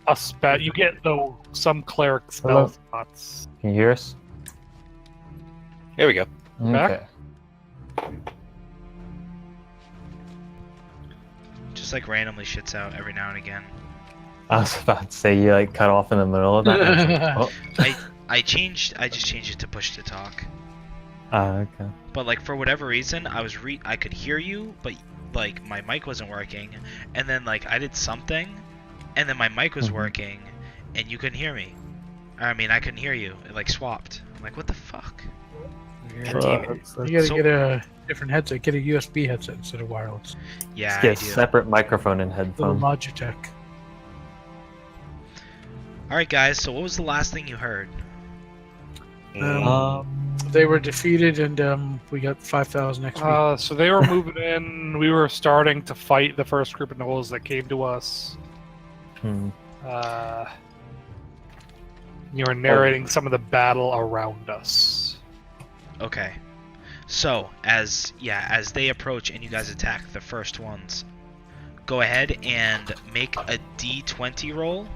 a spell. You get though some cleric spell Hello. slots. Can you hear us? Here we go. Back? Okay. Just like randomly shits out every now and again. I was about to say you like cut off in the middle of that. And I was like, I just changed it to push to talk. okay. But like for whatever reason, I could hear you, but like my mic wasn't working, and then like I did something, and then my mic was working, and you couldn't hear me. I mean, I couldn't hear you. It like swapped. I'm like, what the fuck? You gotta get a different headset. Get a USB headset instead of wireless. Yeah, Just get I a do. separate microphone and Little headphone. Logitech. All right, guys. So what was the last thing you heard? They were defeated, and we got 5,000 XP. Oh. So they were moving in. We were starting to fight the first group of gnolls that came to us. Hmm. You were narrating some of the battle around us. Okay. So as they approach and you guys attack the first ones, go ahead and make a D20 roll,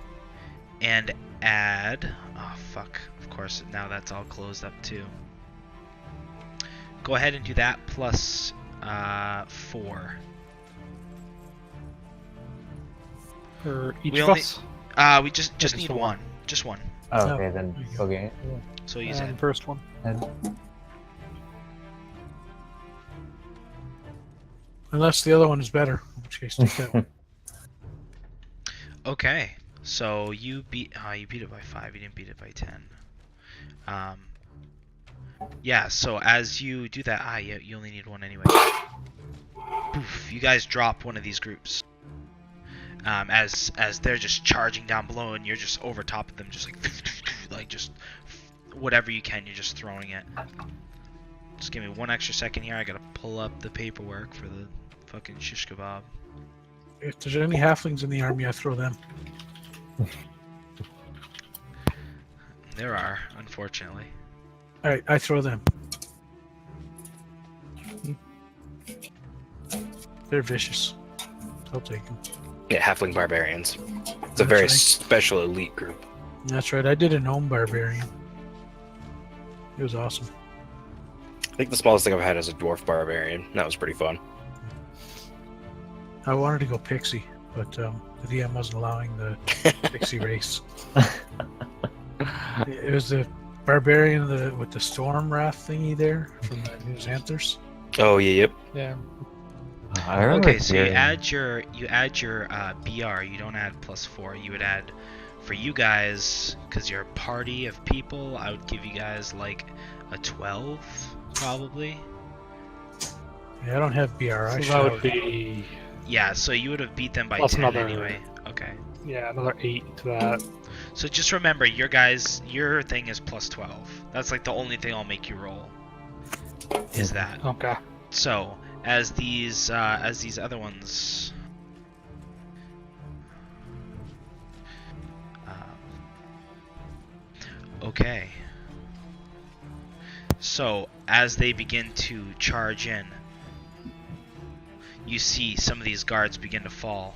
and add. Oh fuck! Of course, now that's all closed up too. Go ahead and do that plus 4. For each We of only- us. We just need one. Just one. Oh, okay, Oh, then there you go. okay. So use it. First one. Unless the other one is better, in which case take that one. Okay. So you beat it by 5. You didn't beat it by 10. Yeah. So as you do that, you only need one anyway. Poof, you guys drop one of these groups. As they're just charging down below, and you're just over top of them, just like just whatever you can, you're just throwing it. Just give me one extra second here. I gotta pull up the paperwork for the fucking shish kebab. If there's any halflings in the army, I throw them. There are, unfortunately. Alright, I throw them. They're vicious. I'll take them. Yeah, halfling barbarians. It's a That's very right. special elite group. That's right, I did a gnome barbarian. It was awesome. I think the smallest thing I've had is a dwarf barbarian. That was pretty fun. I wanted to go pixie, but the DM wasn't allowing the pixie race. It was the barbarian with the storm wrath thingy there from the New Xanthars. Oh yeah, yep. Yeah. I remember Okay, so you hearing- add your BR. You don't add +4. You would add, for you guys, because you're a party of people, I would give you guys like a 12 probably. Yeah, I don't have BR. I So should that would have. be Yeah, so you would have beat them by Plus 10 another- anyway. Okay. Yeah, another 8 to that. So just remember, your thing is +12. That's like the only thing I'll make you roll. Is that. Okay. So, as these other ones, okay. So, as they begin to charge in, you see some of these guards begin to fall.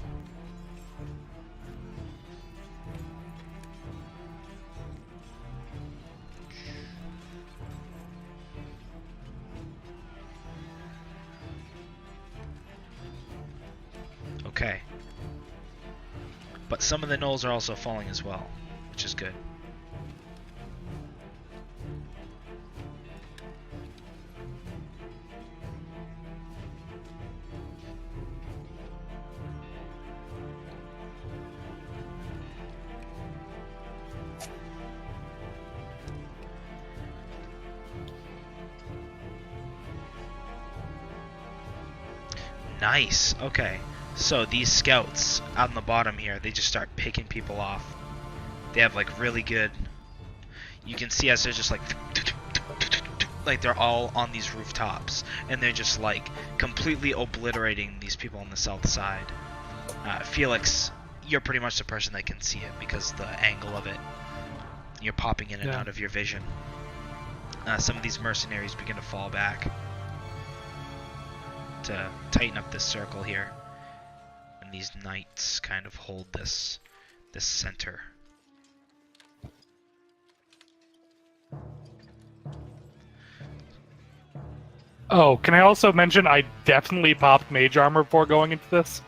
Okay. But some of the gnolls are also falling as well, which is good. Nice. Okay. So these scouts out on the bottom here, they just start picking people off. They have like really good. You can see as they're just like they're all on these rooftops, and they're just like completely obliterating these people on the south side. Felix, you're pretty much the person that can see it because the angle of it. You're popping in and Yeah. out of your vision. Some of these mercenaries begin to fall back to tighten up this circle here, and these knights kind of hold this this center. Oh, can I also mention I definitely popped mage armor before going into this?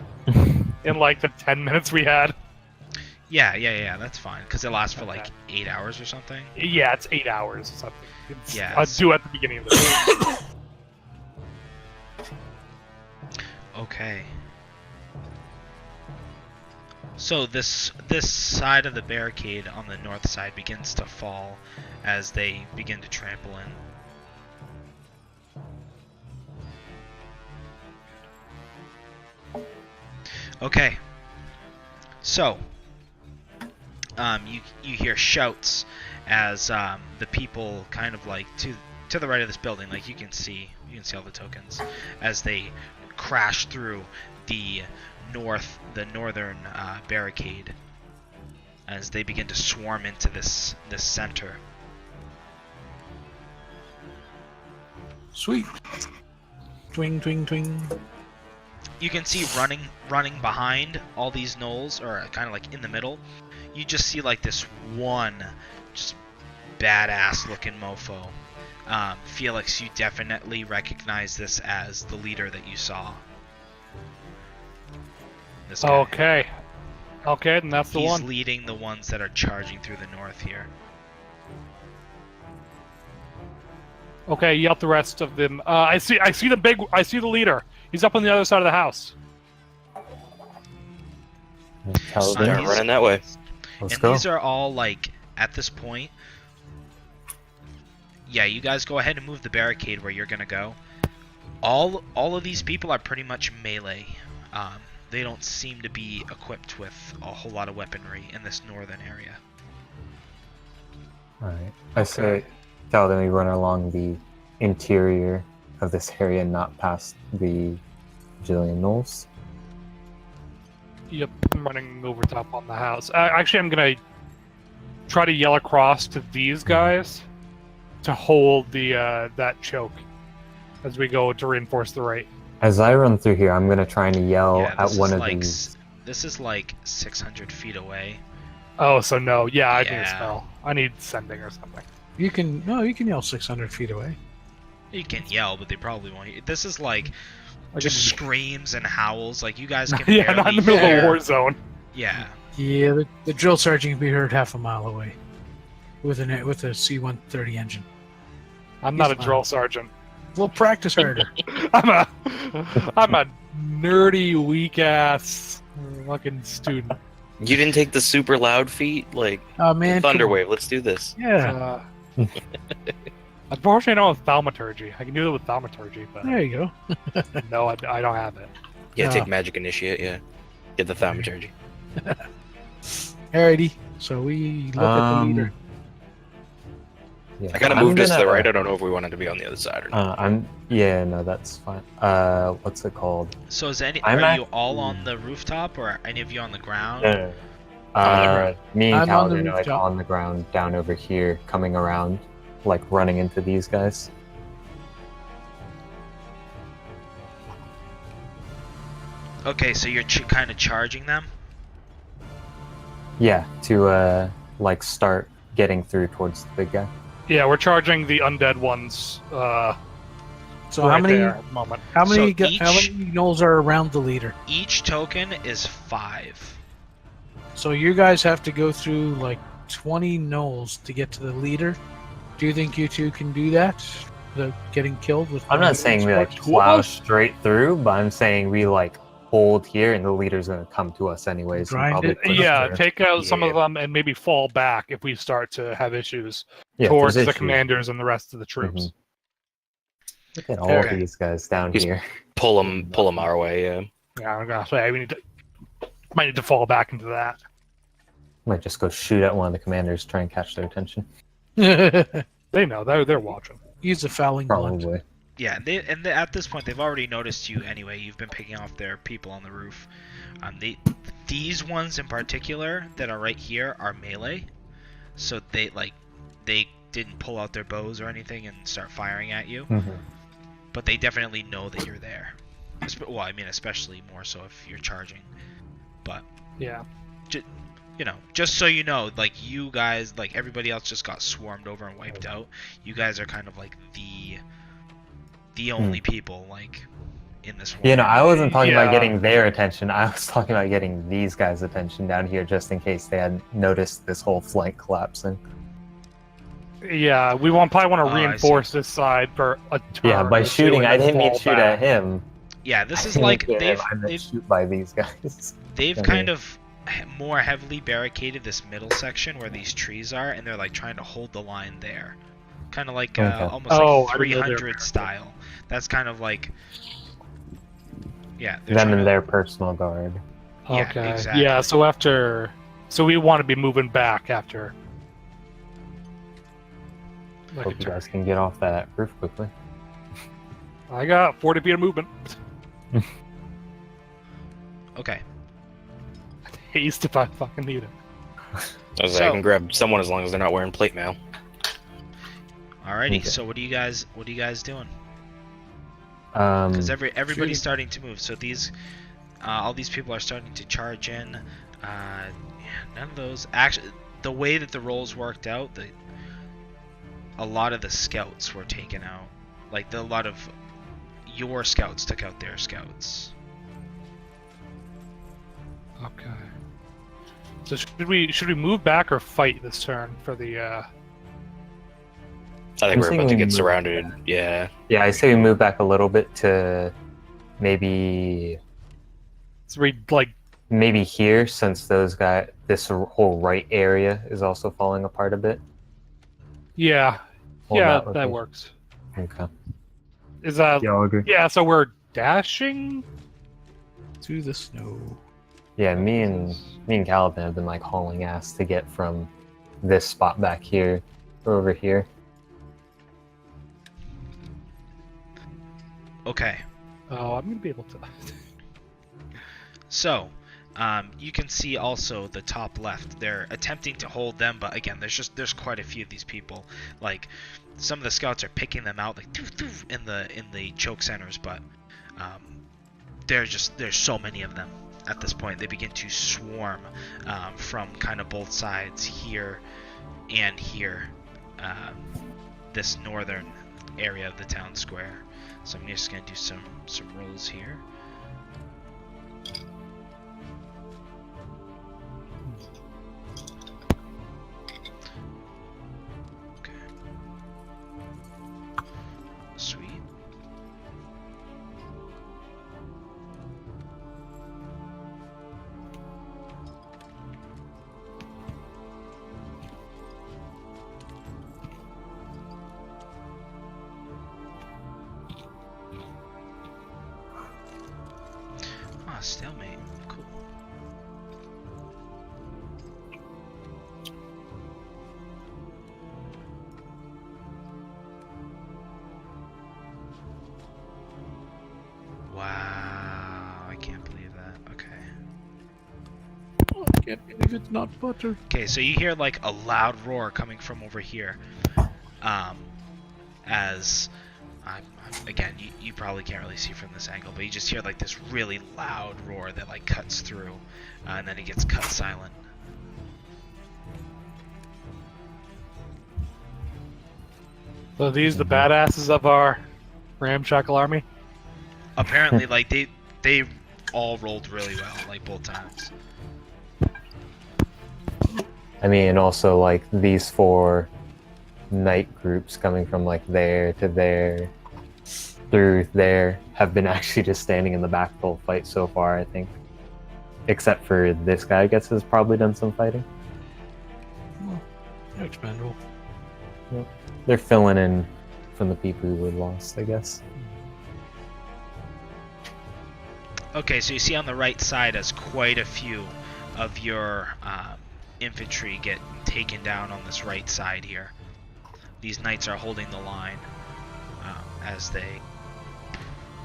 In like the 10 minutes we had. Yeah, that's fine. Because it lasts for like 8 hours or something. Yeah, it's 8 hours or something. It's Yeah, due at the beginning of the Okay. So this side of the barricade on the north side begins to fall as they begin to trample in. Okay. So you hear shouts as the people kind of like to the right of this building, like you can see all the tokens as they crash through the northern barricade as they begin to swarm into this center. Sweet. Twing, twing, twing. You can see running behind all these gnolls, or kind of like in the middle. You just see like this one just badass looking mofo. Felix, you definitely recognize this as the leader that you saw. This guy. Okay. Okay, then that's the He's one. leading the ones that are charging through the north here. Okay, yell the rest of them. I see the leader. He's up on the other side of the house. Tell Son, them. Start running that way. Let's And go. these are all like at this point. Yeah, you guys go ahead and move the barricade where you're gonna go. All of these people are pretty much melee. They don't seem to be equipped with a whole lot of weaponry in this northern area. Alright. I say, tell them we run along the interior of this area and not past the Jillian Knolls. Yep, I'm running over top on the house. Actually, I'm gonna try to yell across to these guys to hold the that choke as we go to reinforce the right. As I run through here, I'm gonna try and yell Yeah, at this one is of like these. this is like 600 feet away. Oh, so no. Yeah, I think it's Yeah. spell. I need sending or something. You can yell 600 feet away. You can yell, but they probably won't. This is like I just can- screams and howls. Like you guys can yeah, barely not in the middle of hear. a war zone. Yeah. Yeah, the drill sergeant can be heard half a mile away with a C-130 engine. I'm not a He's drill fine. sergeant. We'll practice harder. I'm a nerdy, weak ass fucking student. You didn't take the super loud feat? Like, Oh man, come on. Thunderwave, let's do this. Yeah, Unfortunately, I don't have thaumaturgy. I can do it with thaumaturgy, but there you go. no, I don't have it. Yeah, No. take Magic Initiate, yeah. Get the Thaumaturgy. Alrighty, so we look at the leader. Yeah. I gotta I'm move this to the gonna- right. I don't know if we wanted to be on the other side or not. no, that's fine. What's it called? So is I'm are you all actually- on the rooftop, or are any of you on the ground? No. On Me and I'm on the Paladin are like rooftop. on the ground down over here, coming around, like running into these guys. Okay, so you're kind of charging them. Yeah, to like start getting through towards the big guy. Yeah, we're charging the undead ones. So right how many there at the moment. how many So how each- many gnolls are around the leader? Each token is 5. So you guys have to go through like 20 gnolls to get to the leader. Do you think you two can do that? The getting killed with? I'm not saying we like Two of plow us? straight through, but I'm saying we like hold here, and the leader's gonna come to us anyways. and Grind probably it. push Yeah, through. take out some of Yeah. them and maybe fall back if we start to have issues Yeah, if towards there's the issues. commanders and the rest of the troops. Mhm. Look at all Okay. these guys down He's- here. Pull them our way, yeah. Yeah, I'm gonna say we might need to fall back into that. Might just go shoot at one of the commanders, try and catch their attention. They know they're watching. Use a fouling blunt. Probably. Yeah, at this point they've already noticed you anyway. You've been picking off their people on the roof. These ones in particular that are right here are melee, so they didn't pull out their bows or anything and start firing at you. Mhm. But they definitely know that you're there. Well, I mean, especially more so if you're charging. But Yeah. you know, just so you know, like you guys, like everybody else just got swarmed over and wiped out. You guys are kind of like the only people like in this war. You know, I wasn't talking about Yeah. getting their attention. I was talking about getting these guys' attention down here, just in case they had noticed this whole flank collapsing. Yeah, we probably want Oh, to I reinforce this side for a turn. Yeah, by or two shooting, and I then didn't mean fall shoot back. at him. Yeah, this is I like didn't mean they've I meant they've shoot by these guys. they've Okay. kind of more heavily barricaded this middle section where these trees are, and they're like trying to hold the line there, kind of like Okay. almost Oh, like I didn't know they were 300 style. That's kind of like, yeah. They're Them trying and to- their personal guard. Yeah, Okay. exactly. Yeah, so we want to be moving back after. Like a Hope you turn. guys can get off that roof quickly. I got 40 feet of movement. Okay. Haste if I fucking need it. I was like, So- I can grab someone as long as they're not wearing plate mail. Alrighty. Okay. So what are you guys doing? Because everybody's shooting. starting to move. So these, all these people are starting to charge in. Yeah, none of those actually. The way that the rolls worked out, a lot of the scouts were taken out. Like a lot of your scouts took out their scouts. Okay. So should we move back or fight this turn for the? I think I'm we're about to thinking get we- surrounded. Yeah. Yeah, I say we move back a little bit to maybe So we like here, since those guys, this whole right area is also falling apart a bit. yeah Hold yeah with that me. works. Okay. Is that Yeah, I'll agree. yeah? So we're dashing. To the snow. Yeah, me and Caliban have been like hauling ass to get from this spot back here over here. Okay. Oh, I'm gonna be able to. So, you can see also the top left. They're attempting to hold them, but again, there's quite a few of these people. Like, some of the scouts are picking them out, like in the choke centers, but there's so many of them at this point. They begin to swarm from kind of both sides here and here, this northern area of the town square. So I'm just gonna do some rolls here. Okay. Sweet. Ah, stalemate. Cool. Wow, I can't believe that. Okay. Oh, I can't believe it's not butter. Okay, so you hear like a loud roar coming from over here. As again, you probably can't really see from this angle, but you just hear like this really loud roar that like cuts through, and then it gets cut silent. So these the badasses of our ramshackle army. Apparently, like they all rolled really well, like both times. I mean, and also like these four knight groups coming from like there to there through there have been actually just standing in the back the whole fight so far, I think. Except for this guy, I guess, has probably done some fighting. Expendable. They're filling in from the people who were lost, I guess. Okay, so you see on the right side as quite a few of your infantry get taken down on this right side here. These knights are holding the line as they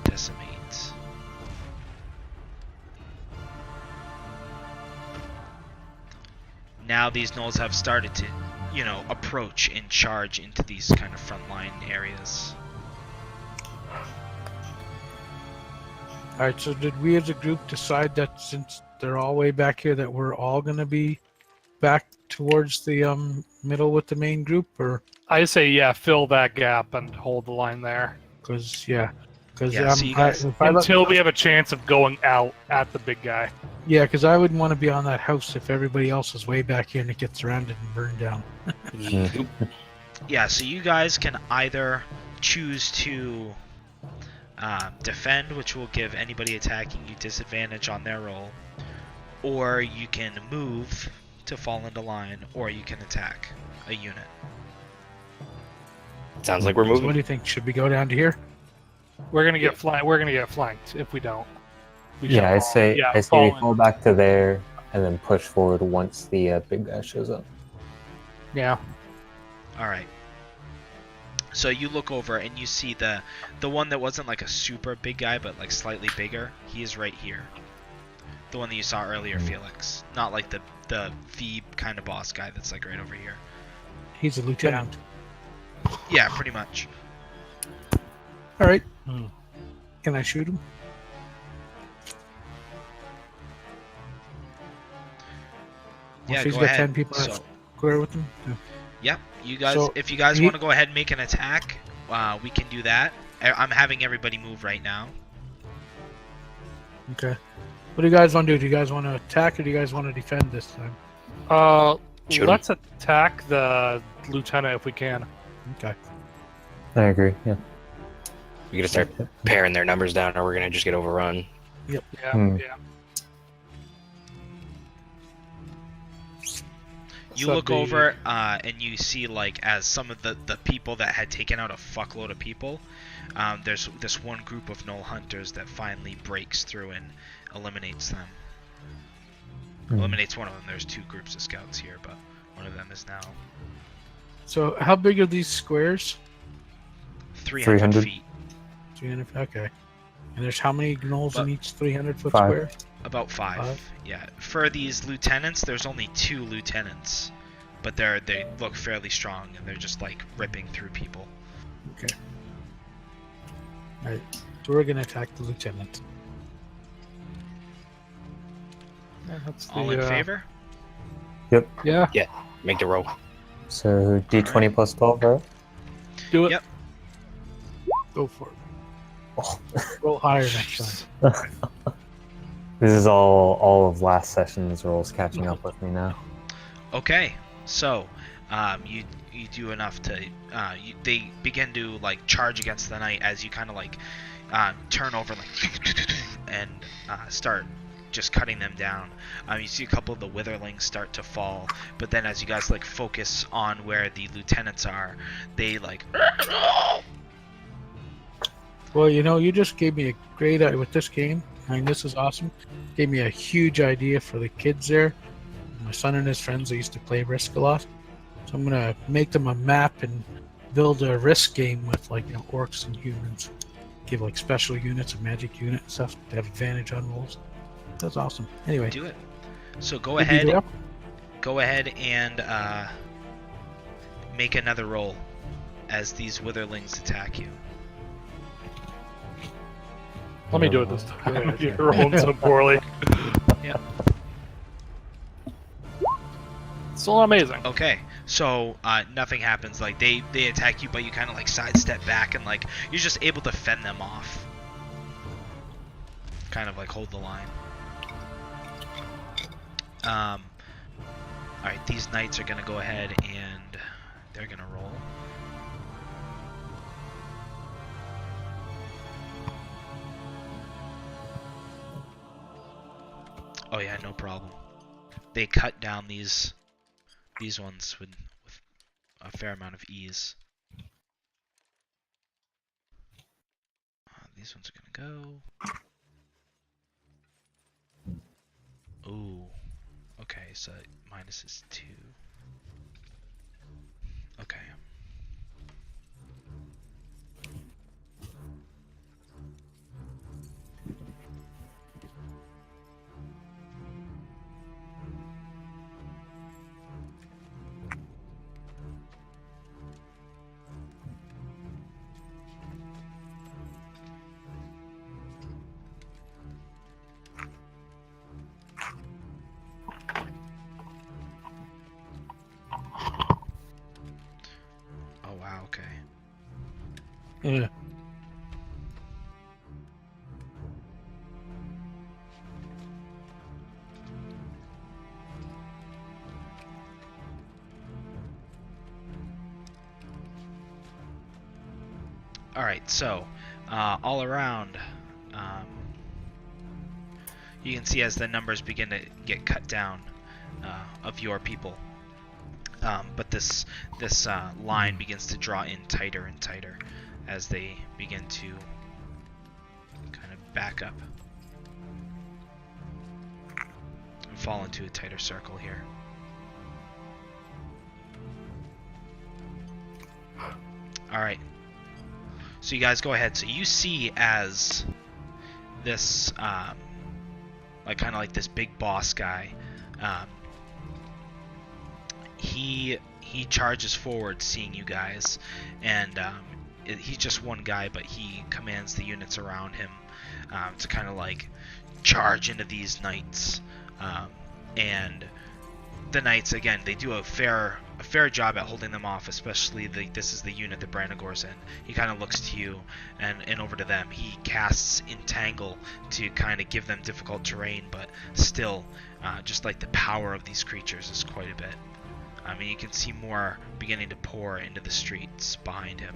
decimate. Now these gnolls have started to, you know, approach and charge into these kind of frontline areas. Alright, so did we as a group decide that since they're all way back here that we're all gonna be back towards the middle with the main group, or I say, yeah, fill that gap and hold the line there because Yeah, so you guys- until we have a chance of going out at the big guy. because I wouldn't want to be on that house if everybody else is way back here and it gets surrounded and burned down. Yep. Yeah, so you guys can either choose to defend, which will give anybody attacking you disadvantage on their roll, or you can move to fall into line, or you can attack a unit. Sounds like we're So what moving. do you think? Should we go down to here? We're gonna get flanked. We're gonna get flanked if we don't. We Yeah, should I fall- say yeah, I say fall we in. fall back to there and then push forward once the big guy shows up. Yeah. Alright. So you look over and you see the one that wasn't like a super big guy, but like slightly bigger. He is right here. The one that you saw earlier, Felix. Not like the V kind of boss guy that's like right over here. He's a lieutenant. Yeah, pretty much. All right. Hmm. Can I shoot him? Yeah, If he's go got ahead. 10 people in a So, square with him. Yeah. yep, you guys. So, if you guys he- want to go ahead and make an attack, we can do that. I'm having everybody move right now. Okay. What do you guys want to do? Do you guys want to attack or do you guys want to defend this time? Shoot 'em. Let's attack the lieutenant if we can. Okay. I agree. Yeah. We gotta start paring their numbers down, or we're gonna just get overrun. Yeah. Hmm. Yeah. You So look the- over and you see like as some of the people that had taken out a fuckload of people, there's this one group of Knoll hunters that finally breaks through and eliminates them. Eliminates one of them. There's two groups of scouts here, but one of them is now So how big are these squares? 300 300. feet. 300. Okay. And there's how many gnolls in But- each 300-foot 5. square? About five. Five? Yeah. For these lieutenants, there's only 2 lieutenants, but they look fairly strong and they're just like ripping through people. Okay. All right. So we're gonna attack the lieutenant. Yeah, that's All the, in favor? Yeah. Make the roll. So D20 plus 12, right? Do it. Yep. Go for it. Oh. Roll higher next time. This is all of last session's rolls catching up with me now. Okay, so you do enough to they begin to like charge against the knight as you kind of like turn over like and start just cutting them down. You see a couple of the witherlings start to fall, but then as you guys like focus on where the lieutenants are, they like Well, you just gave me a great idea with this game. I mean, this is awesome. Gave me a huge idea for the kids there. My son and his friends, they used to play Risk a lot. So I'm going to make them a map and build a Risk game with, like, orcs and humans. Give, like, special units, a magic unit and stuff to have advantage on rolls. That's awesome. Anyway. do it. So go did you do ahead, that? go ahead and make another roll as these witherlings attack you. Let me do it this time. You're rolling so poorly. Yeah. Still not amazing. Okay, so nothing happens. Like they attack you, but you kind of like sidestep back and like you're just able to fend them off. Kind of like hold the line. All right, these knights are gonna go ahead and they're gonna roll. Oh yeah, no problem. They cut down these ones with a fair amount of ease. These ones are gonna go. Ooh. Okay, so minus is 2. Okay. Yeah. All right, so all around, you can see as the numbers begin to get cut down of your people, but this line begins to draw in tighter and tighter as they begin to kind of back up and fall into a tighter circle here. All right. So you guys go ahead. So you see as this, like kind of like this big boss guy, he charges forward, seeing you guys, and he's just one guy, but he commands the units around him to kind of like charge into these knights, and the knights again they do a fair job at holding them off, especially this is the unit that Brandagor's in. He kind of looks to you and over to them. He casts Entangle to kind of give them difficult terrain, but still, just like the power of these creatures is quite a bit. I mean, you can see more beginning to pour into the streets behind him.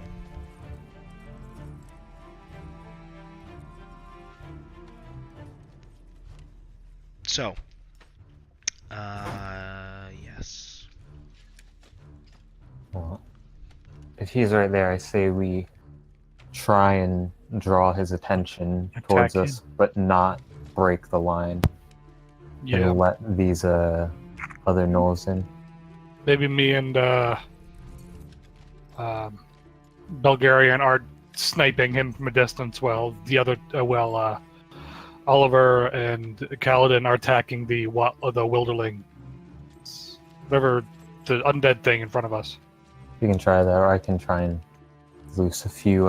So, yes. Well, if he's right there, I say we try and draw his attention towards Attack us, but not break the line Yeah, and let these other gnolls in. maybe me and Bulgarian are sniping him from a distance, while the other, Oliver and Kaladin are attacking the Wilderling, whatever the undead thing in front of us. You can try that, or I can try and loose a few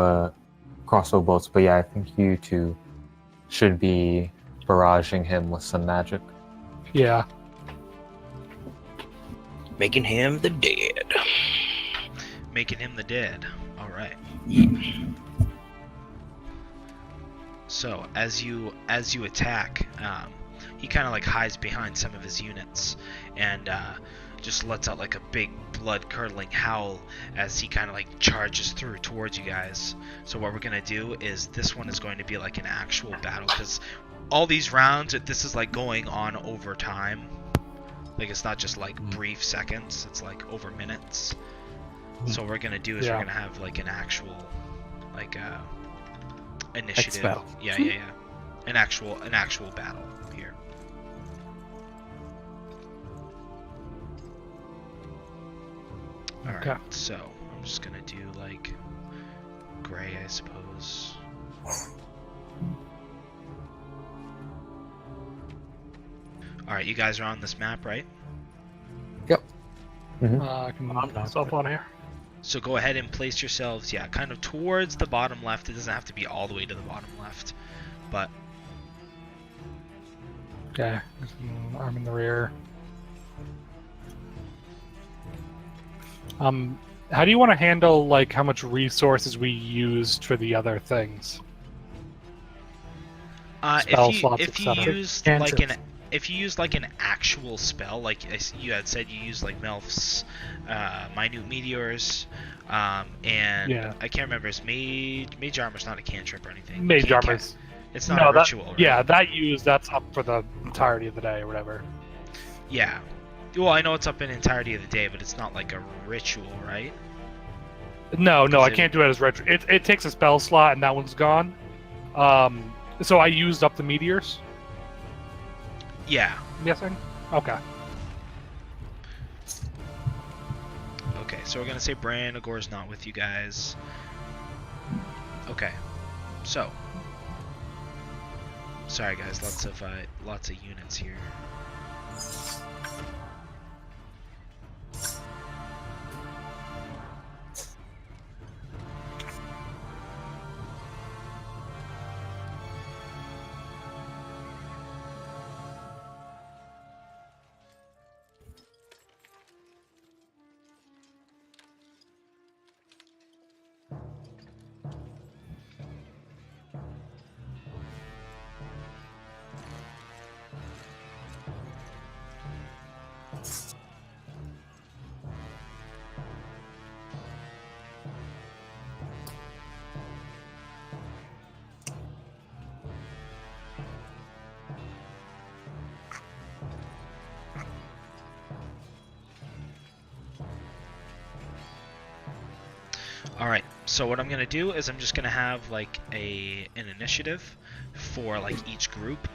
crossbow bolts. But yeah, I think you two should be barraging him with some magic. Yeah. Making him the dead. Making him the dead. All right. So as you attack, he kind of like hides behind some of his units and just lets out like a big blood-curdling howl as he kind of like charges through towards you guys. So what we're gonna do is this one is going to be like an actual battle, because all these rounds, this is like going on over time. Like it's not just like brief seconds; it's like over minutes. So what we're gonna do is we're gonna have like an actual, like initiative. battle. Yeah. An actual battle here. Alright, Okay. so I'm just gonna do like gray, I suppose. Alright, you guys are on this map, right? I can I'm put not. myself on here. So go ahead and place yourselves, yeah, kind of towards the bottom left. It doesn't have to be all the way to the bottom left, but Okay, arm in the rear. How do you want to handle like how much resources we used for the other things? Spell slots, if you etc. used Cantrips. if you use like an actual spell, like you had said, you use like Melf's minute meteors, and Yeah. I can't remember. Is mage armor's not a cantrip or anything. Mage Can't armors. It's not a ritual. Right? Yeah, that's up for the entirety of the day or whatever. Yeah. Well, I know it's up in entirety of the day, but it's not like a ritual, right? No, I it- can't do it as retro. It takes a spell slot, and that one's gone. So I used up the meteors. Yeah. I'm guessing. Okay. Okay, so we're gonna say Brandagor's not with you guys. Okay, so sorry guys, lots of units here. All right. So what I'm gonna do is I'm just gonna have like an initiative for like each group.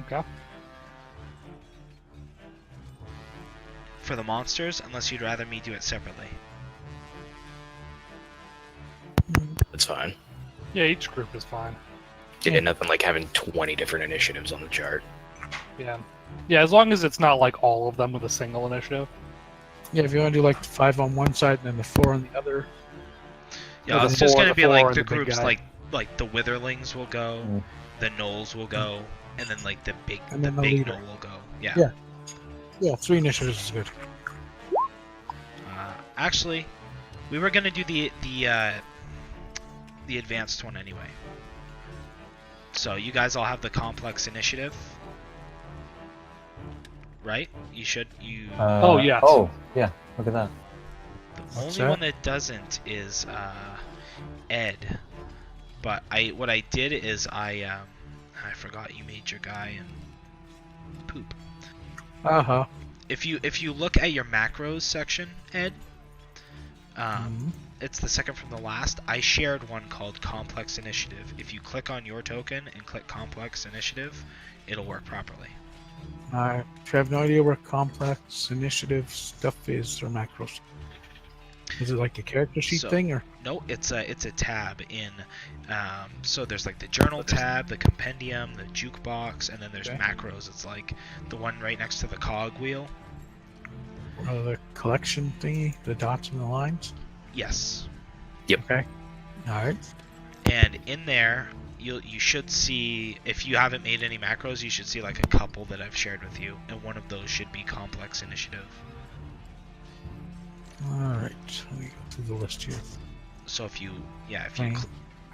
Okay. For the monsters, unless you'd rather me do it separately. That's fine. Yeah, each group is fine. Yeah, nothing like having 20 different initiatives on the chart. Yeah. Yeah, as long as it's not like all of them with a single initiative. Yeah, if you want to do like the 5 on one side and then the 4 on the other. Yeah, the it's just four- gonna the be four like and the the big groups guy. like the Witherlings will go, Mm. the Gnolls will go, and then like the big And the then the big leader. Gnoll will go. Yeah. Yeah. Yeah, 3 initiatives is good. Actually, we were gonna do the advanced one anyway. So you guys all have the complex initiative, right? You should. Oh, yes. Oh, yeah. Look at that. The What's only that? one that doesn't is Ed. But what I did is I forgot you made your guy and poop. Uh-huh. If you look at your macros section, Ed, Mhm. it's the second from the last. I shared one called Complex Initiative. If you click on your token and click Complex Initiative, it'll work properly. I have no idea where complex initiative stuff is or macros. Is it like a character sheet So- thing or? No, it's a tab in. So there's like the journal tab, the compendium, the jukebox, and then there's Okay. macros. It's like the one right next to the cog wheel. The collection thingy, the dots and the lines. Yes. Okay. All right. And in there, you should see, if you haven't made any macros, you should see like a couple that I've shared with you, and one of those should be Complex Initiative. All right. Let me go through the list here. So if you Fine.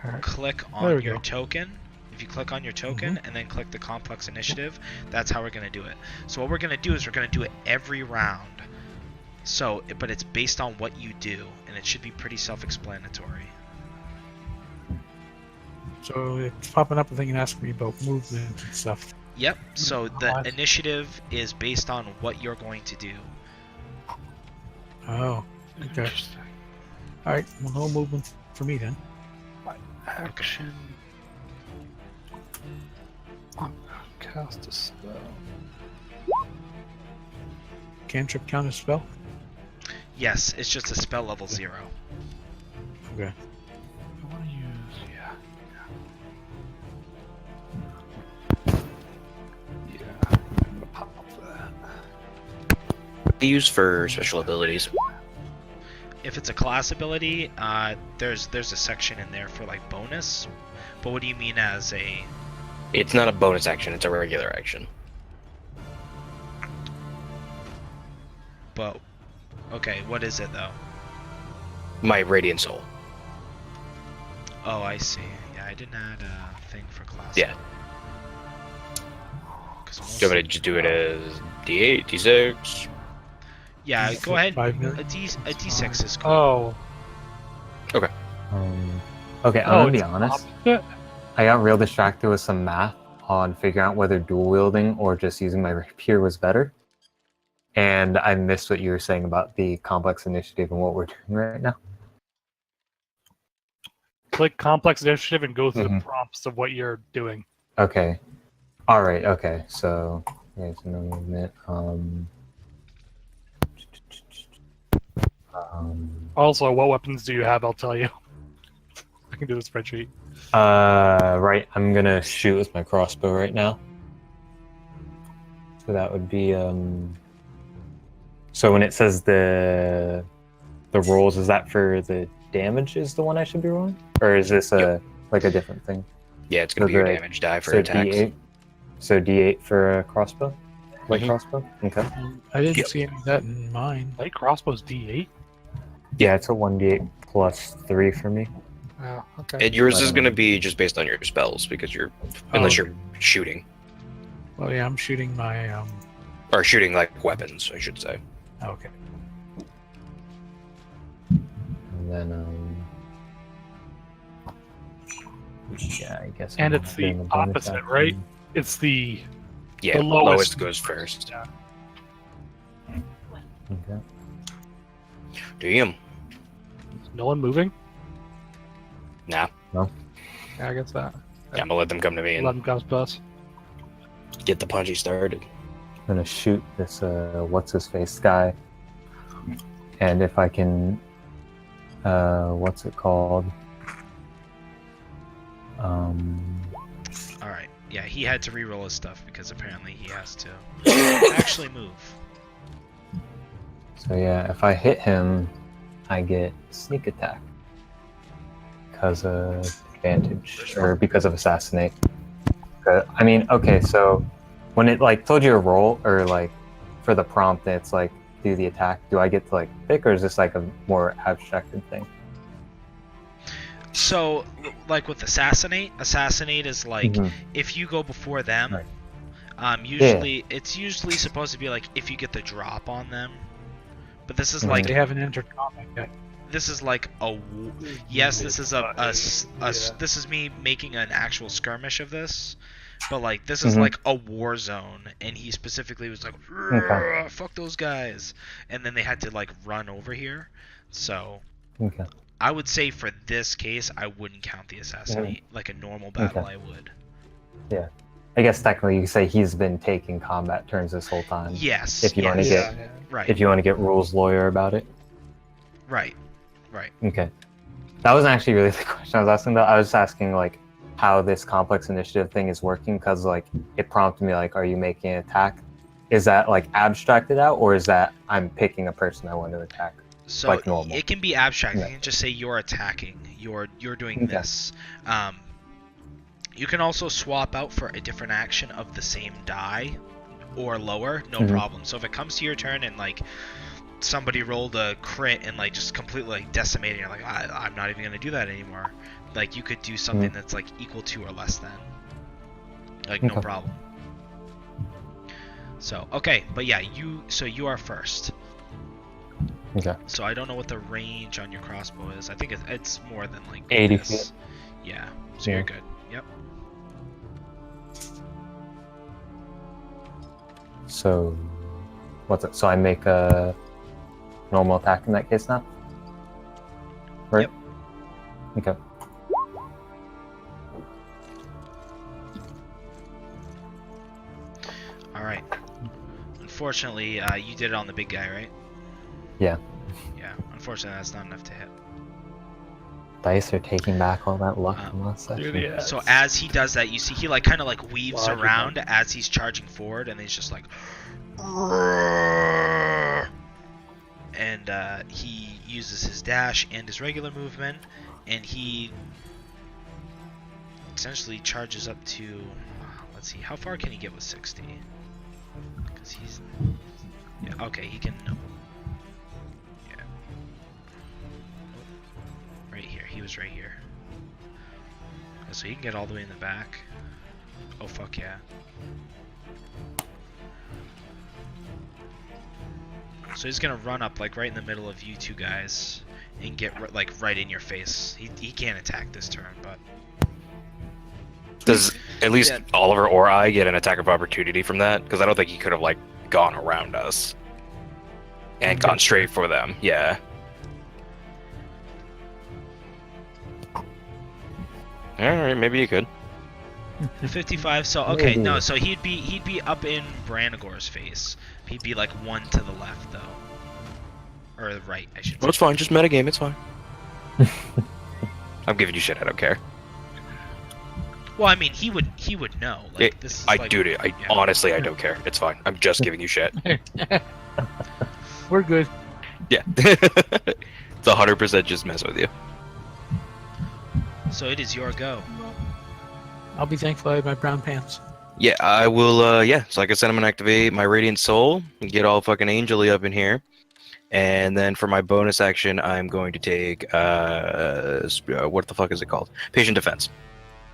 All right. click There on we your go. token, if you click on your token and then click the Complex Initiative, that's how we're going to do it. So what we're going to do is we're going to do it every round. So, but it's based on what you do, and it should be pretty self-explanatory. So it's popping up a thing and asking me about movement and stuff. Yep. So the Odd. initiative is based on what you're going to do. Oh. Okay. Interesting. All right. Well, no movement for me then. Action. Cast a spell. Cantrip count as spell. Yes, it's just a spell level 0. Okay. I want to use, yeah, I'm gonna pop that. They use for special abilities. If it's a class ability, there's a section in there for like bonus. But what do you mean as a? It's not a bonus action, it's a regular action. But okay, what is it though? My Radiant Soul. Oh, I see. Yeah, I didn't add a thing for class. Yeah. 'Cause Do you most want me to just do it as D8, D6? yeah, go ahead. 5 million. A D6 is cool. Oh. Okay, I'm Oh, gonna be it's honest. opposite? I got real distracted with some math on figuring out whether dual wielding or just using my rapier was better. And I missed what you were saying about the complex initiative and what we're doing right now. Click Complex Initiative and go through the Mhm. prompts of what you're doing. Okay. All right. Okay. So, okay, so no movement. Also, what weapons do you have? I'll tell you. I can do the spreadsheet. Right. I'm gonna shoot with my crossbow right now. So that would be So when it says the rolls, is that for the damage? Is the one I should be rolling, or is this like a different thing? Yeah, it's gonna So be your the- damage die for so attacks. D8. So D8 for a crossbow. Light Mhm. crossbow. Okay. I didn't Yep. see any of that in mine. Light crossbow's D8. Yeah, it's a 1d8 plus 3 for me. Oh, okay. And yours But, is gonna be just based on your spells because unless you're shooting Well, yeah, I'm shooting my or shooting like weapons, I should say. Okay. And then yeah, I guess. And I'm it's not the doing a bonus opposite, action. right? It's the Yeah, The lowest. goes first. Yeah. Okay. Damn. No one moving? Nah. Yeah, I guess that. Yeah, I'm gonna let them come to me Let and him come to us. get the punchy started. I'm gonna shoot this what's his face guy, and if I can, what's it called? All right. Yeah, he had to reroll his stuff because apparently he has to actually move. So yeah, if I hit him, I get sneak attack because of advantage or because of assassinate. I mean, okay, so when it like told you to roll or like for the prompt, it's like do the attack. Do I get to like pick, or is this like a more abstracted thing? So, like with assassinate is like Mhm. if you go before them. Right. Usually it's usually supposed to be like if you get the drop on them, but this is Mhm. like They haven't entered combat yet. this is like a yes. This is this is me making an actual skirmish of this, but like this is Mhm. like a war zone, and he specifically was like, Okay. "Fuck those guys," and then they had to like run over here. So Okay. I would say for this case, I wouldn't count the assassinate like a normal battle. Okay. I would. I guess technically you could say he's been taking combat turns this whole time. Yes. If you wanna yes. get- right. If you want to get rules lawyer about it. Right. Okay. That wasn't actually really the question I was asking though. I was asking like how this complex initiative thing is working because like it prompted me like, are you making an attack? Is that like abstracted out, or is that I'm picking a person I want to attack? So Like normal. it can be abstract. Yeah. You can just say you're attacking. You're doing Okay. this. You can also swap out for a different action of the same die or lower, no Mhm. problem. So if it comes to your turn and like somebody rolled a crit and like just completely like decimating, you're like, I'm not even gonna do that anymore. Like you could do something that's like equal to or less than. Like no Okay. problem. So okay, but yeah, you are first. Okay. So I don't know what the range on your crossbow is. I think it's more than like 80 this. feet. Yeah. So Yeah. you're good. Yep. So what's it? So I make a normal attack in that case now? Right? Yep. Okay. All right. Unfortunately, you did it on the big guy, right? Yeah. Yeah. Unfortunately, that's not enough to hit. Dice are taking back all that luck from last Dude, session. yeah. So as he does that, you see he like kind of like weaves Logical. around as he's charging forward, and he's just like, and he uses his dash and his regular movement, and he essentially charges up to. Let's see, how far can he get with 60? Because he's. Yeah. Okay, he can. Yeah. Right here. He was right here. So he can get all the way in the back. Oh fuck yeah. So he's gonna run up like right in the middle of you two guys and get like right in your face. He can't attack this turn, but Does at least Yeah. Oliver or I get an attack of opportunity from that? Because I don't think he could have like gone around us and gone straight for them. Yeah. All right, maybe you could. 55. So okay, Maybe. no. So he'd be up in Branagor's face. He'd be like one to the left though, or the right, I should Oh, say. it's fine. Just metagame. It's fine. I'm giving you shit. I don't care. Well, I mean, he would know. Like this is I like, do it. I yeah. honestly, I don't care. It's fine. I'm just giving you shit. We're good. Yeah. It's 100% just mess with you. So it is your go. I'll be thankful I have my brown pants. Yeah, I will. Yeah, so like I said, I'm gonna activate my Radiant Soul and get all fucking angely up in here. And then for my bonus action, I'm going to take what the fuck is it called? Patient Defense.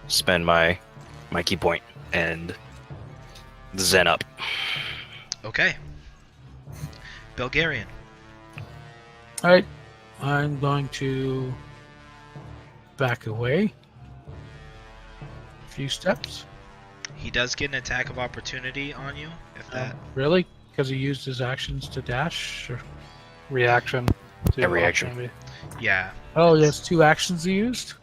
Spend my key point and zen up. Okay. Bulgarian. All right, I'm going to back away a few steps. He does get an attack of opportunity on you if that. Really? Because he used his actions to dash? Or... Reaction. to Every action. opportunity. Yeah. Oh, there's 2 actions he used.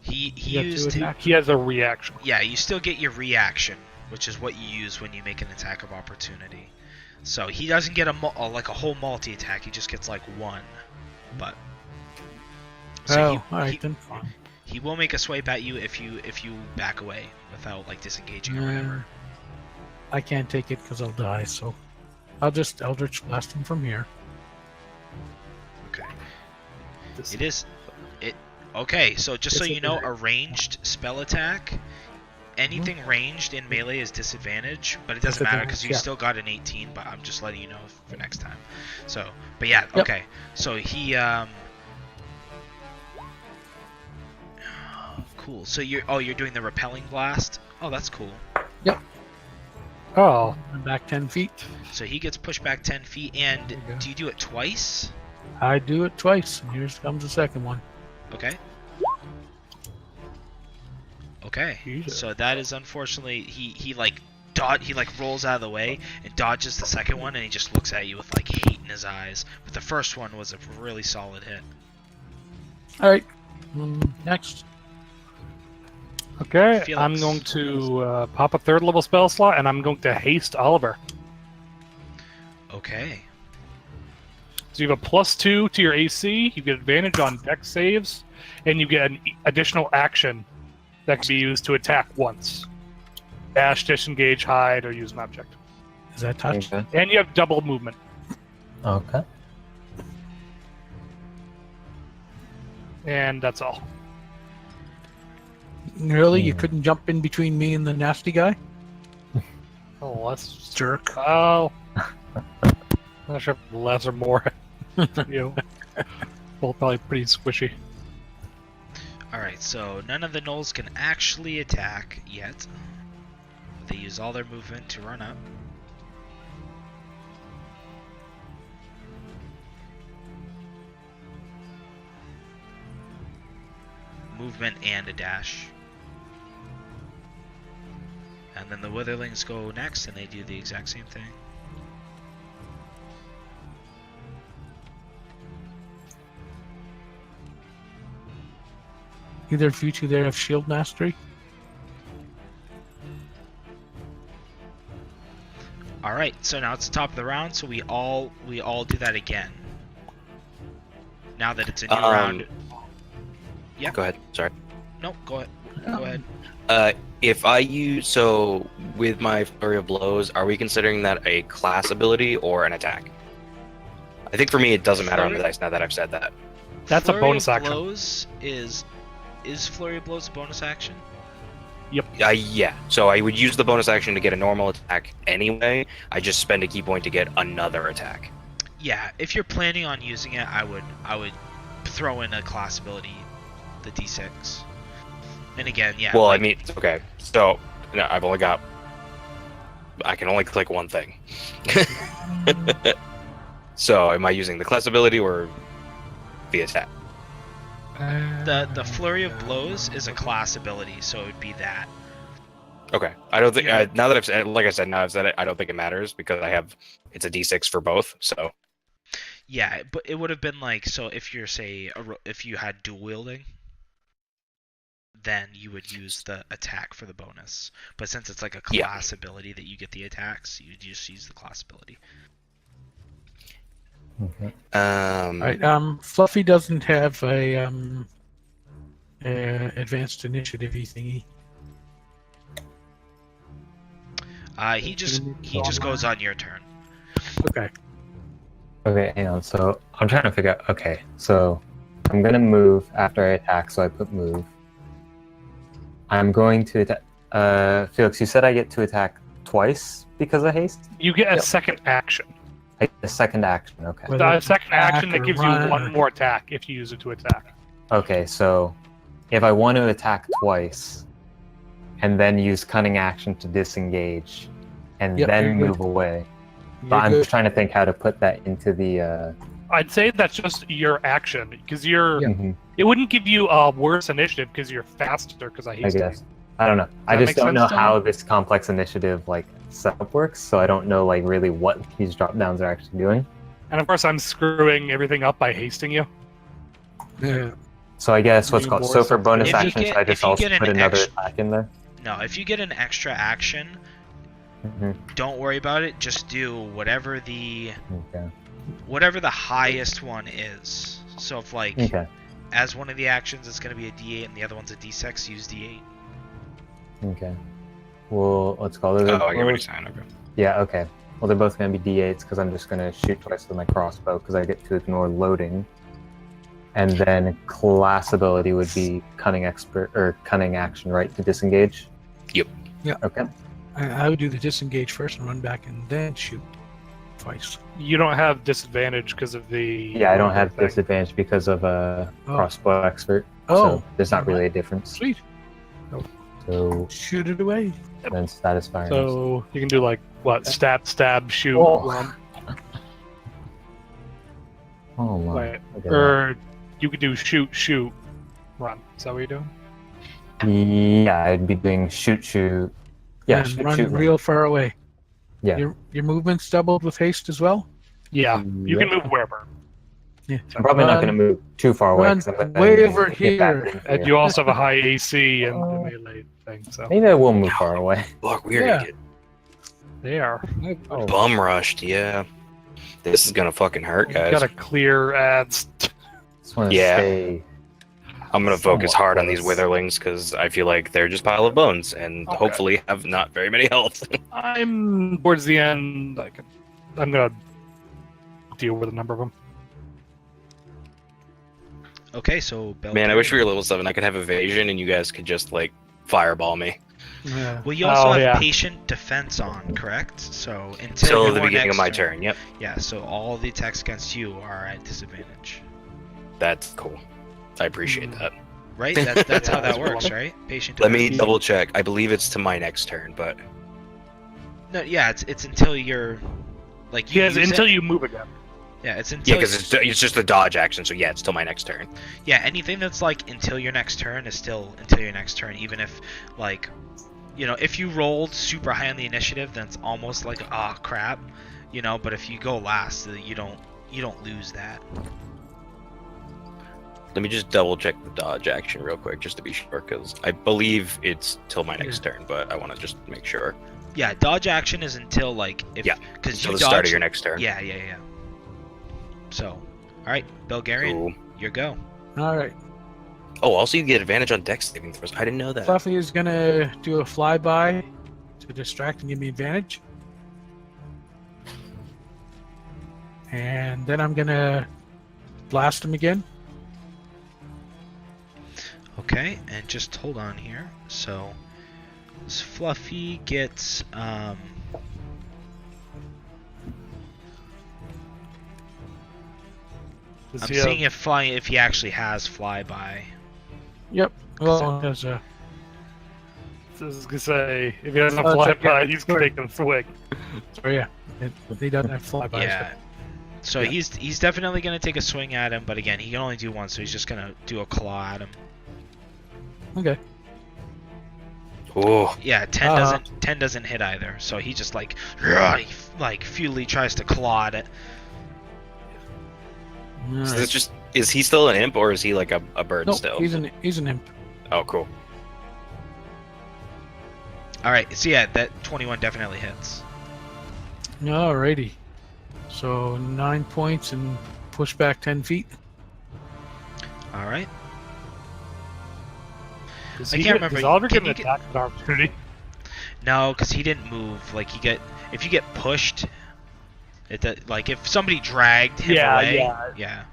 He You got 2 used. attacks. He has a reaction. Yeah, you still get your reaction, which is what you use when you make an attack of opportunity. So he doesn't get a whole multi attack. He just gets like 1. But Oh, all right then. Fine. he will make a swipe at you if you back away without like disengaging or whatever. I can't take it because I'll die, so I'll just Eldritch Blast him from here. Okay. This- It is. Okay, so just so It's you know, okay. a ranged spell attack, anything ranged in melee is disadvantage, but it doesn't matter because you Yeah. still got an 18. But I'm just letting you know for next time. So, but yeah, Yep. okay. So he cool. So you're doing the repelling blast. Oh, that's cool. Oh, I'm back 10 feet. So he gets pushed back 10 feet, and There you go. do you do it twice? I do it twice, and here comes the second one. Okay. Okay. Jesus. So that is unfortunately he like rolls out of the way and dodges the second one, and he just looks at you with like hate in his eyes. But the first one was a really solid hit. All right, next. okay. Felix. I'm going to pop a 3rd level spell slot, and I'm going to haste Oliver. Okay. So you have a +2 to your AC. You get advantage on dex saves, and you get an additional action that can be used to attack once. Dash, disengage, hide, or use an object. Is that touch? Okay. And you have double movement. Okay. And that's all. Really? You couldn't jump in between me and the nasty guy? Oh, that's Jerk. oh. Not sure if less or more. You know, both probably pretty squishy. All right. So none of the gnolls can actually attack yet. They use all their movement to run up. Movement and a dash. And then the Witherlings go next, and they do the exact same thing. Either of you two there have shield mastery? All right, so now it's the top of the round, so we all do that again. Now that it's a new round. Yeah. Go ahead. Sorry. No, go ahead. Go ahead. If I use so with my flurry of blows, are we considering that a class ability or an attack? I think for me it doesn't matter on the dice now that I've said that. That's Flurry a bonus of action. Blows is Flurry of Blows a bonus action? Yeah. So I would use the bonus action to get a normal attack anyway. I just spend a key point to get another attack. Yeah, if you're planning on using it, I would throw in a class ability, the D6. And again, yeah. Well, like, I mean, okay. So no, I can only click one thing. So am I using the class ability or the attack? the Flurry of Blows is a class ability, so it would be that. Okay. I don't think Yeah. now that I've said, like I said, now I've said it, I don't think it matters because it's a D6 for both. So Yeah, but it would have been like, so if you're if you had dual wielding, then you would use the attack for the bonus. But since it's like a Yeah. class ability that you get the attacks, you just use the class ability. Okay. All right. Fluffy doesn't have a advanced initiative thingy. He just goes on your turn. Okay. Okay, hang on. So I'm trying to figure out. Okay, so I'm gonna move after I attack, so I put move. I'm going to attack. Felix, you said I get to attack twice because of haste? You get a Yep. second action. I get a second action, okay. Well, The that's second action attack that or gives you run one or- more attack if you use it to attack. Okay, so if I want to attack twice and then use cunning action to disengage and Yep, then you're good. move away. You're But I'm good. just trying to think how to put that into the I'd say that's just your action because you're. Yeah. mhm, It wouldn't give you a worse initiative because you're faster. Because I I hate guess. I don't know. I that just make don't sense know to how you? this complex initiative like setup works, so I don't know like really what these drop downs are actually doing. And of course, I'm screwing everything up by hasting you. Yeah. So I guess what's Maybe called. more So for bonus If you action, get- should I if just you also get an put another ex- attack in there? No, if you get an extra action, Hmm. don't worry about it. Just do whatever the Okay. highest one is. So if like Okay. as one of the actions it's gonna be a D8 and the other one's a D6, use D8. Okay. Well, let's call it. Oh, I get what he's saying. Okay. Yeah. Okay. Well, they're both gonna be D8s because I'm just gonna shoot twice with my crossbow because I get to ignore loading. And then class ability would be cunning expert or cunning action, right? To disengage. Yep. Yeah. Okay. I would do the disengage first and run back and then shoot twice. You don't have disadvantage because of the. Yeah, I don't have thing. disadvantage because of a crossbow expert. Oh, So there's not really a difference. Sweet. So Shoot it away. then status fire. So you can do like what? Stab, shoot, Oh. run. Oh my. Wait, Look at or you could do shoot, run. Is that what you're doing? that. Yeah, I'd be doing shoot. Yeah, and shoot, run shoot, real far away. Yeah. Your movement's doubled with haste as well. Yeah, you can Yep. move wherever. Yeah. I'm probably not Run- going to move too far away. run 'cause I'm gonna way over get back here. in And you also have a high AC and the melee thing, so Maybe I will move far away. Fuck, we're Yeah. gonna get they are. Oh, bum rushed. Yeah. This is gonna fucking hurt, guys. Gotta clear ads. just want to Yeah. stay. I'm gonna focus somewhat hard on these close. witherlings because I feel like they're just pile of bones and Okay. hopefully have not very many health. I'm towards the end. I'm gonna deal with a number of them. Okay, so Man, I wish we were level 7. I could have evasion and you guys could just like fireball me Yeah. Well, you also Oh, have yeah. patient defense on, correct? So until till your the beginning of next my turn. Yep, Yeah, so all the attacks against you are at disadvantage. that's cool. I appreciate that. Right? That's how Yeah, that that's works, cool. right? Patient Let me defense. double check. I believe it's to my next turn, but No, yeah, it's until you're like you Yes, use until it. you move again. Yeah, it's yeah, until because it's just a dodge action. So yeah, it's till my next turn. yeah, anything that's like until your next turn is still until your next turn, even if like if you rolled super high on the initiative, then it's almost like crap, but if you go last, you don't lose that. Let me just double check the dodge action real quick, just to be sure, because I believe it's till my next turn, but I want to just make sure. Yeah, dodge action is until like if Yeah, because Till you the start dodge of your next turn. Yeah. So, all right, Belgarian, Cool. your go. All right. Oh, also you get advantage on dex saving throws. I didn't know that. Fluffy is gonna do a flyby to distract and give me advantage. And then I'm gonna blast him again. Okay, and just hold on here. So, this Fluffy gets Does I'm he have- seeing if he actually has flyby. Yep. Well, there's a I was gonna say, if he doesn't Oh, fly check it. by, he's taking a swing. sorry, yeah. He doesn't have flyby. Yeah. So Yeah. he's definitely gonna take a swing at him, but again, he can only do one, so he's just gonna do a claw at him. Okay. Oh, Yeah, 10 doesn't hit either, so he just like futilely tries to claw at it. All so right. this just is he still an imp or is he like a bird No, still? he's an imp. Oh, cool. All right, so yeah, that 21 definitely hits. Alrighty. So 9 points and push back 10 feet. All right. Does I he can't get, remember. Does Aldrich Can get an you get- attack of opportunity? No, because he didn't move. Like if you get pushed, like if somebody dragged him Yeah, away. yeah. Yeah.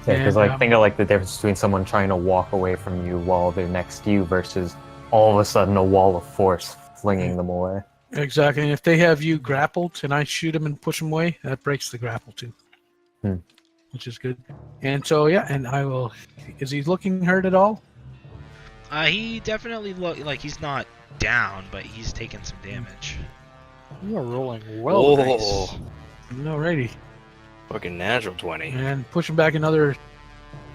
Yeah, because And, think of like the difference between someone trying to walk away from you while they're next to you versus all of a sudden a wall of force flinging them away. Exactly. And if they have you grappled and I shoot them and push them away, that breaks the grapple too. Which is good. And so, yeah, and I will. Is he looking hurt at all? He definitely look like he's not down, but he's taking some damage. You are rolling well. Oh, nice. Alrighty. fucking natural 20. And push him back another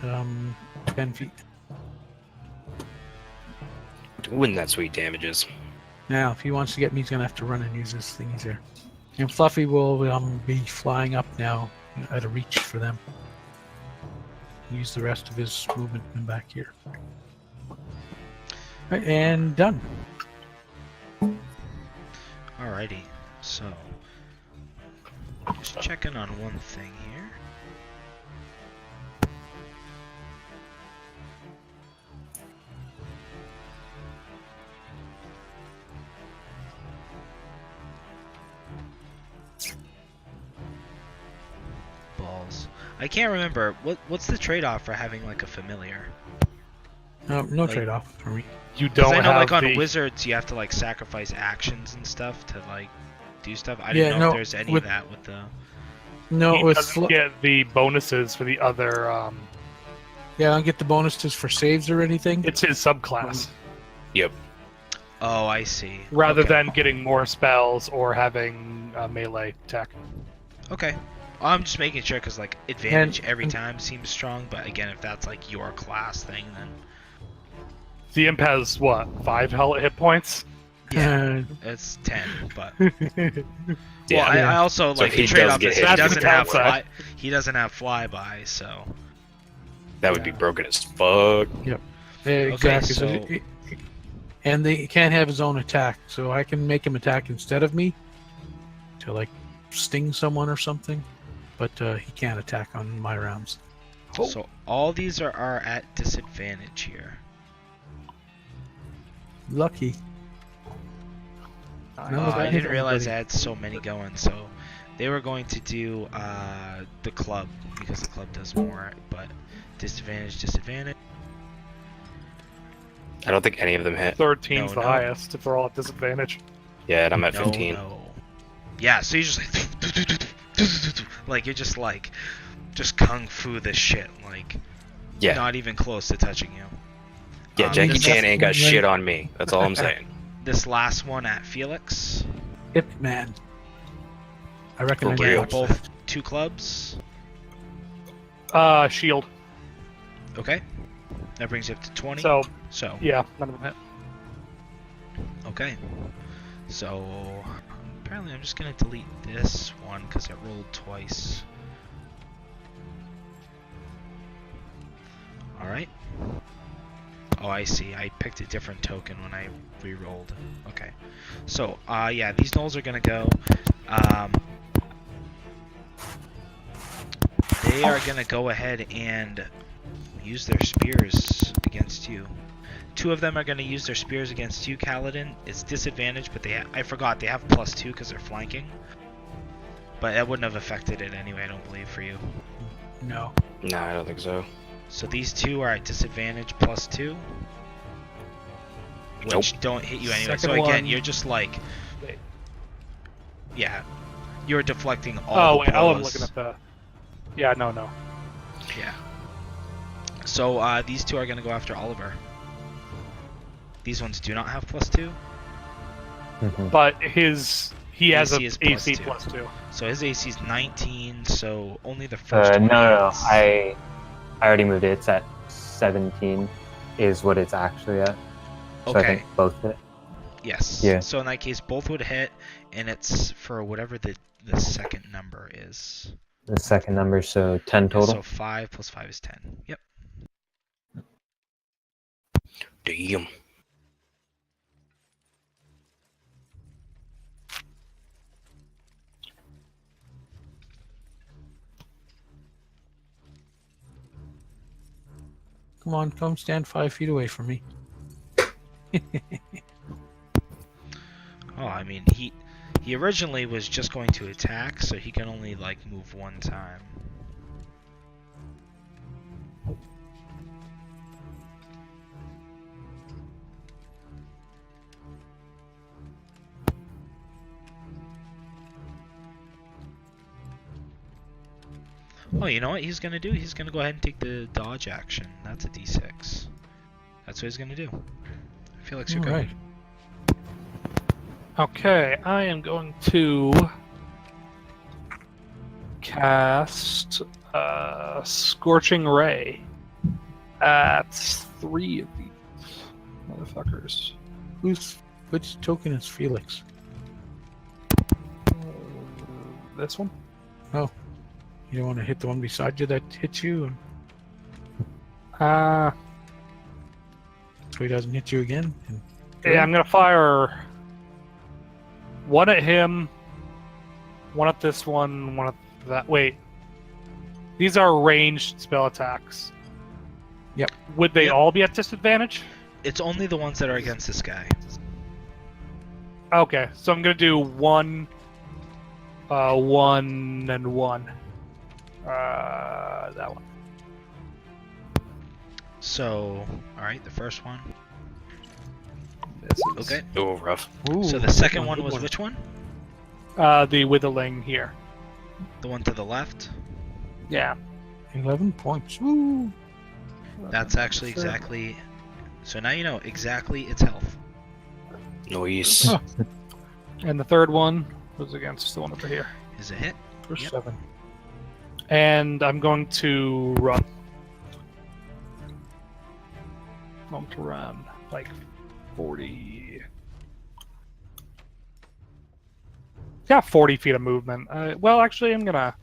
10 feet. Doing that sweet damages. Now, if he wants to get me, he's going to have to run and use his thingies there. And Fluffy will be flying up now at a reach for them. Use the rest of his movement and back here. Right, and done. Alrighty, so just checking on one thing here. Balls. I can't remember what's the trade-off for having like a familiar. No Like- trade-off for me. You 'Cause don't I know have like on the... wizards you have to like sacrifice actions and stuff to like do stuff. I Yeah, didn't know no, if there's any with- of that with the. No, he with doesn't get the bonuses for the other... yeah, I don't get the bonuses for saves or anything. it's his subclass. Oh, I see. Rather Okay. than getting more spells or having a melee attack. Okay. I'm just making sure because like advantage every and- time seems strong, but again, if that's like your class thing, then The imp has, what, 5 hit points? yeah, it's 10. But Yeah. I also So like if the he trade does off get is hit, he that's the doesn't have downside. he doesn't have flyby, so That would be broken as fuck. Yeah, exactly. so- And he can't have his own attack, so I can make him attack instead of me to like sting someone or something, but he can't attack on my rounds. so all these are at disadvantage here. Lucky. Oh, No, I that didn't hit realize I everybody. had so many going, so they were going to do the club because the club does more, but disadvantage. I don't think any of them hit. 13's No, the no. highest if they're all at disadvantage. Yeah, and I'm at No, 15. no. Yeah, so you're just like you're just like just kung fu this shit, like Yeah, not even close to touching you. yeah. Jackie this- Chan ain't got shit on me. That's all I'm saying. This last one at Felix. Hit man. I recommend For you real. watch Both that. 2 clubs. Shield. Okay. That brings you up to 20. So, So yeah, none of them hit. okay. So apparently I'm just gonna delete this one because it rolled twice. Alright. Oh, I see. I picked a different token when I re-rolled. Okay. So, yeah, these gnolls are gonna go. They are gonna go ahead and use their spears against you. 2 of them are gonna use their spears against you, Kaladin. It's disadvantage, but I forgot they have +2 because they're flanking. But that wouldn't have affected it anyway, I don't believe, for you. No. No, I don't think so. So these 2 are at disadvantage +2. Which don't hit you anyway. Second So again, one- you're just like... Yeah. You're deflecting all Oh, the wait, I'm blows. looking at the... Yeah, no. Yeah. So these 2 are going to go after Oliver. These ones do not have +2. Mhm. But he has AC a is AC +2. +2. So his AC is 19, so only the first one No. hits. I already moved it. It's at 17 is what it's actually at. So I Okay. think both hit. Yes. Yeah. So in that case, both would hit, and it's for whatever the second number is. The second number, so 10 total. So 5 + 5 is 10. Yep. Damn. Come on, come stand 5 feet away from me. Oh, I mean, he originally was just going to attack, so he can only like move 1 time. Oh, you know what he's gonna do? He's gonna go ahead and take the dodge action. That's a d6. That's what he's gonna do. Felix, you're All good. right. Okay, I am going to cast Scorching Ray at 3 of these motherfuckers. Which token is Felix? This one. You don't want to hit the one beside you that hits you, and Uh, so he doesn't hit you again. And yeah, I'm gonna fire one at him, one at this one at that. Wait, these are ranged spell attacks. Yep. Would they Yep. all be at disadvantage? It's only the ones that are against this guy. Okay, so I'm gonna do one, one and one. That one. So, all right, the first one. Misses. Okay. Oh, rough. Ooh, So the good second one good was which one? The withering here. The one to the left. Yeah. 11 points. Woo! That's actually exactly. So now you know exactly its health. Noise. Huh. And the third one was against the one over here. Is a hit. For Yep. 7. And I'm going to run. I'm going to run like 40. Got 40 feet of movement. Well, actually, I'm gonna.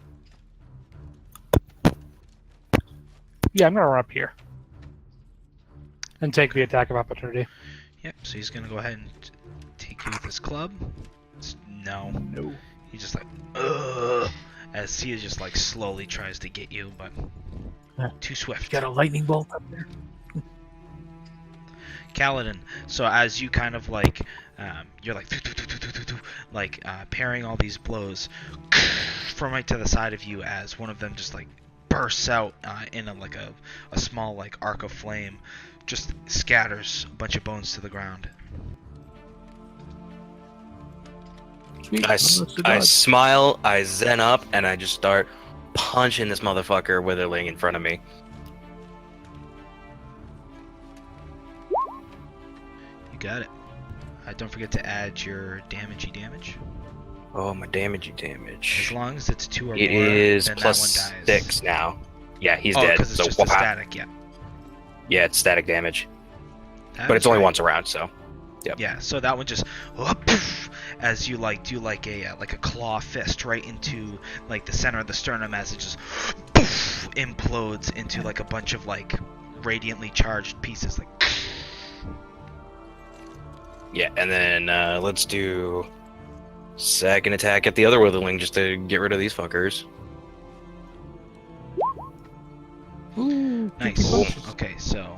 Yeah, I'm gonna run up here and take the attack of opportunity. Yep. So he's gonna go ahead and take you with his club. No. No. He just like, ugh, as he just like slowly tries to get you, but too swift. Got a lightning bolt up there. Kaladin. So as you kind of like, you're like, parrying all these blows from right to the side of you, as one of them just like bursts out in a small like arc of flame, just scatters a bunch of bones to the ground. Sweet. I Almost a dodge. smile, I zen up, and I just start punching this motherfucker withering in front of me. You got it. Don't forget to add your damagey damage. Oh, my damagey As damage. long as it's 2 or It more, is then plus that one dies. 6 now. Yeah, he's Oh, dead. because it's So just a whoop-ah. static, yeah. Yeah, it's static damage, That but is it's only right. once around. So Yeah, so that one just as you like do like a claw fist right into like the center of the sternum, as it just implodes into like a bunch of like radiantly charged pieces. Like yeah, and then let's do second attack at the other withering just to get rid of these fuckers. Ooh, nice. Boom. Okay, so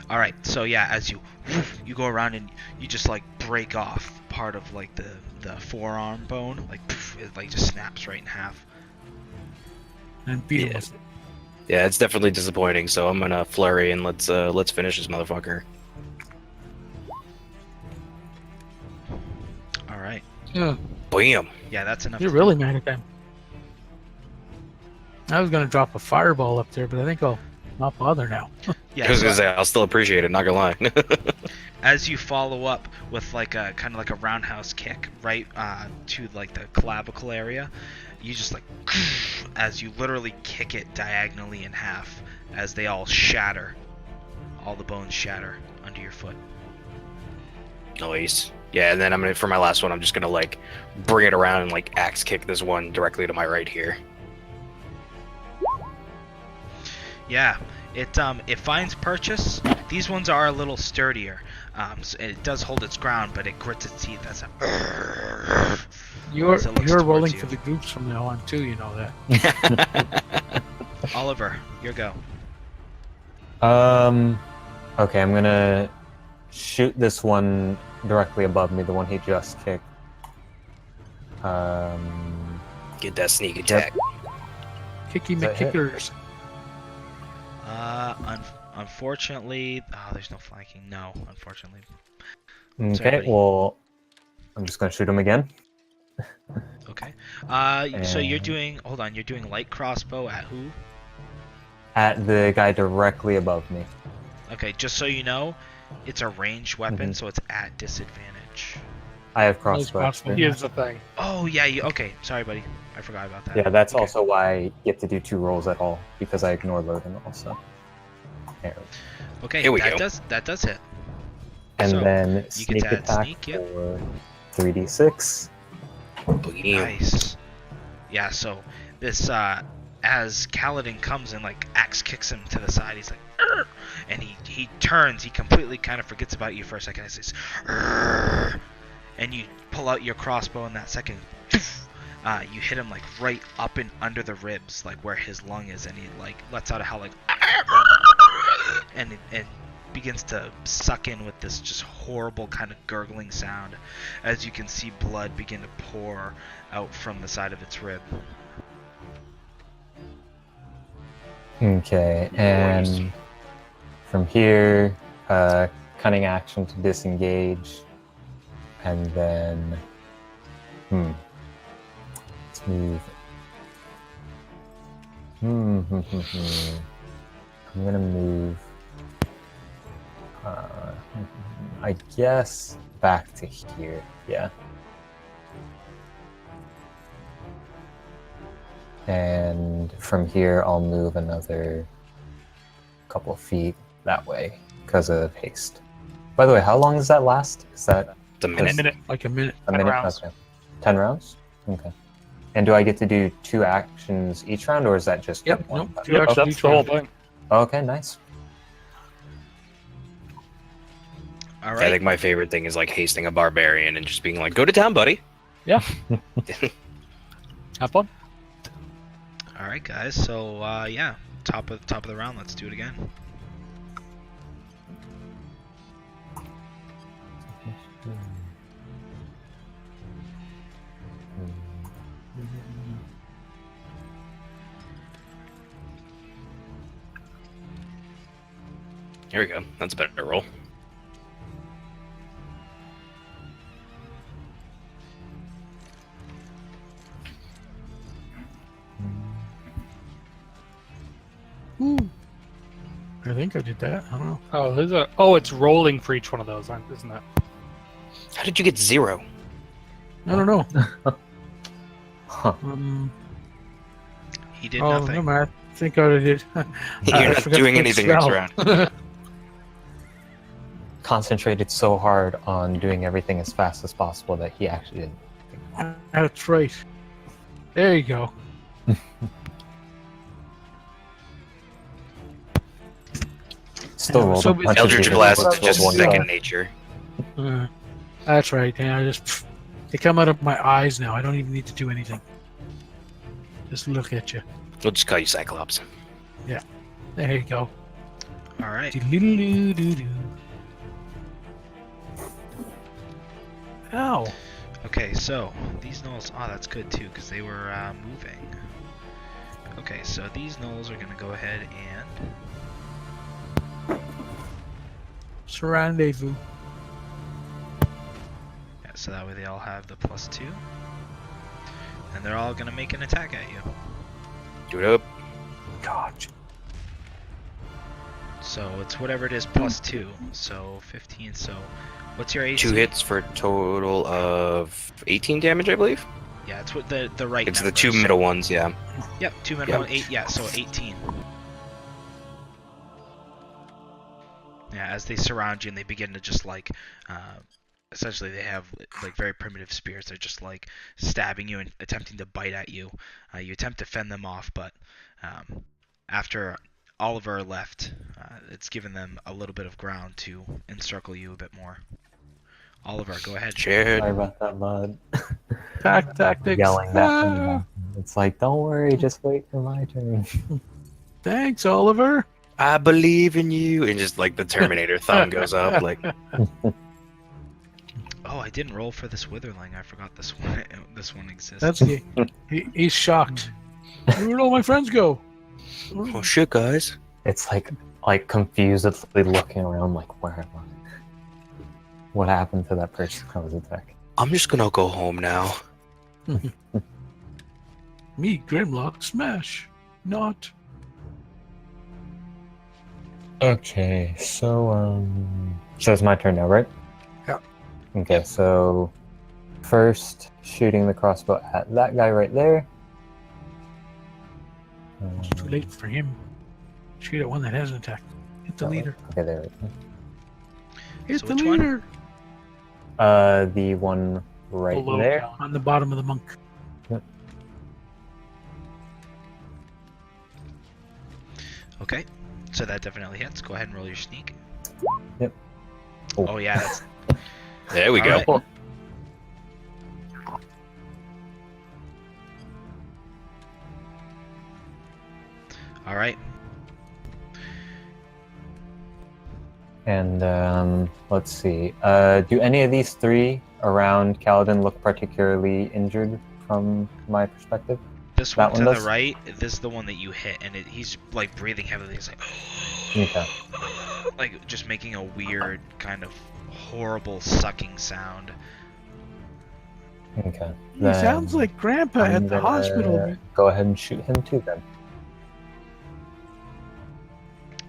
all right, so yeah, as you go around and you just like break off part of like the forearm bone, like it like just snaps right in half. and beat him Yeah. with it. Yeah, it's definitely disappointing. So I'm gonna flurry and let's finish this motherfucker. All right, Yeah, Bam. yeah, that's enough. you're to really mad at them. I was gonna drop a fireball up there, but I think I'll not bother now. Yeah, I was so gonna say I'll still appreciate it. Not gonna lie. as you follow up with like a kind of like a roundhouse kick right to like the clavicle area, you just like as you literally kick it diagonally in half, as they all shatter, all the bones shatter under your foot. Nice. Yeah, and then I'm gonna for my last one, I'm just gonna like bring it around and like axe kick this one directly to my right here. Yeah, it finds purchase. These ones are a little sturdier. So it does hold its ground, but it grits its teeth as a. You're As it looks you're towards rolling you. for the groups from now on too. You know that. Oliver, your go. Okay, I'm gonna shoot this one directly above me, the one he just kicked. Get that sneak attack. Kicky Does that hit? McKickers. Unfortunately, there's no flanking. No, unfortunately. Okay, Sorry, buddy. well, I'm just gonna shoot him again. Okay. So you're And- doing. Hold on. You're doing light crossbow at who? At the guy directly above me. Okay. Just so you know, it's a ranged weapon, Mhm. so it's at disadvantage. I have crossbow. crossbow. Here's the thing. Oh yeah. Okay. Sorry, buddy. I forgot about that. Yeah, that's Okay. also why I get to do 2 rolls at all, because I ignore loading also. There. Okay. Here we that go. does hit. And So, then you get sneak to add attack sneak, yep. for 3d6. Bam. Nice. Yeah, so this as Kaladin comes and like axe kicks him to the side, he's like, "Arr!" And he turns, he completely kind of forgets about you for a second and says, "Arr!" And you pull out your crossbow in that second. You hit him like right up and under the ribs, like where his lung is, and he like lets out a howl like, and begins to suck in with this just horrible kind of gurgling sound, as you can see blood begin to pour out from the side of its rib. Okay, and from here, cunning action to disengage, and then, let's move. I'm gonna move. I guess back to here. Yeah. And from here, I'll move another couple of feet that way because of haste. By the way, how long does that last? Is that The In a minute. minute. Like a minute. a 10 minute? rounds. Okay. 10 rounds? Okay. And do I get to do 2 actions each round, or is that just Yep, one? nope, Okay. two Yep, actions that's each the whole round. thing. Okay, nice. All I right. think my favorite thing is like hasting a barbarian and just being like, "Go to town, buddy." Have fun. All right, guys. So yeah, top of the round. Let's do it again. Here we go. That's a better roll. Ooh. I think I did that. I don't know. Oh, there's a. Oh, it's rolling for each one of those, isn't it? How did you get 0? I don't know. Huh. He did Oh, nothing. no, man. I think I did. You're I not forgot to doing put anything next spell. round. Concentrated so hard on doing everything as fast as possible that he actually didn't. That's right. There you go. Still Yeah, rolled so a bunch of Eldritch zero, Blast but is just rolled one second die. nature. That's right. Yeah, I just they come out of my eyes now. I don't even need to do anything. Just look at you. We'll just call you Cyclops. There you go. All right. Doo-doo-doo-doo-doo. Ow. Okay, so these gnolls. Oh, that's good too, because they were moving. Okay, so these gnolls are gonna go ahead and Rendezvous. yeah, so that way they all have the +2, and they're all gonna make an attack at you. Do it up. God. So it's whatever it is +2. So 15. So what's your AC? 2 hits for a total of 18 damage, I believe. Yeah, it's what the right. It's the numbers. 2 middle ones, yeah. Yep, 2 middle Yep. one, 8. Yeah, so 18. Yeah, as they surround you and they begin to just like, essentially they have like very primitive spears. They're just like stabbing you and attempting to bite at you. You attempt to fend them off, but after Oliver left, it's given them a little bit of ground to encircle you a bit more. Oliver, go ahead. Shared. Sorry about that, bud. Tactics. Yelling that from the Ah, back. It's like, don't worry, just wait for my turn. thanks, Oliver. I believe in you. And just like the Terminator thumb goes up. Like, Oh, I didn't roll for this Witherling. I forgot this one. This one exists. That's he's shocked. Where'd all my friends go? oh shit, guys. It's like confusedly looking around, like, where am I? What happened to that person I was attacking? I'm just gonna go home now. Me, Grimlock, smash. Not. Okay, so it's my turn now, right? Yeah. Okay, so first shooting the crossbow at that guy right there. It's too late for him. Shoot at one that hasn't attacked. Hit the leader. Okay, there we go. Hit So the which one? leader The one right Below there. Cal. on the bottom of the monk. Okay, so that definitely hits. Go ahead and roll your sneak. Yep. Oh yeah, that's There we All go. right. all right. And let's see. Do any of these three around Kaladin look particularly injured from my perspective? This That one to one the does? right, this is the one that you hit, and he's like breathing heavily. He's like, Okay. like just making a weird kind of horrible sucking sound. Okay. He sounds like Grandpa I'm at the gonna hospital. Go ahead and shoot him too then.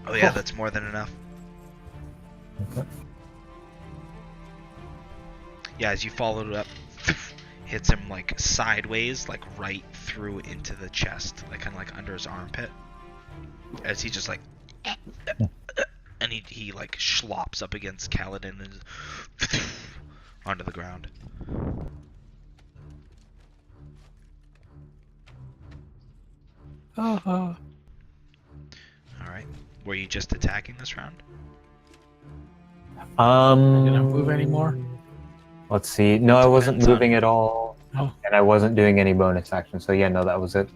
Oh yeah, Oh. that's more than enough. Okay. Yeah, as you followed it up, hits him like sideways, like right through into the chest, like kind of like under his armpit. As he just like, and he like slops up against Kaladin and onto the ground. Uh, All right, were you just attacking this round? Did I move anymore? Let's see. No, I wasn't Depends on- moving at all. Oh. And I wasn't doing any bonus action. So yeah, no, that was it.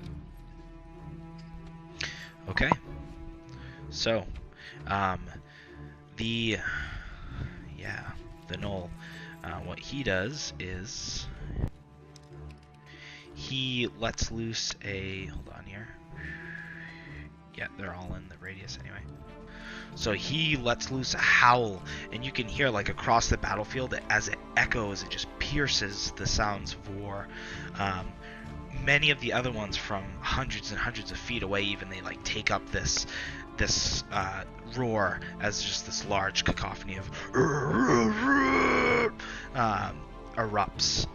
Okay. So, the Knoll, what he does is he lets loose a, hold on here. Yeah, they're all in the radius anyway. So he lets loose a howl, and you can hear like across the battlefield as it echoes, it just pierces the sounds of war. Many of the other ones from hundreds and hundreds of feet away, even they like take up this roar as just this large cacophony of erupts.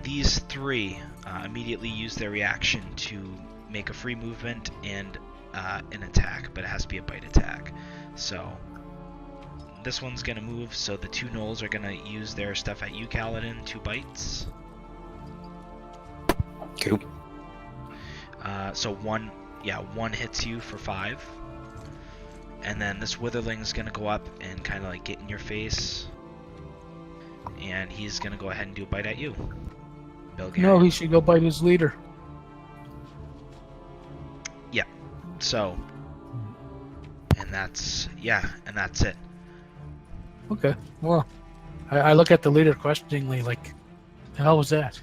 These three immediately use their reaction to make a free movement and an attack, but it has to be a bite attack. So this one's gonna move, so the two gnolls are gonna use their stuff at you, Kaladin, 2 bites. Cool. So one hits you for 5. And then this Witherling's gonna go up and kind of like get in your face. And he's gonna go ahead and do a bite at you. Bill Gary. no, he should go bite his leader. So, and that's it. Okay, well, I look at the leader questioningly, like, the hell was that?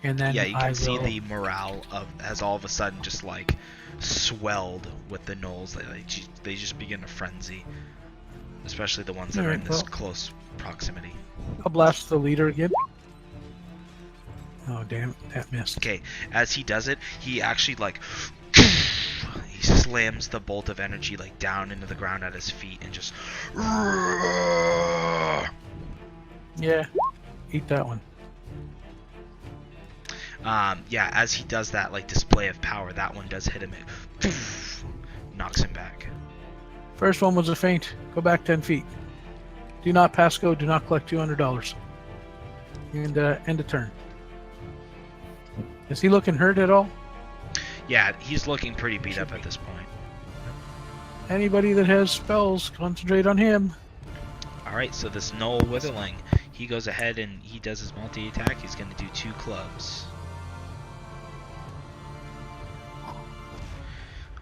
And then Yeah, you can I see will- the morale has all of a sudden just like swelled with the gnolls. They just begin to frenzy, especially the ones that are in this Alright, well. close proximity. I'll blast the leader again. Oh damn it, that missed. Okay, as he does it, he actually like he slams the bolt of energy like down into the ground at his feet and just Yeah, eat that one. as he does that like display of power, that one does hit him. It knocks him back. First one was a feint. Go back 10 feet. Do not pass go. Do not collect $200. And end a turn. Is he looking hurt at all? Yeah, he's looking pretty beat up at this point. Anybody that has spells, concentrate on him. Alright, so this Noel Witherling, he goes ahead and he does his multi-attack. He's going to do 2 clubs.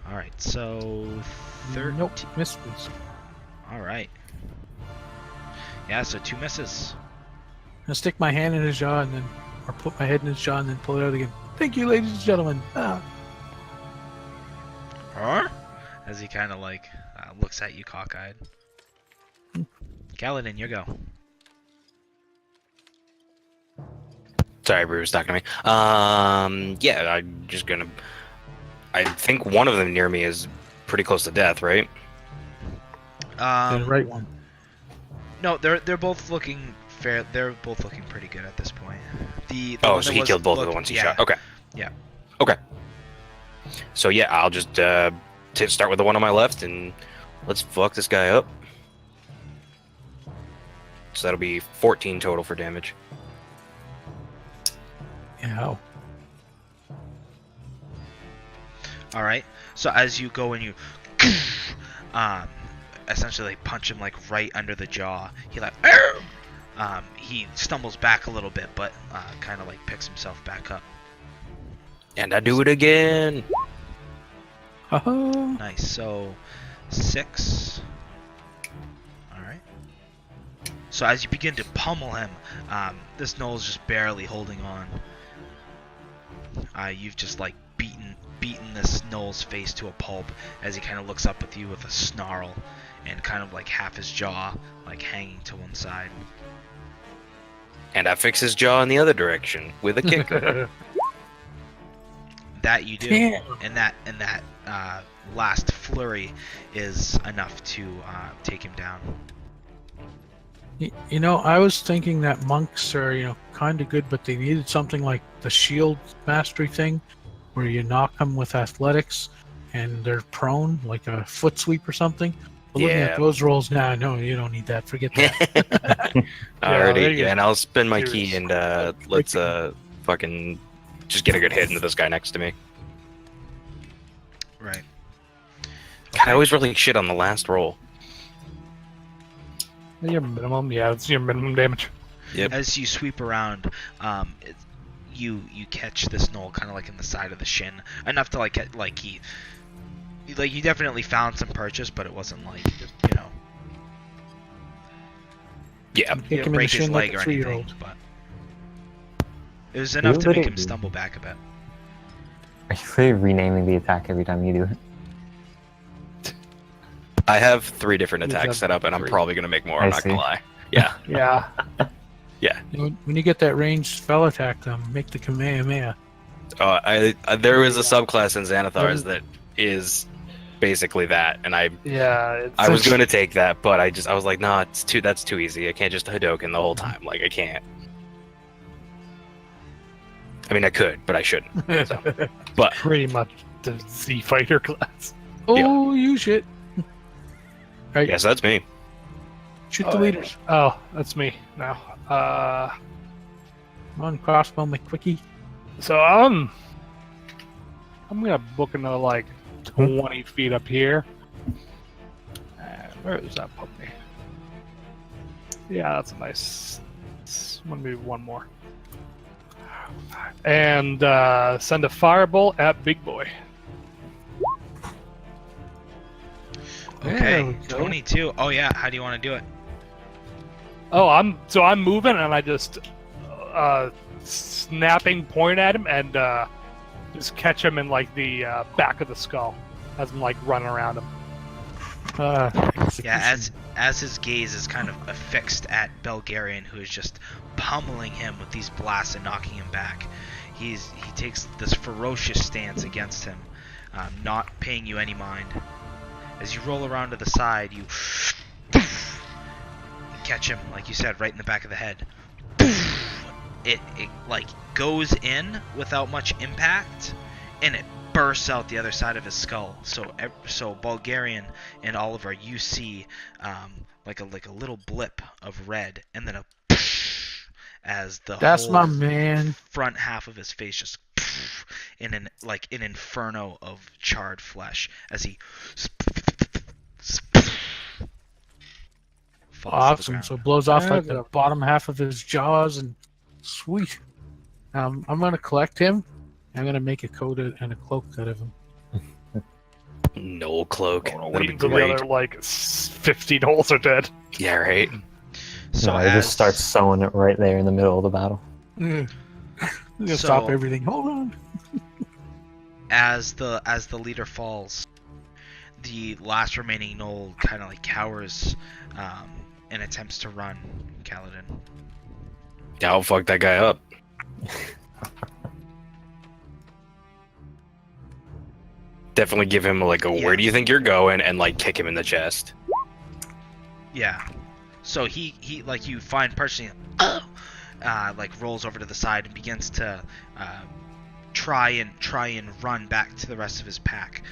Alright, so 13. Nope, misses. Alright. Yeah, so 2 misses. I'll stick my hand in his jaw and then, or put my head in his jaw and then pull it out again. Thank you, ladies and gentlemen. Ah. Huh? As he kind of like looks at you cockeyed. Kaladin, your go. Sorry, Bruce, talking to me. Yeah, I'm just gonna. I think one of them near me is pretty close to death, right? The right one. No, they're both looking fair. They're both looking pretty good at this point. The Oh, one so that he was- killed both of look- the ones he yeah, shot. Okay. Yeah. Okay. So yeah, I'll just start with the one on my left and Let's fuck this guy up. So that'll be 14 total for damage. Yeah. All right. So as you go and you, essentially like punch him like right under the jaw. He like, he stumbles back a little bit, but kind of like picks himself back up. And I do it again. Oh. Nice. So 6. All right. So as you begin to pummel him, this Knoll's just barely holding on. You've just like beaten this Knoll's face to a pulp as he kind of looks up at you with a snarl and kind of like half his jaw like hanging to one side. And I fix his jaw in the other direction with a kicker. That you do, Damn. and that last flurry is enough to take him down. You know, I was thinking that monks are, you know, kind of good, but they needed something like the shield mastery thing, where you knock them with athletics and they're prone, like a foot sweep or something. But looking Yeah. at those rolls, nah, no, you don't need that. Forget that. there Alrighty, you yeah, go. and I'll spin my key Serious. and let's fucking just get a good hit into this guy next to me. Right. God, I always really shit on the last roll. Your minimum, yeah, it's your minimum damage. Yep. As you sweep around, you catch this Knoll kind of like in the side of the shin, enough to like get like you definitely found some purchase, but it wasn't like, you know, Yeah. Kick you him in the break his shin leg like a or anything, 3-year-old. but it was enough to make him literally- stumble back a bit. Are you really renaming the attack every time you do it? I have 3 different You attacks have set up, and I'm 3. probably gonna make more. I I'm not gonna see. lie. Yeah. Yeah. You know, when you get that ranged spell attack, make the Kamehameha. There is a subclass in Xanathars that is basically that, and I Yeah. was going to take that, but I was like, nah, that's too easy. I can't just Hadoken the whole time. Like, I can't. I mean, I could, but I shouldn't. But pretty much the Z fighter class. Oh, you shit. Right, yes, that's me. shoot the leaders. Oh, that's me now. Come on, crossbow McQuickie. So I'm gonna book another like 20 feet up here. Where does that put me? Yeah, that's a nice. Maybe one more. And send a firebolt at Big Boy. There Okay, we go. 22. Oh yeah, how do you want to do it? Oh, I'm moving and I just snapping point at him and just catch him in like the back of the skull as I'm like running around him. Yeah, as his gaze is kind of affixed at Belgarian, who is just pummeling him with these blasts and knocking him back. He takes this ferocious stance against him, not paying you any mind. As you roll around to the side, you catch him, like you said, right in the back of the head. It like goes in without much impact, and it bursts out the other side of his skull. So Bulgarian and Oliver, you see like a little blip of red, and then a as the That's whole my man. front half of his face just in an inferno of charred flesh as he falls to the Awesome. ground. So it blows off Yeah, like the bottom half of his jaws, and sweet. I'm gonna collect him. I'm gonna make a coat and a cloak out of him. No cloak. That'd be Wait until the great. other like 15 holes are dead. Yeah, right. So No, I just start sewing it right there in the middle of the battle. I'm gonna So- stop everything. Hold on. as the leader falls, the last remaining Knoll kind of like cowers and attempts to run. Kaladin. Yeah, I'll fuck that guy up. Definitely give him like a Yeah. where do you think you're going, and like kick him in the chest. Yeah. So he like you find personally like rolls over to the side and begins to try and run back to the rest of his pack.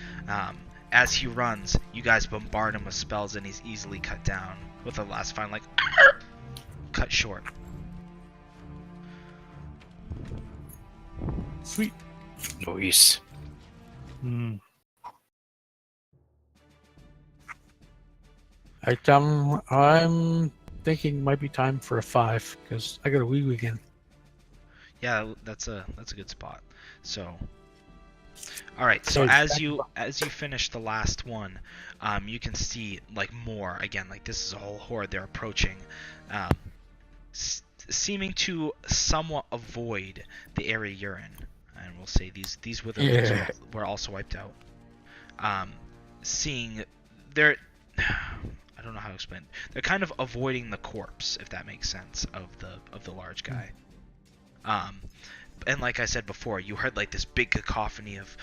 as he runs, you guys bombard him with spells, and he's easily cut down with a last fine, like, cut short. Sweet. Nice. Hmm. I'm thinking might be time for a 5 because I got a wee weekend. Yeah, that's a good spot. So, all right. So Okay, as back you finish the last one, you can see like more again. Like this is a whole horde. They're approaching, um, seeming to somewhat avoid the area you're in. And we'll say these witherlings Yeah. were also wiped out. Seeing they're I don't know how to explain. They're kind of avoiding the corpse, if that makes sense, of the large guy. And like I said before, you heard like this big cacophony of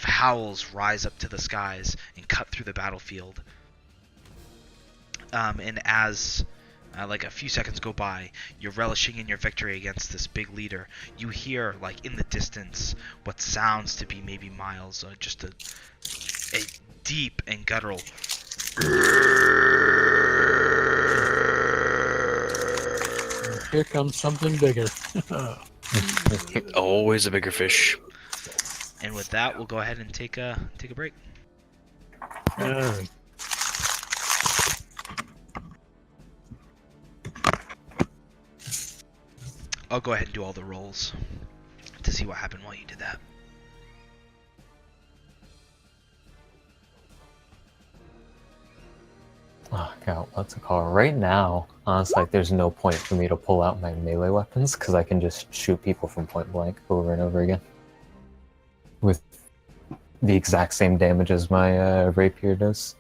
howls rise up to the skies and cut through the battlefield. And as like a few seconds go by, you're relishing in your victory against this big leader. You hear like in the distance what sounds to be maybe miles, just a deep and guttural. Here comes something bigger. Always a bigger fish. And with that, we'll go ahead and take a break. Alright. I'll go ahead and do all the rolls to see what happened while you did that. Oh god, what's it called? Right now, honestly, like, there's no point for me to pull out my melee weapons because I can just shoot people from point blank over and over again with the exact same damage as my rapier does.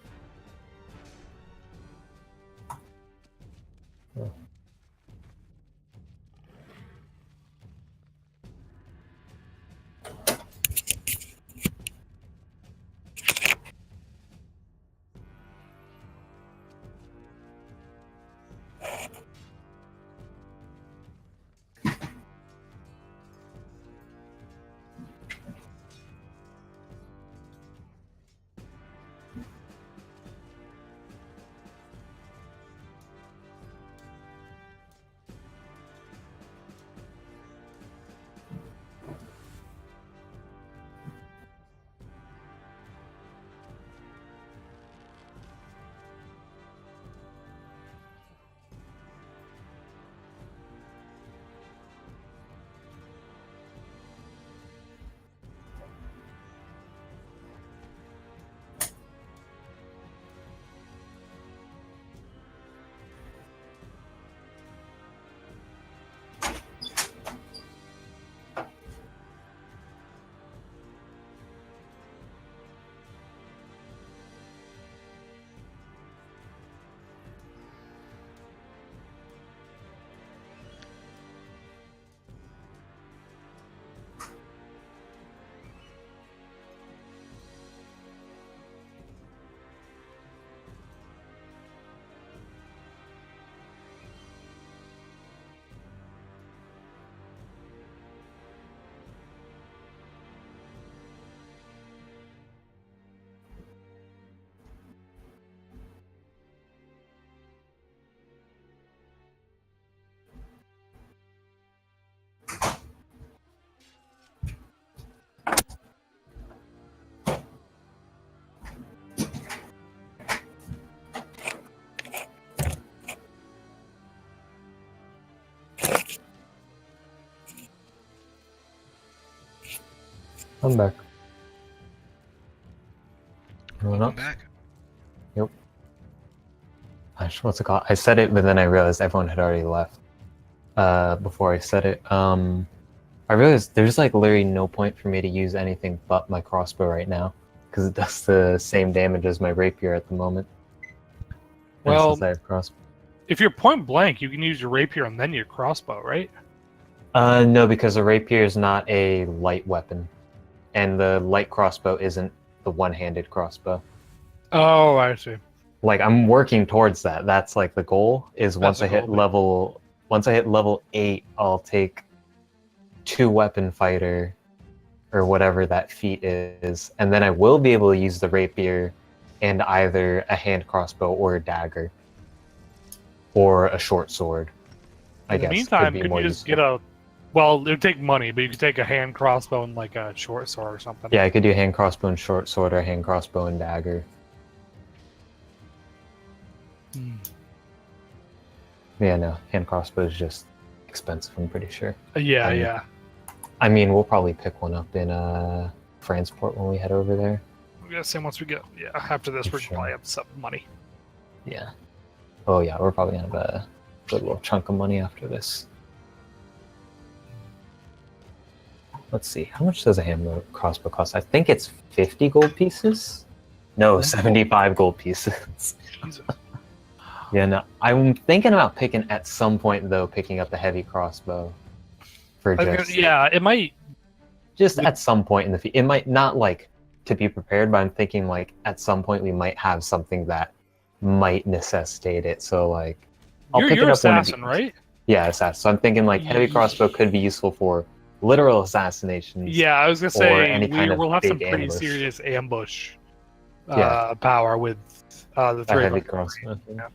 I'm back. Everyone Welcome else? back. Yep. Gosh, what's it called? I said it, but then I realized everyone had already left. Before I said it, I realized there's like literally no point for me to use anything but my crossbow right now because it does the same damage as my rapier at the moment. And Well, since I have crossbow. if you're point blank, you can use your rapier and then your crossbow, right? No, because a rapier is not a light weapon, and the light crossbow isn't the one-handed crossbow. Oh, I see. Like I'm working towards that. That's like the goal. Is once That's I the hit goal, level 8, I'll take 2 weapon fighter, or whatever that feat is, and then I will be able to use the rapier and either a hand crossbow or a dagger or a short sword. I In the guess meantime, could be could more you just useful. get a? Well, it would take money, but you could take a hand crossbow and like a short sword or something. Yeah, I could do hand crossbow and short sword or hand crossbow and dagger. Hmm. Yeah, no, hand crossbow is just expensive, I'm pretty sure. Yeah, Um, yeah. I mean, we'll probably pick one up in Transport when we head over there. I'm gonna say once we get after this, For we're sure. probably have some money. Yeah. Oh yeah, we're probably gonna have a good little chunk of money after this. Let's see, how much does a hand crossbow cost? I think it's 50 gold pieces? No, 75 gold pieces. Jesus. Yeah, no, I'm thinking about picking at some point though, picking up the heavy crossbow. For just Yeah, it might. just at some point in the it might not like to be prepared, but I'm thinking like at some point we might have something that might necessitate it. So like I'll pick You're it up when it assassin, be- right? Yeah, assassin. So I'm thinking like heavy crossbow could be useful for literal assassinations. Yeah, I was gonna Or say any kind of we'll have some big pretty ambush. serious ambush Yeah. power with the A three of heavy us. crossbow. Yeah.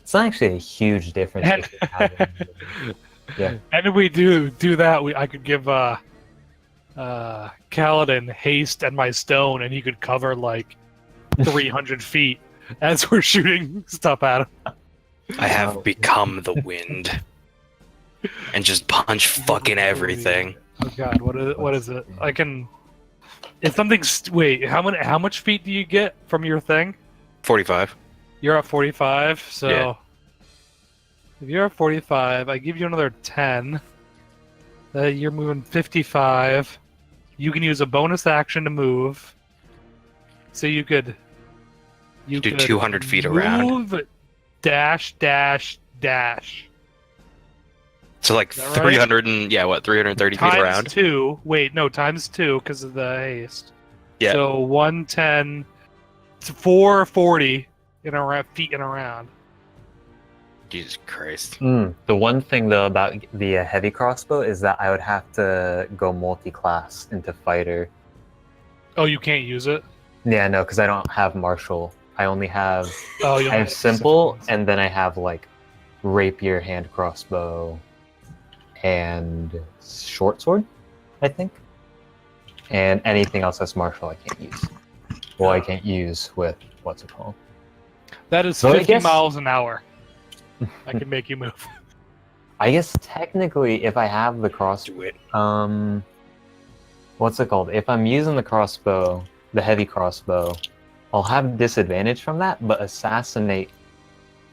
It's not actually a huge difference. And, if you have it. Yeah. and if we do that, I could give Kaladin haste and my stone, and he could cover like 300 feet as we're shooting stuff at him. I have become the wind. And just punch fucking everything. Oh god, what is it? I can. It's something. Wait, how much feet do you get from your thing? 45. You're at 45, so Yeah. if you're at 45, I give you another 10. You're moving 55. You can use a bonus action to move. So you could Do could 200 feet around. move, dash, dash, dash. So like Is that right? 300 and, yeah, what, 330 feet Times around? 2. Wait, no, times 2 because of the haste. Yeah. So 110 to 440 feet in a round. Jesus Christ. The one thing though about the heavy crossbow is that I would have to go multi-class into fighter. Oh, you can't use it? Yeah, no, because I don't have martial. I only have Oh, you I have simple, and then I have like rapier, hand crossbow, and short sword, I think. And anything else that's martial, I can't use. Well, I can't use with what's it called? That is So I 50 guess- miles an hour. I can make you move. I guess technically, if I have the cross, Do it. what's it called? If I'm using the crossbow, the heavy crossbow, I'll have disadvantage from that, but assassinate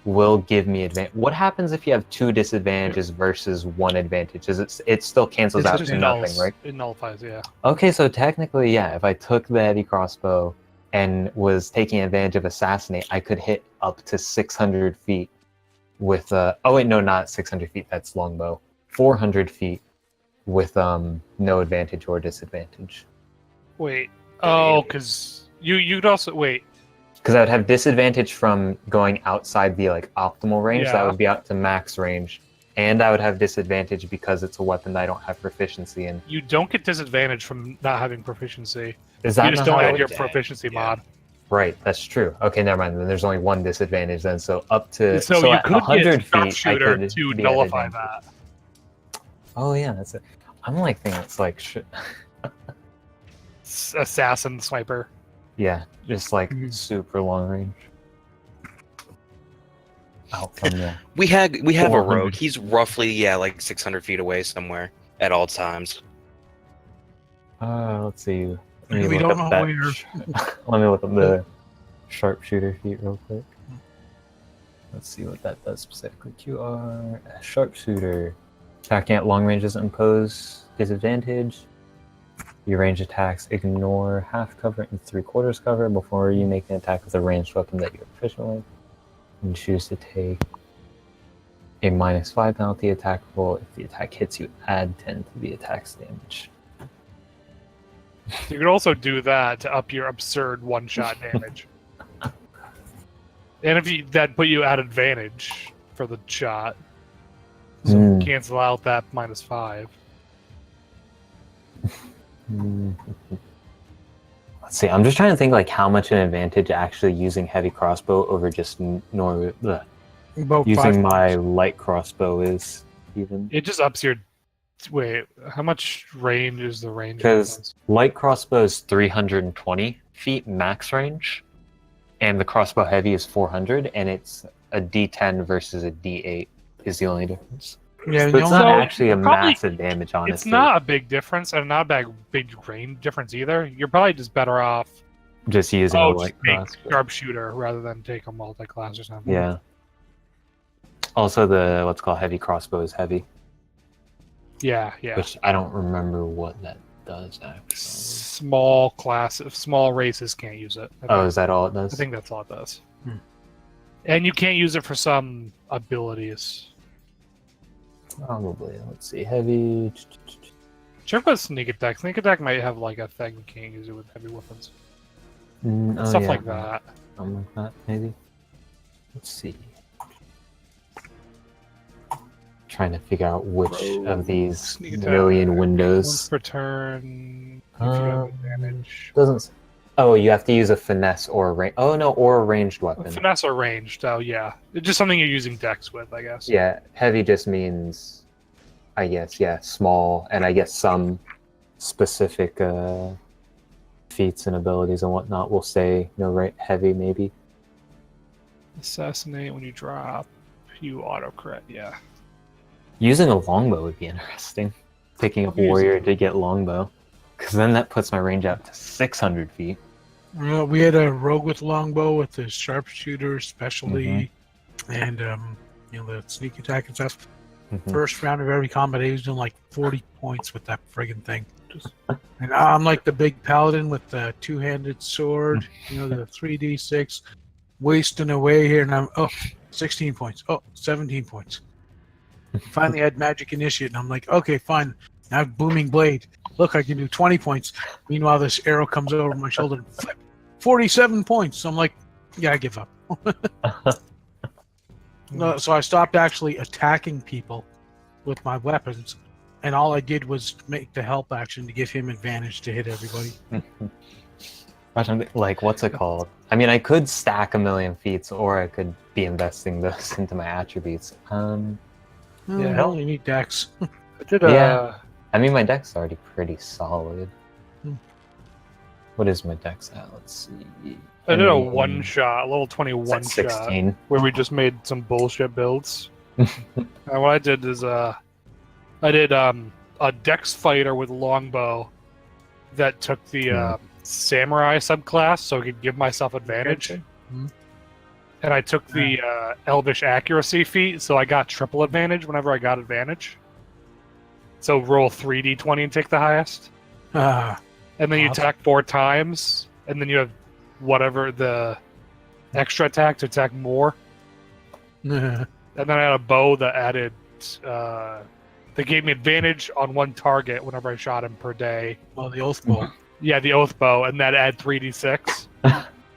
will give me advantage. What happens if you have 2 disadvantages versus 1 advantage? It still cancels out to nothing, right? It nullifies, yeah. Okay, so technically, yeah, if I took the heavy crossbow and was taking advantage of assassinate, I could hit up to 600 feet with oh wait, no, not 600 feet, that's longbow. 400 feet with no advantage or disadvantage. Wait. Oh, because you'd also wait. Because I would have disadvantage from going outside the like optimal range, Yeah. that would be out to max range. And I would have disadvantage because it's a weapon that I don't have proficiency in. You don't get disadvantage from not having proficiency. Is that You just not don't how add it your works? proficiency Yeah. mod. Right, that's true. Okay, never mind. Then there's only 1 disadvantage then. So up to So you at could 100 get feet, I sharpshooter could to be at nullify advantage. that. Oh yeah, that's it. I'm like thinking it's like Assassin sniper. yeah, just like Mhm. super long range. Out from the We have a 400. rogue. He's roughly, yeah, like 600 feet away somewhere at all times. let's see. Let me We look don't up know that where. Let me look up the sharpshooter feat real quick. Let's see what that does specifically. QR sharpshooter. Attacking at long range doesn't impose disadvantage. Your range attacks ignore half cover and 3/4 cover before you make an attack with a ranged weapon that you're proficient with. And choose to take a -5 penalty attack roll. If the attack hits you, add 10 to the attack's damage. You could also do that to up your absurd one-shot damage. And if you that put you at advantage for the shot. So Mm. cancel out that -5. Mm. Let's see. I'm just trying to think like how much an advantage actually using heavy crossbow over just About using 5 my points. light crossbow is even. It just ups your. Wait, how much range is the range? Because light crossbow is 320 feet max range, and the crossbow heavy is 400, and it's a D10 versus a D8 is the only difference. Yeah, So the it's only- not actually a probably- massive damage, honestly. It's not a big difference, and not a big range difference either. You're probably just better off. just using a light Just make crossbow. sharpshooter rather than take a multi-class or something. Yeah. Also, the what's called heavy crossbow is heavy, Yeah. which I don't remember what that does actually. Small races can't use it. Oh, is that all it I does? think that's all it does. Hmm. And you can't use it for some abilities. Probably. Let's see. Heavy. Check with sneak attack. Sneak attack might have like a thing you can't use it with heavy weapons. Oh, Stuff yeah. like that. Something like that, maybe. Let's see. Trying to figure out which of these Sneak attack. million Once windows per turn, if you have Um, advantage. doesn't. Oh, you have to use a finesse or a range. Oh no, or a ranged weapon. Finesse or ranged, oh yeah. It's just something you're using dex with, I guess. Yeah, heavy just means, I guess, yeah, small, and I guess some specific feats and abilities and whatnot will say, right, heavy maybe. Assassinate when you drop, you auto crit, yeah. Using a longbow would be interesting. Picking up Use- warrior to get longbow, because then that puts my range out to 600 feet. we had a rogue with longbow with the sharpshooter specialty, and the sneak attack and stuff. Mhm. First round of every combat, he was doing like 40 points with that friggin' thing. And I'm like the big paladin with the two-handed sword, the 3d6, wasting away here, and I'm 16 points, 17 points. Finally had magic initiate, and I'm like, okay, fine. Now I have booming blade. Look, I can do 20 points. Meanwhile, this arrow comes over my shoulder and flip, 47 points. So I'm like, yeah, I give up. So I stopped actually attacking people with my weapons, and all I did was make the help action to give him advantage to hit everybody. Like, what's it called? I mean, I could stack a million feats, or I could be investing those into my attributes. Yeah, I only need dex. I did Yeah. I mean, my deck's already pretty solid. Hmm. What is my dex at? Let's see. I did a mean, one shot, level 21 it's shot, at 16. where we just made some bullshit builds. What I did is I did a dex fighter with longbow that took the samurai subclass, so I could give myself advantage. And I took the elvish accuracy feat, so I got triple advantage whenever I got advantage. So roll 3d20 and take the highest. Ah, And then you Awesome. attack 4 times, and then you have whatever the extra attack to attack more. oh, And then I had a bow that added, that gave me advantage on one target whenever I shot him per day. the oath bow. Yeah, the oath bow, and that add 3d6.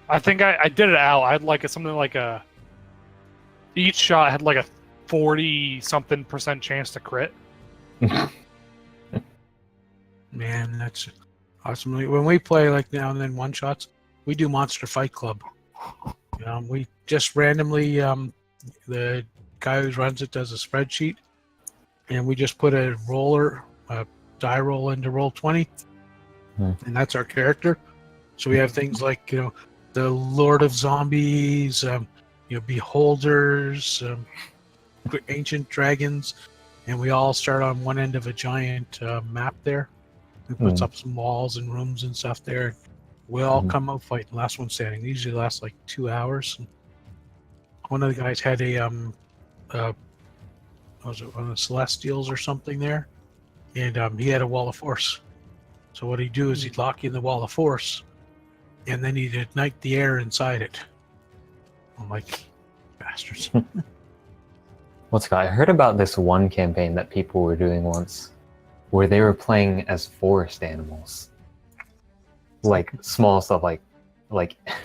I think I did it out. I had like something like each shot had like a 40-something% chance to crit. Man, that's awesome. When we play like now and then one shots, we do Monster Fight Club. We just randomly, the guy who runs it does a spreadsheet, and we just put a die roll into roll 20, and that's our character. So we have things like the Lord of Zombies, Beholders, ancient dragons, and we all start on one end of a giant map there. We puts up some walls and rooms and stuff there. We all come out fighting. Last one standing. They usually last like 2 hours. One of the guys had was it one of the Celestials or something there, and he had a wall of force. So what he'd do is he'd lock you in the wall of force, and then he'd ignite the air inside it. I'm like, bastards. What's it called? I heard about this one campaign that people were doing once, where they were playing as forest animals, like small stuff, like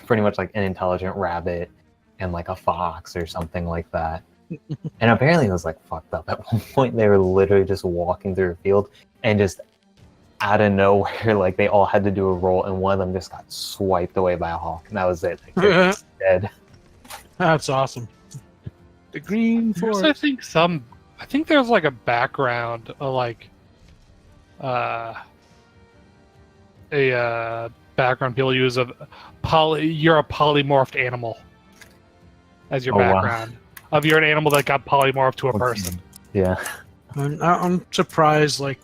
pretty much like an intelligent rabbit and like a fox or something like that. And apparently it was like fucked up. At one point, they were literally just walking through a field and just out of nowhere, like they all had to do a roll, and one of them just got swiped away by a hawk, and that was it. Like, they're just dead. That's awesome. The green There's, forest. I think there's like a background, background people use of you're a polymorphed animal as your Oh, wow. background. Of you're an animal that got polymorphed to a person. Yeah. I'm surprised, like,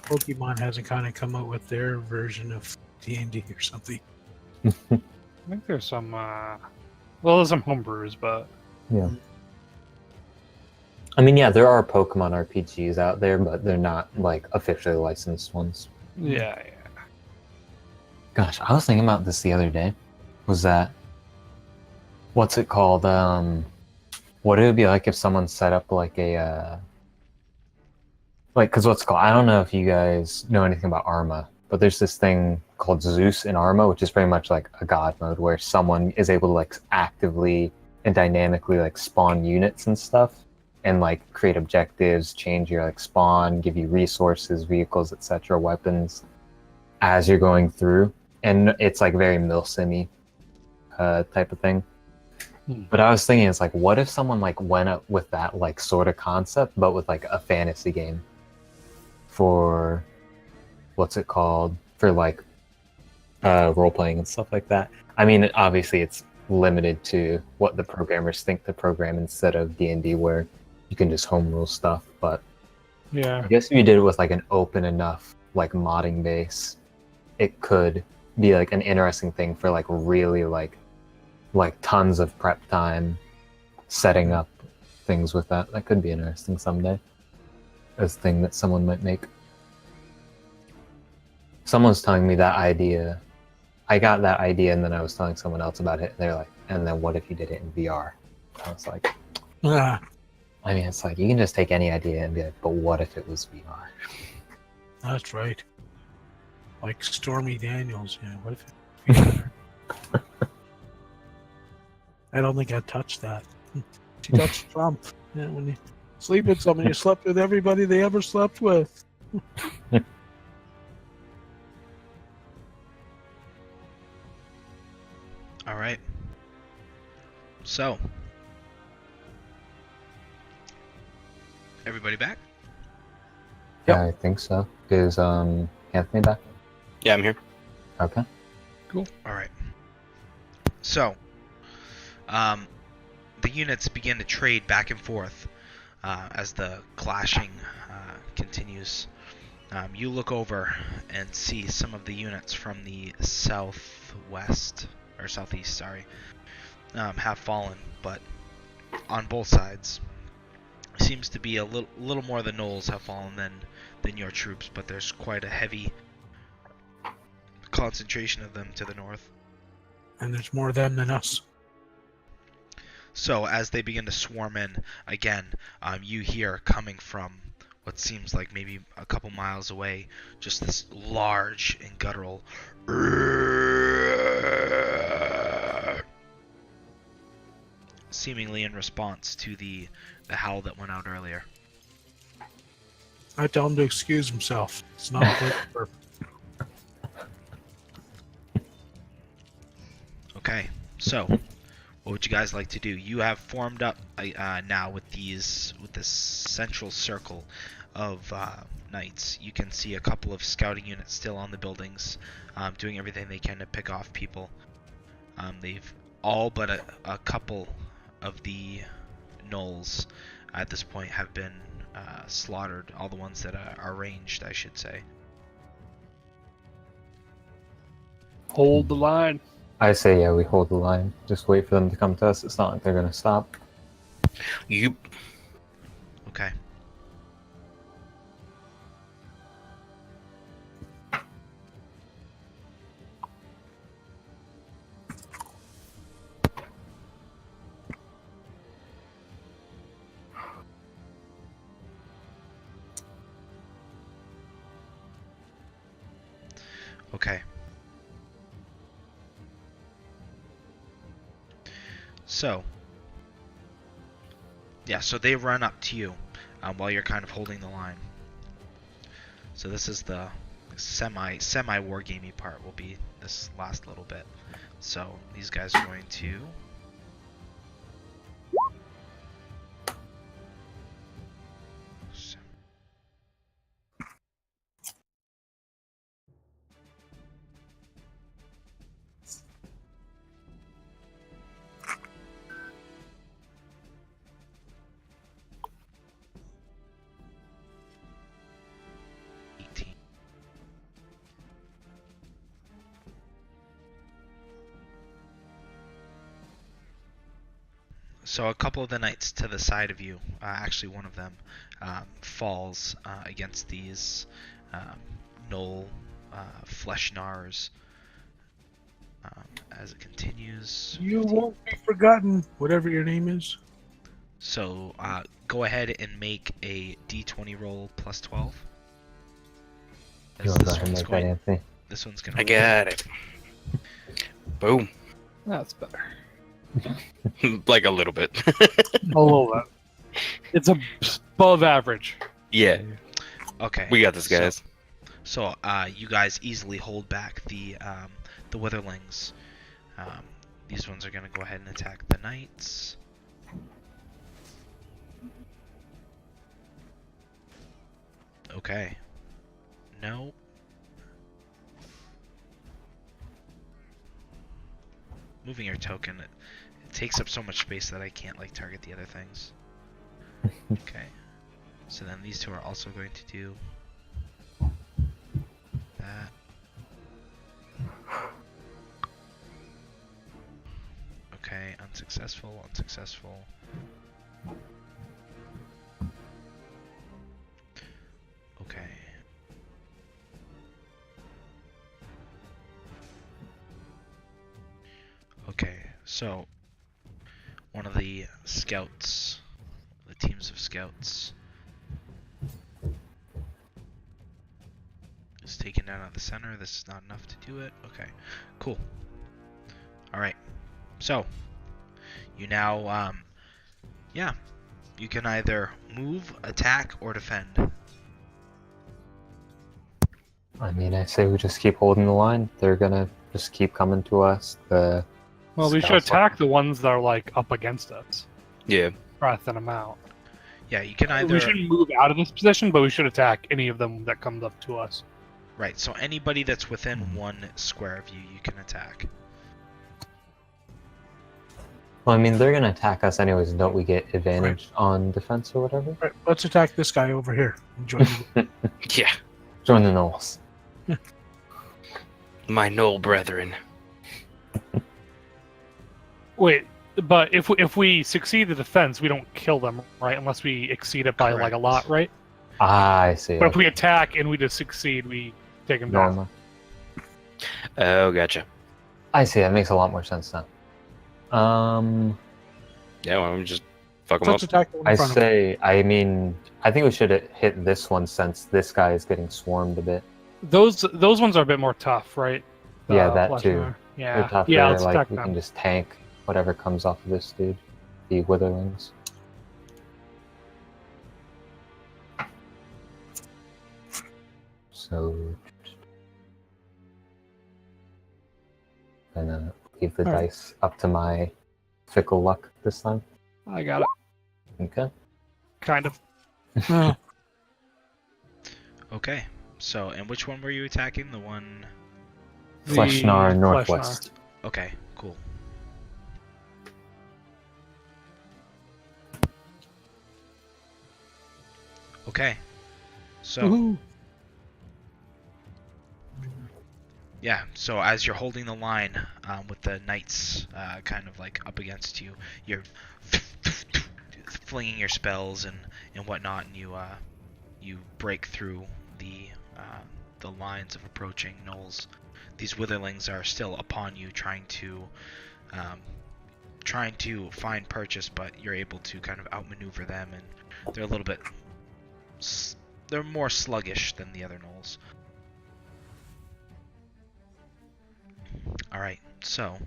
Pokemon hasn't kind of come out with their version of D&D or something. I think there's some there's some homebrews, but Yeah. I mean, yeah, there are Pokemon RPGs out there, but they're not like officially licensed ones. yeah. Gosh, I was thinking about this the other day. Was that what's it called? What it would be like if someone set up like a like, because what's it called? I don't know if you guys know anything about Arma, but there's this thing called Zeus in Arma, which is pretty much like a god mode where someone is able to like actively and dynamically like spawn units and stuff, and like create objectives, change your like spawn, give you resources, vehicles, etc., weapons as you're going through, and it's like very milsim-y type of thing. But I was thinking, it's like, what if someone like went up with that like sort of concept, but with like a fantasy game for what's it called, for like role playing and stuff like that. I mean, obviously it's limited to what the programmers think to program instead of D&D, where you can just home rule stuff. But Yeah. I guess if you did it with like an open enough like modding base, it could be like an interesting thing for like really like tons of prep time, setting up things with that. That could be interesting someday. As a thing that someone might make. Someone's telling me that idea. I got that idea, and then I was telling someone else about it, and they're like, and then what if you did it in VR? I was like, Ah, I mean, it's like, you can just take any idea and be like, but what if it was VR? that's right. Like Stormy Daniels, yeah. What if I don't think I'd touch that. She touched Trump. Yeah, when you sleep with somebody, you slept with everybody they ever slept with. All right. So, everybody back? Yeah, I think so. Is Anthony back? Yeah, I'm here. Okay. All right. So, the units begin to trade back and forth as the clashing continues. You look over and see some of the units from the southwest, or southeast, sorry, have fallen, but on both sides. Seems to be a little more the gnolls have fallen than your troops, but there's quite a heavy concentration of them to the north. And there's more of them than us. So as they begin to swarm in again, you hear coming from what seems like maybe a couple miles away, just this large and guttural seemingly in response to the howl that went out earlier. I tell him to excuse himself. It's not for Okay, so what would you guys like to do? You have formed up now with this central circle of knights. You can see a couple of scouting units still on the buildings, doing everything they can to pick off people. They've all but a couple of the gnolls at this point have been slaughtered. All the ones that are ranged, I should say. Hold the line. I say, yeah, we hold the line. Just wait for them to come to us. It's not like they're gonna stop. You. Okay. Okay. So, Yeah, so they run up to you while you're kind of holding the line. So this is the semi wargamey part. Will be this last little bit. So these guys are going to. So a couple of the knights to the side of you, actually one of them, falls against these Knoll flesh gnars as it continues. You won't be forgotten, whatever your name is. So go ahead and make a d20 roll plus 12. You want to go ahead and make that, Anthony? This one's gonna. I got it. Boom. That's better. Like a little bit. A little bit. It's above average. Yeah. Okay. We got this, guys. So you guys easily hold back the Witherlings. These ones are gonna go ahead and attack the knights. Okay. No. Moving your token, it takes up so much space that I can't like target the other things. Okay. So then these two are also going to do that. Okay, unsuccessful, unsuccessful. Okay. Okay, so one of the scouts, the teams of scouts, is taken down at the center. This is not enough to do it. Okay, cool. Alright, so you now, yeah, you can either move, attack, or defend. I mean, I say we just keep holding the line. They're gonna just keep coming to us. Well, we should attack the ones that are like up against us Yeah. rather than them out. Yeah, you can either. We shouldn't move out of this position, but we should attack any of them that comes up to us. Right, so anybody that's within 1 square of you, you can attack. Well, I mean, they're gonna attack us anyways. Don't we get advantage on defense or whatever? Right, let's attack this guy over here. Enjoy the Yeah. Join the Knolls. My Knoll brethren. Wait, but if we succeed the defense, we don't kill them, right? Unless we exceed it by like a lot, right? Ah, I see. But if we attack and we just succeed, we take them down. Norma. Oh, gotcha. I see. That makes a lot more sense now. Yeah, well, I'm just fuck them Let's up. attack the one in I front of say. I mean, I think we should hit this one since this guy is getting swarmed a bit. Those ones are a bit more tough, right? Yeah, that Flesh too. Gnarr. They're Yeah, tougher. yeah. Let's Like attack we them. can just tank whatever comes off of this dude. The Witherlings. So, gonna leave the Alright. dice up to my fickle luck this time. I got it. Okay. Kind of. Oh, Okay, so, and which one were you attacking? The one... Fleshnar The Northwest. Okay, cool. Okay, so... woohoo. Yeah, so as you're holding the line with the knights kind of like up against you, you're flinging your spells and whatnot, and you break through the lines of approaching gnolls. These witherlings are still upon you, trying to find purchase, but you're able to kind of outmaneuver them, and they're a little bit they're more sluggish than the other gnolls. Alright, so...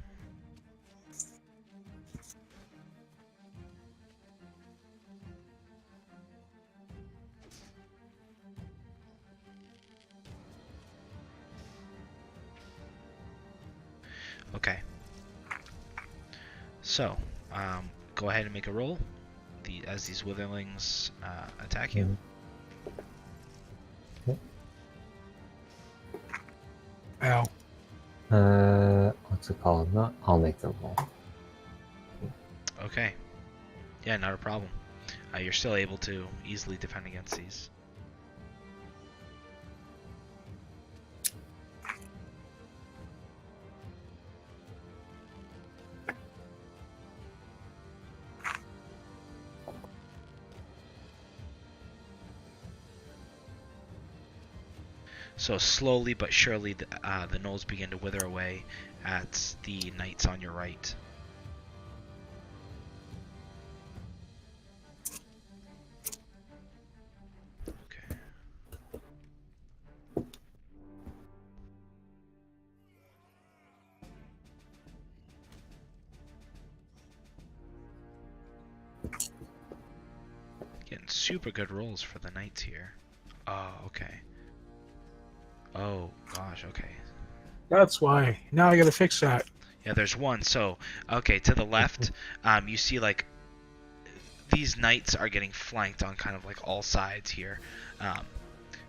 Okay. So, go ahead and make a roll. As these witherlings attack you. Ow. What's it called? Not. I'll make the roll. Okay. Yeah, not a problem. You're still able to easily defend against these. So slowly but surely, the gnolls begin to wither away at the knights on your right. Okay. Getting super good rolls for the knights here. Oh, okay. Oh, gosh, okay. That's why. Now I gotta fix that. Yeah, there's one. So, okay, to the left, you see, like, these knights are getting flanked on kind of, like, all sides here.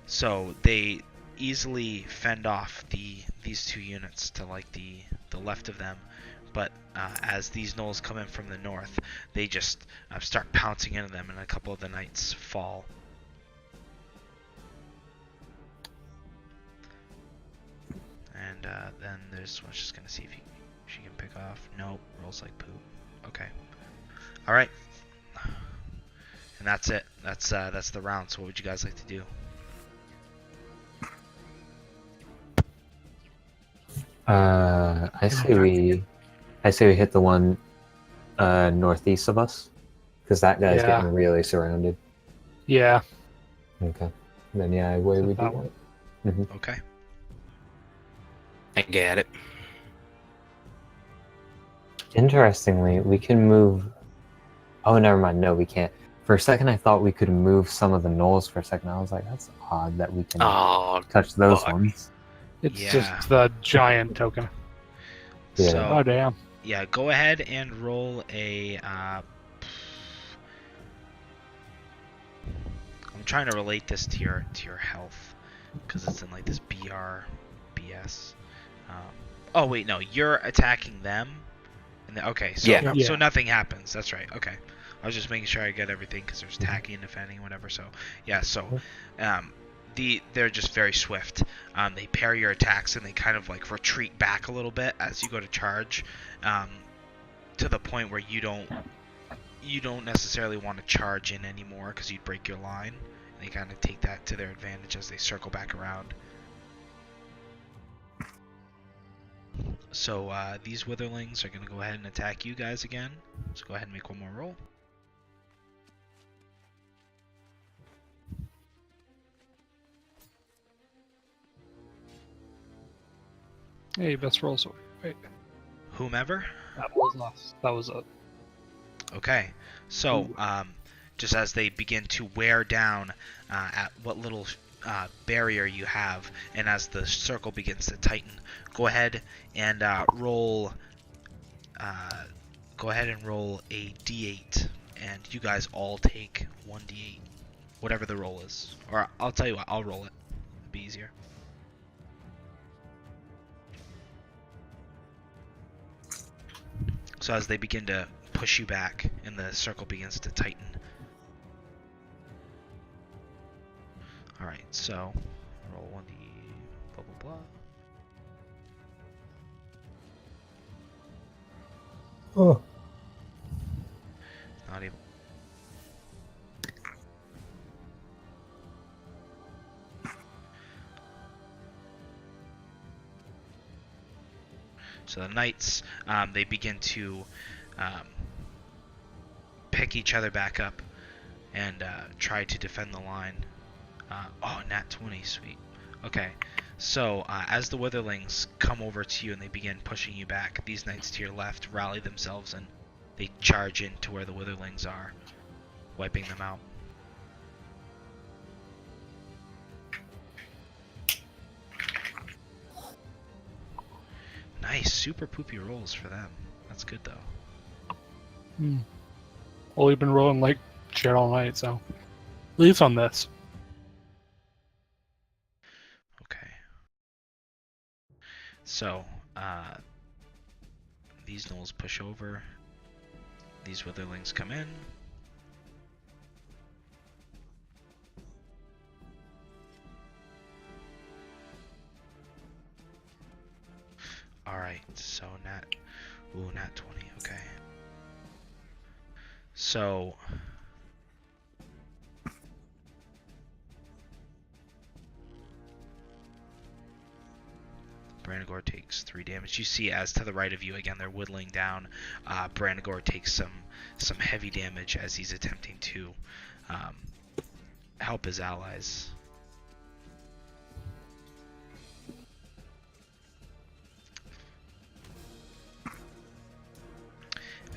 So they easily fend off these two units to, like, the left of them. But as these gnolls come in from the north, they just start pouncing into them, and a couple of the knights fall. And then this one's just gonna see if she can pick off. Nope, rolls like poop. Okay. All right. And that's it. That's the round. So what would you guys like to do? I say we hit the one northeast of us, because that guy's Yeah. getting really surrounded. Yeah. Okay. Then yeah, away we That do one. that. Okay. I get it. Interestingly, we can move. Oh, never mind. No, we can't. For a second, I thought we could move some of the gnolls. For a second, I was like, "That's odd that we can Oh, touch those fuck. ones." It's Yeah. just the giant token. Yeah. So Oh, damn. yeah, go ahead and roll a. I'm trying to relate this to your health, because it's in like this BS. Oh wait, no, you're attacking them, and okay, so Yeah. Yeah. so nothing happens. That's right. Okay, I was just making sure I get everything because there's attacking and defending and whatever. So yeah, so they're just very swift. They parry your attacks and they kind of like retreat back a little bit as you go to charge, to the point where you don't necessarily want to charge in anymore because you'd break your line. And they kind of take that to their advantage as they circle back around. So these witherlings are going to go ahead and attack you guys again. So go ahead and make one more roll. Hey, best rolls. Wait, Whomever. that was us. That was it. Okay, so just as they begin to wear down at what little barrier you have, and as the circle begins to tighten, go ahead and roll. Go ahead and roll a d8, and you guys all take 1d8, whatever the roll is. Or I'll tell you what, I'll roll it. It'll be easier. So as they begin to push you back and the circle begins to tighten. Alright, so roll 1d blah blah blah. Oh. Not even. So the knights, they begin to pick each other back up and try to defend the line. Oh, nat 20, sweet. Okay, so as the witherlings come over to you and they begin pushing you back, these knights to your left rally themselves and they charge into where the witherlings are, wiping them out. Nice, super poopy rolls for them. That's good though. Well, we've been rolling like shit all night, so leaves on this. Okay. So, these gnolls push over. These witherlings come in. Alright, so nat 20, okay. So Brandagor takes 3 damage. You see, as to the right of you, again, they're whittling down. Brandagor takes some heavy damage as he's attempting to help his allies.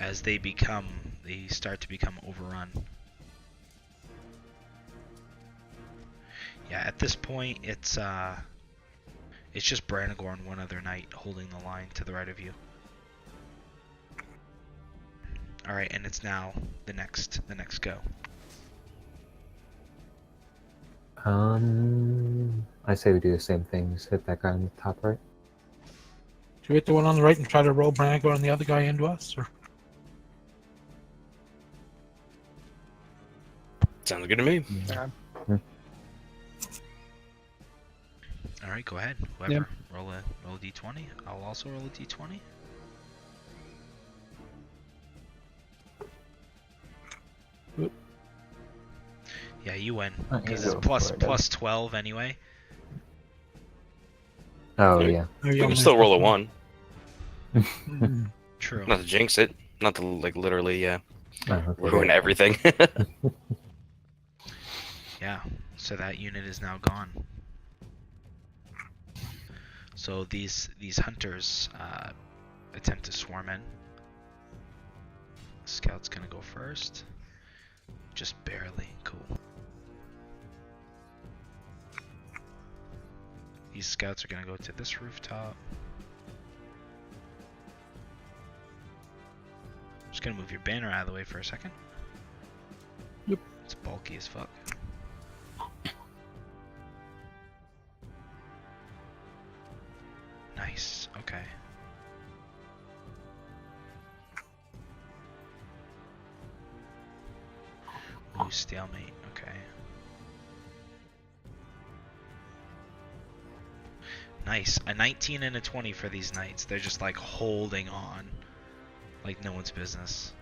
As they start to become overrun. Yeah, at this point, it's just Brandagor and one other knight holding the line to the right of you. All right, and it's now the next go. I say we do the same thing. Just hit that guy on the top right. Should we hit the one on the right and try to roll Brandagor and the other guy into us? Or Sounds good to me. Yeah. All right, go ahead. Whoever, roll a d20. I'll also roll a d20. Oop. Yeah, you win Oh, because you it's go plus for it, then. plus 12 anyway. Oh Yeah. yeah. Or You can only still roll a have 1. Mhm. True. Not to jinx it. Not to like literally Oh, okay, ruin yeah. everything. Yeah. So that unit is now gone. So these hunters attempt to swarm in. Scout's gonna go first. Just barely. Cool. These scouts are gonna go to this rooftop. Just gonna move your banner out of the way for a second. Yep. It's bulky as fuck. Nice. Okay. Ooh, stalemate. Okay. Nice. A 19 and a 20 for these knights. They're just like holding on. Like no one's business.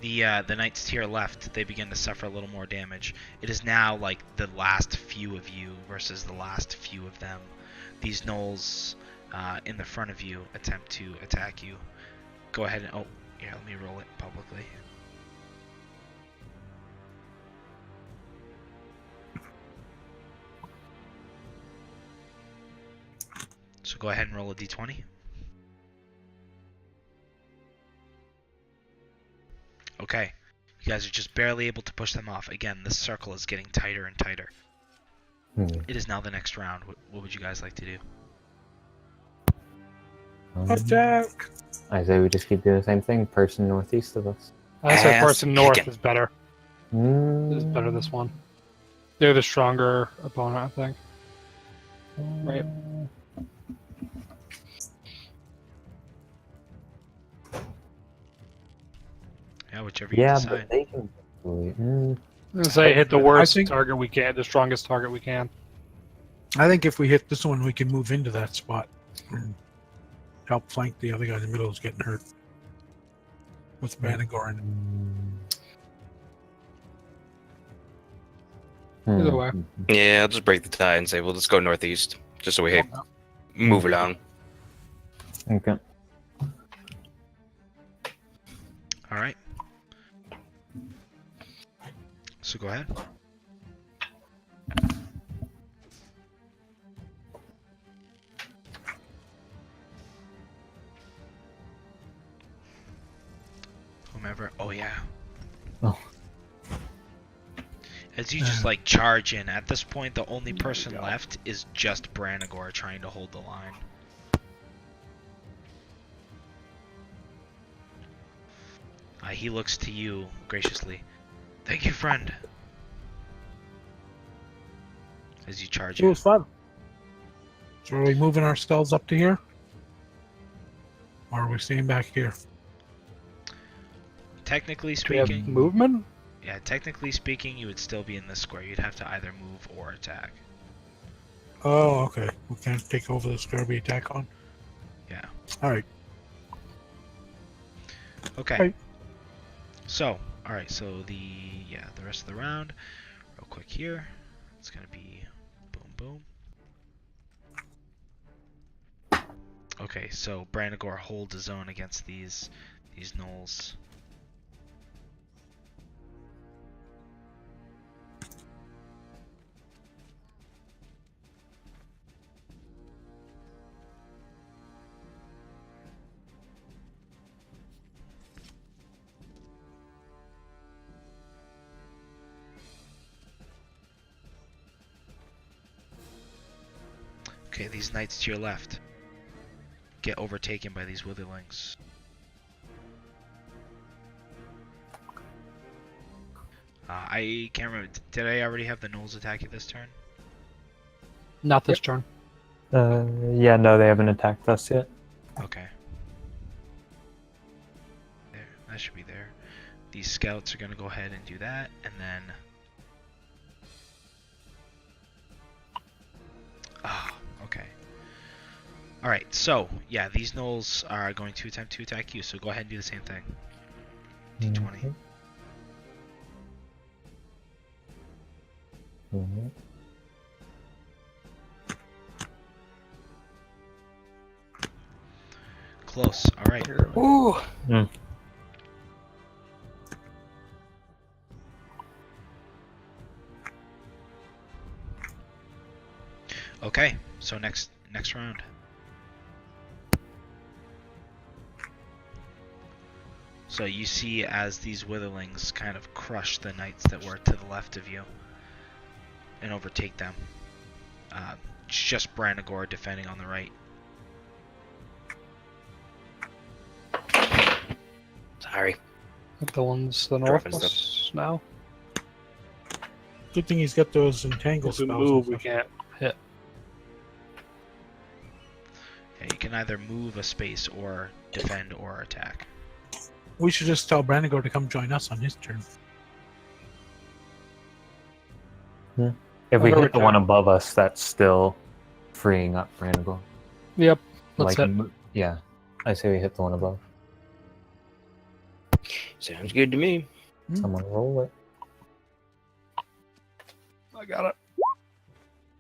The knights to your left, they begin to suffer a little more damage. It is now like the last few of you versus the last few of them. These gnolls in the front of you attempt to attack you. Go ahead and here, let me roll it publicly. So go ahead and roll a d20. Okay. You guys are just barely able to push them off. Again, this circle is getting tighter and tighter. It is now the next round. What would you guys like to do? Attack! I say we just keep doing the same thing. Person northeast of us. I say Ass person north kicking. is better. Is better this one. They're the stronger opponent, I think. Right. Yeah, whichever you Yeah, decide. but they can. Say hit the I worst think- target we can, the strongest target we can. I think if we hit this one, we can move into that spot and help flank the other guy in the middle who's getting hurt. With Brandagor in. Either way. Yeah, I'll just break the tie and say, well, let's go northeast. Just so we move along. Okay. All right. So go ahead. As you just like charge in, at this point, the only There we person go. left is just Branagor trying to hold the line. He looks to you graciously. Thank you, friend. As you charge It in. was fun. So are we moving ourselves up to here? Or are we staying back here? Technically Do we have speaking, movement? yeah, technically speaking, you would still be in this square. You'd have to either move or attack. Oh, okay. We can't take over the Scurvy attack on? Yeah. Alright. Okay. Right. So, alright, so the rest of the round, real quick here, it's gonna be boom boom. Okay, so Branagor holds his own against these gnolls. Okay, these knights to your left get overtaken by these witherlings. I can't remember. Did I already have the gnolls attack you this turn? Not this turn. Yeah, no, they haven't attacked us yet. Okay. There, that should be there. These scouts are gonna go ahead and do that, and then. Ah, okay. Alright, so, yeah, these gnolls are going to attempt to attack you, so go ahead and do the same thing. D20. Mhm. Close, alright. Ooh. Okay, so next round. So you see as these witherlings kind of crush the knights that were to the left of you and overtake them. It's just Branagor defending on the right. Sorry. The ones to the north Dropping of us now. Good thing he's got those entangle If we spells. move, and we stuff. can't hit. Yeah, you can either move a space or defend or attack. We should just tell Branagor to come join us on his turn. If we Whatever hit the one turn. above us, that's still freeing up Branagor. Yep. Let's hit. Yeah, I say we hit the one above. Sounds good to me. Someone roll it. I got it.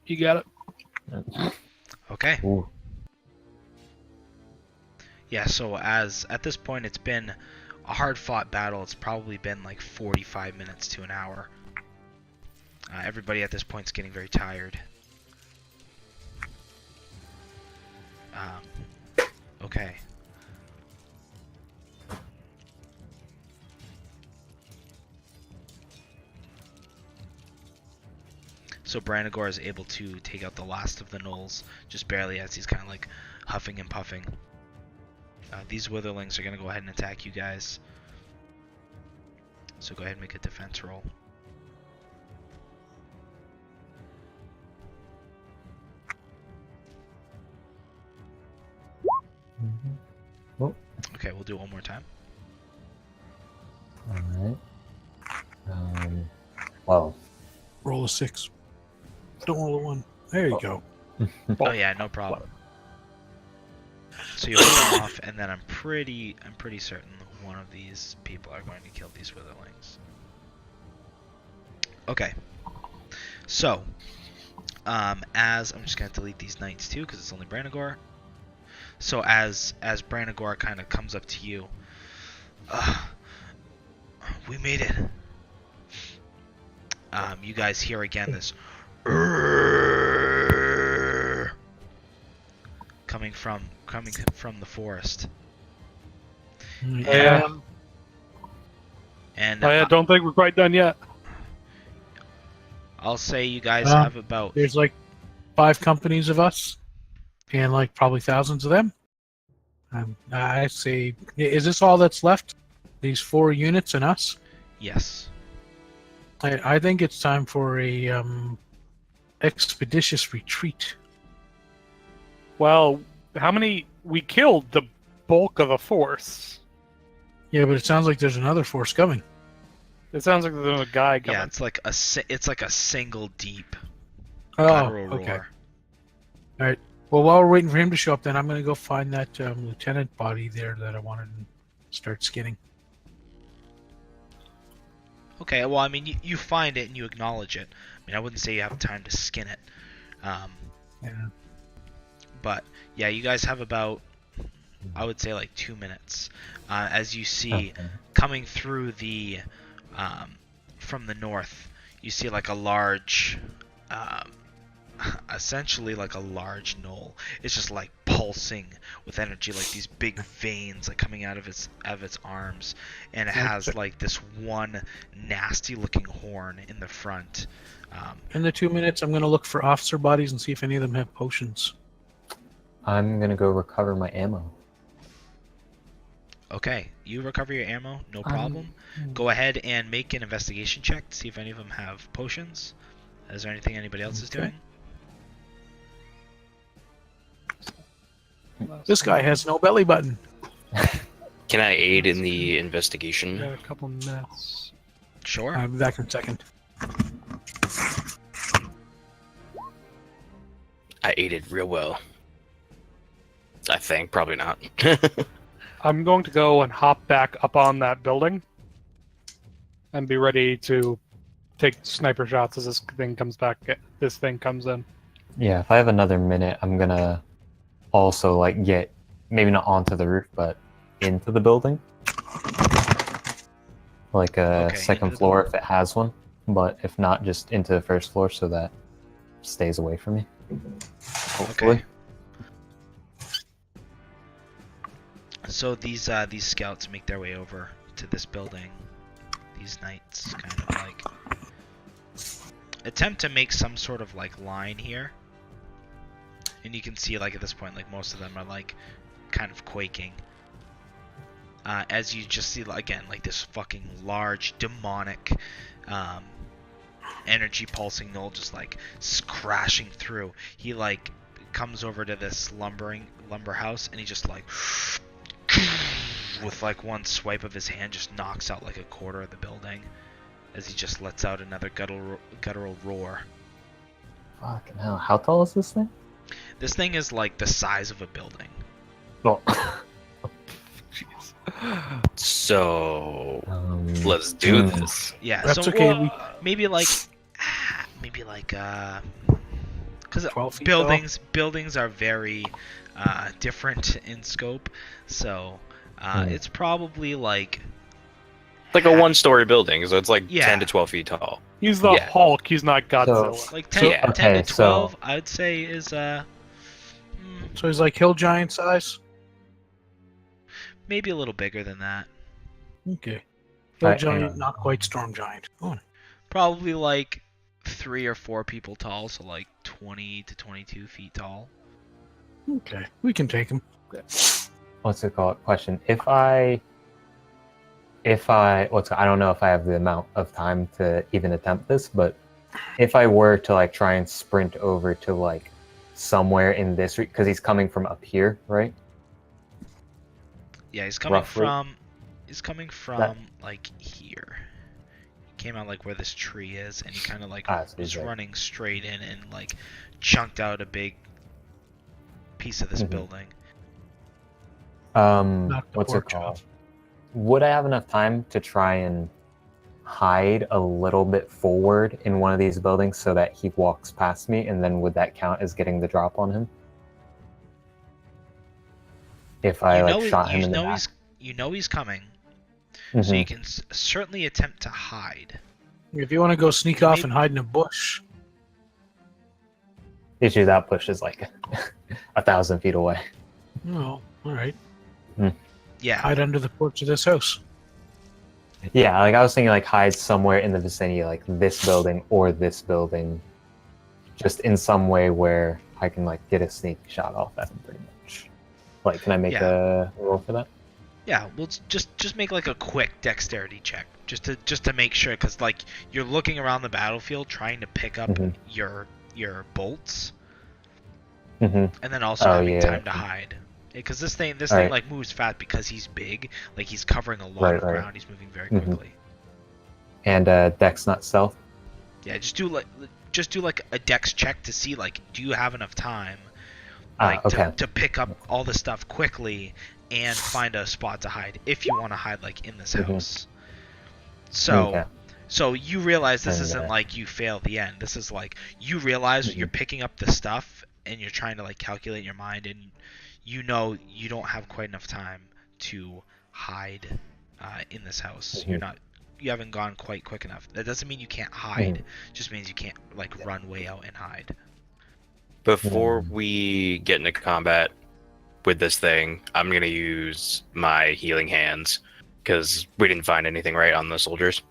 You got it. Okay. Ooh. Yeah, so as at this point it's been a hard-fought battle. It's probably been like 45 minutes to an hour. Everybody at this point is getting very tired. Okay. So Branagor is able to take out the last of the gnolls, just barely, as he's kind of like huffing and puffing. These witherlings are going to go ahead and attack you guys. So go ahead and make a defense roll. Okay, we'll do it one more time. Alright. Well. Roll a 6. Don't roll a 1. There you go. Oh yeah, no problem. So you'll come off, and then I'm pretty certain one of these people are going to kill these witherlings. Okay. So, as I'm just gonna delete these knights too, because it's only Branagor. So as Branagor kind of comes up to you, we made it. You guys hear again this coming from the forest. Yeah. And I don't think we're quite done yet. I'll say you guys Um, have about. There's like 5 companies of us, and like probably thousands of them. I say, is this all that's left? These 4 units and us? Yes. I think it's time for a expeditious retreat. Well, how many? We killed the bulk of the force. Yeah, but it sounds like there's another force coming. It sounds like there's a guy coming. Yeah, it's like a single deep Oh, guttural okay. roar. Well, while we're waiting for him to show up, then I'm going to go find that lieutenant body there that I wanted to start skinning. Okay, well, I mean, you find it and you acknowledge it. I mean, I wouldn't say you have time to skin it. Yeah. But, yeah, you guys have about, I would say, like 2 minutes. As you see, Okay. coming through the, from the north, you see like a large, essentially like a large knoll. It's just like pulsing with energy, like these big veins like coming out of its arms, and it has like this one nasty looking horn in the front. In the 2 minutes, I'm going to look for officer bodies and see if any of them have potions. I'm gonna go recover my ammo. Okay, you recover your ammo, no problem. Go ahead and make an investigation check to see if any of them have potions. Is there anything anybody else is Okay. doing? This guy has no belly button. Can I aid in the We investigation? got a couple minutes. Sure. I'll be back in a second. I aided real well. I think, probably not. I'm going to go and hop back up on that building and be ready to take sniper shots as this thing comes back. This thing comes in. Yeah, if I have another minute, I'm gonna also like get maybe not onto the roof, but into the building, like a Okay, second into the floor if it has one. But if not, just into the first floor so that stays away from me. Hopefully. Okay. So these scouts make their way over to this building. These knights kind of like attempt to make some sort of like line here. And you can see like at this point like most of them are like kind of quaking. As you just see again like this fucking large demonic energy pulsing knoll just like crashing through. He like comes over to this lumber house and he just like with like one swipe of his hand just knocks out like a quarter of the building as he just lets out another guttural roar. Fucking hell! How tall is this thing? This thing is like the size of a building. Well, Jeez. So let's do this. Yeah, That's so okay, well, maybe like because 12 feet tall? buildings are very different in scope, so it's probably like Like a one-story building, so it's like Yeah. 10 to 12 feet tall. He's the Yeah. Hulk. He's not Godzilla. like 10, Yeah. 10 Okay, to so- 12 I'd say is So he's like hill giant size? maybe a little bigger than that. Okay. Hill Right, giant, hang on. not quite storm giant. Oh, Probably like 3 or 4 people tall, so like 20 to 22 feet tall. okay. We can take him. what's it called? Question: If I I don't know if I have the amount of time to even attempt this, but if I were to like try and sprint over to like somewhere in this, because he's coming from up here, right? Yeah, he's coming Roughly. from like here. He came out like where this tree is, and he kind of like So he's was right. running straight in and like chunked out a big piece of this Mhm. building. Knock the What's it porch called? off. Would I have enough time to try and hide a little bit forward in one of these buildings so that he walks past me, and then would that count as getting the drop on him? If I shot him in the back. You know he's coming, so Mhm. you can certainly attempt to hide. If you want to go sneak You off may- and hide in a bush, Issue that push is like 1,000 feet away. no, all right. Yeah, Hide under the porch of this house. Yeah, like I was thinking, like hide somewhere in the vicinity, like this building or this building, just in some way where I can like get a sneak shot off at him, pretty much. Like, can I make a roll for that? Yeah, well, just make like a quick dexterity check, just to make sure, because like you're looking around the battlefield trying to pick up Mhm. your bolts, Mm-hmm. and then also Oh, having yeah. time to hide. Because this thing Alright. like moves fast because he's big, like he's covering a lot Right, of right. ground. He's moving very Mhm. quickly. And Dex, not stealth. Yeah, just do like a dex check to see like do you have enough time, like Okay. to pick up all the stuff quickly and find a spot to hide if you want to hide like in this Mhm. house. So. Okay. So you realize this And, isn't like you fail at the end. This is like you realize Mhm. you're picking up the stuff and you're trying to like calculate in your mind, and you know you don't have quite enough time to hide in this house. Mhm. You haven't gone quite quick enough. That doesn't mean you can't hide. Mhm. Just means you can't like run way out and hide. Before Mm. we get into combat with this thing, I'm gonna use my healing hands because we didn't find anything right on the soldiers.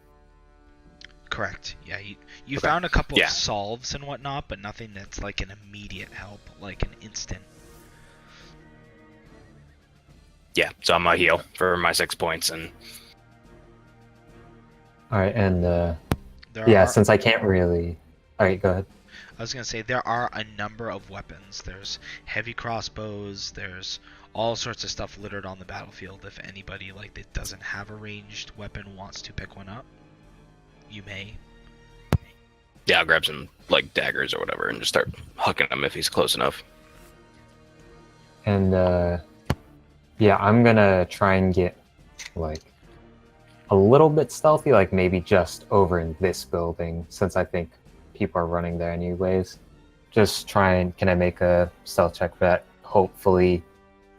Correct. Yeah, you Okay. found a couple Yeah. of solves and whatnot, but nothing that's like an immediate help, like an instant. Yeah, so I'm gonna heal for my 6 points, and All right, and There yeah, are, since I can't really. All right, go ahead. I was gonna say there are a number of weapons. There's heavy crossbows. There's all sorts of stuff littered on the battlefield. If anybody like that doesn't have a ranged weapon wants to pick one up, you may. yeah, I'll grab some like daggers or whatever and just start hucking him if he's close enough. And yeah, I'm gonna try and get like a little bit stealthy, like maybe just over in this building, since I think people are running there anyways. Just try and can I make a stealth check for that? Hopefully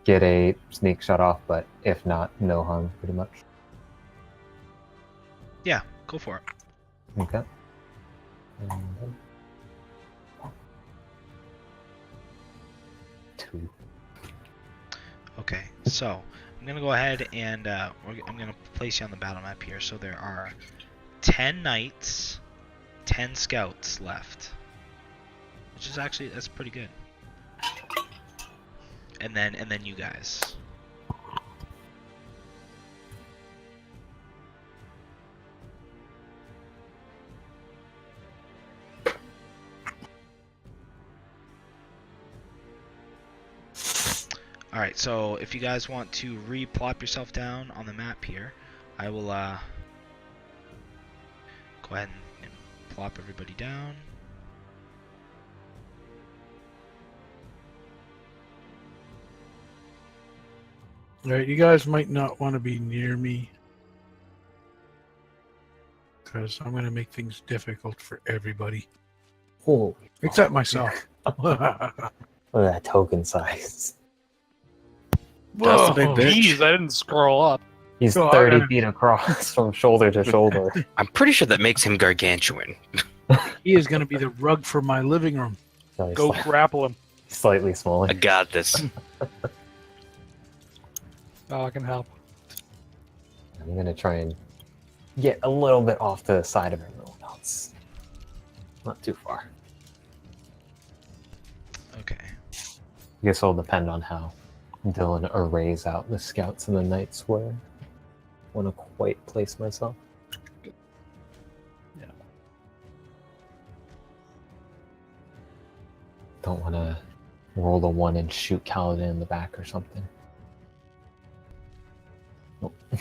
get a sneak shot off, but if not, no harm, pretty much. Yeah, go for it. Okay. And, 2. Okay, so I'm gonna go ahead and I'm gonna place you on the battle map here. So there are 10 knights, 10 scouts left, which is actually that's pretty good. And then you guys. Alright, so if you guys want to re-plop yourself down on the map here, I will go ahead and plop everybody down. All right, you guys might not want to be near me because I'm going to make things difficult for everybody Holy except myself. Look at that token size. That's the big Whoa. bitch. Jeez, I didn't scroll up. He's Oh, 30 yeah. feet across from shoulder to shoulder. I'm pretty sure that makes him gargantuan. He is going to be the rug for my living room. So he's Go grapple him. slightly smaller. I got this. Oh, I can help. I'm gonna try and get a little bit off to the side of everyone else. Not too far. Okay. I guess it'll depend on how Dylan arrays out the scouts and the knights where I want to quite place myself. Yeah. Don't want to roll the 1 and shoot Kaladin in the back or something. Nope. Yeah,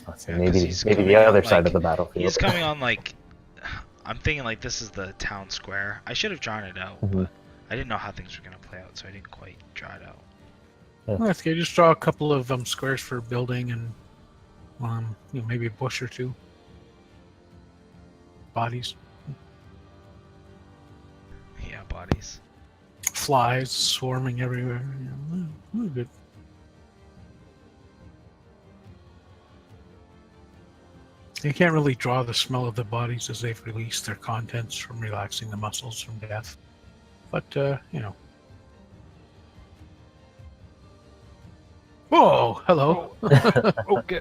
'cause maybe he's maybe the coming other on, side like, of the battlefield. He's coming on like I'm thinking like this is the town square. I should have drawn it out, Mhm. but I didn't know how things were gonna play out, so I didn't quite draw it out. That's okay. Just draw a couple of squares for building and maybe a bush or two. Bodies, Yeah, bodies. flies swarming everywhere. Yeah, good. You can't really draw the smell of the bodies as they've released their contents from relaxing the muscles from death. But, Oh, hello. Okay.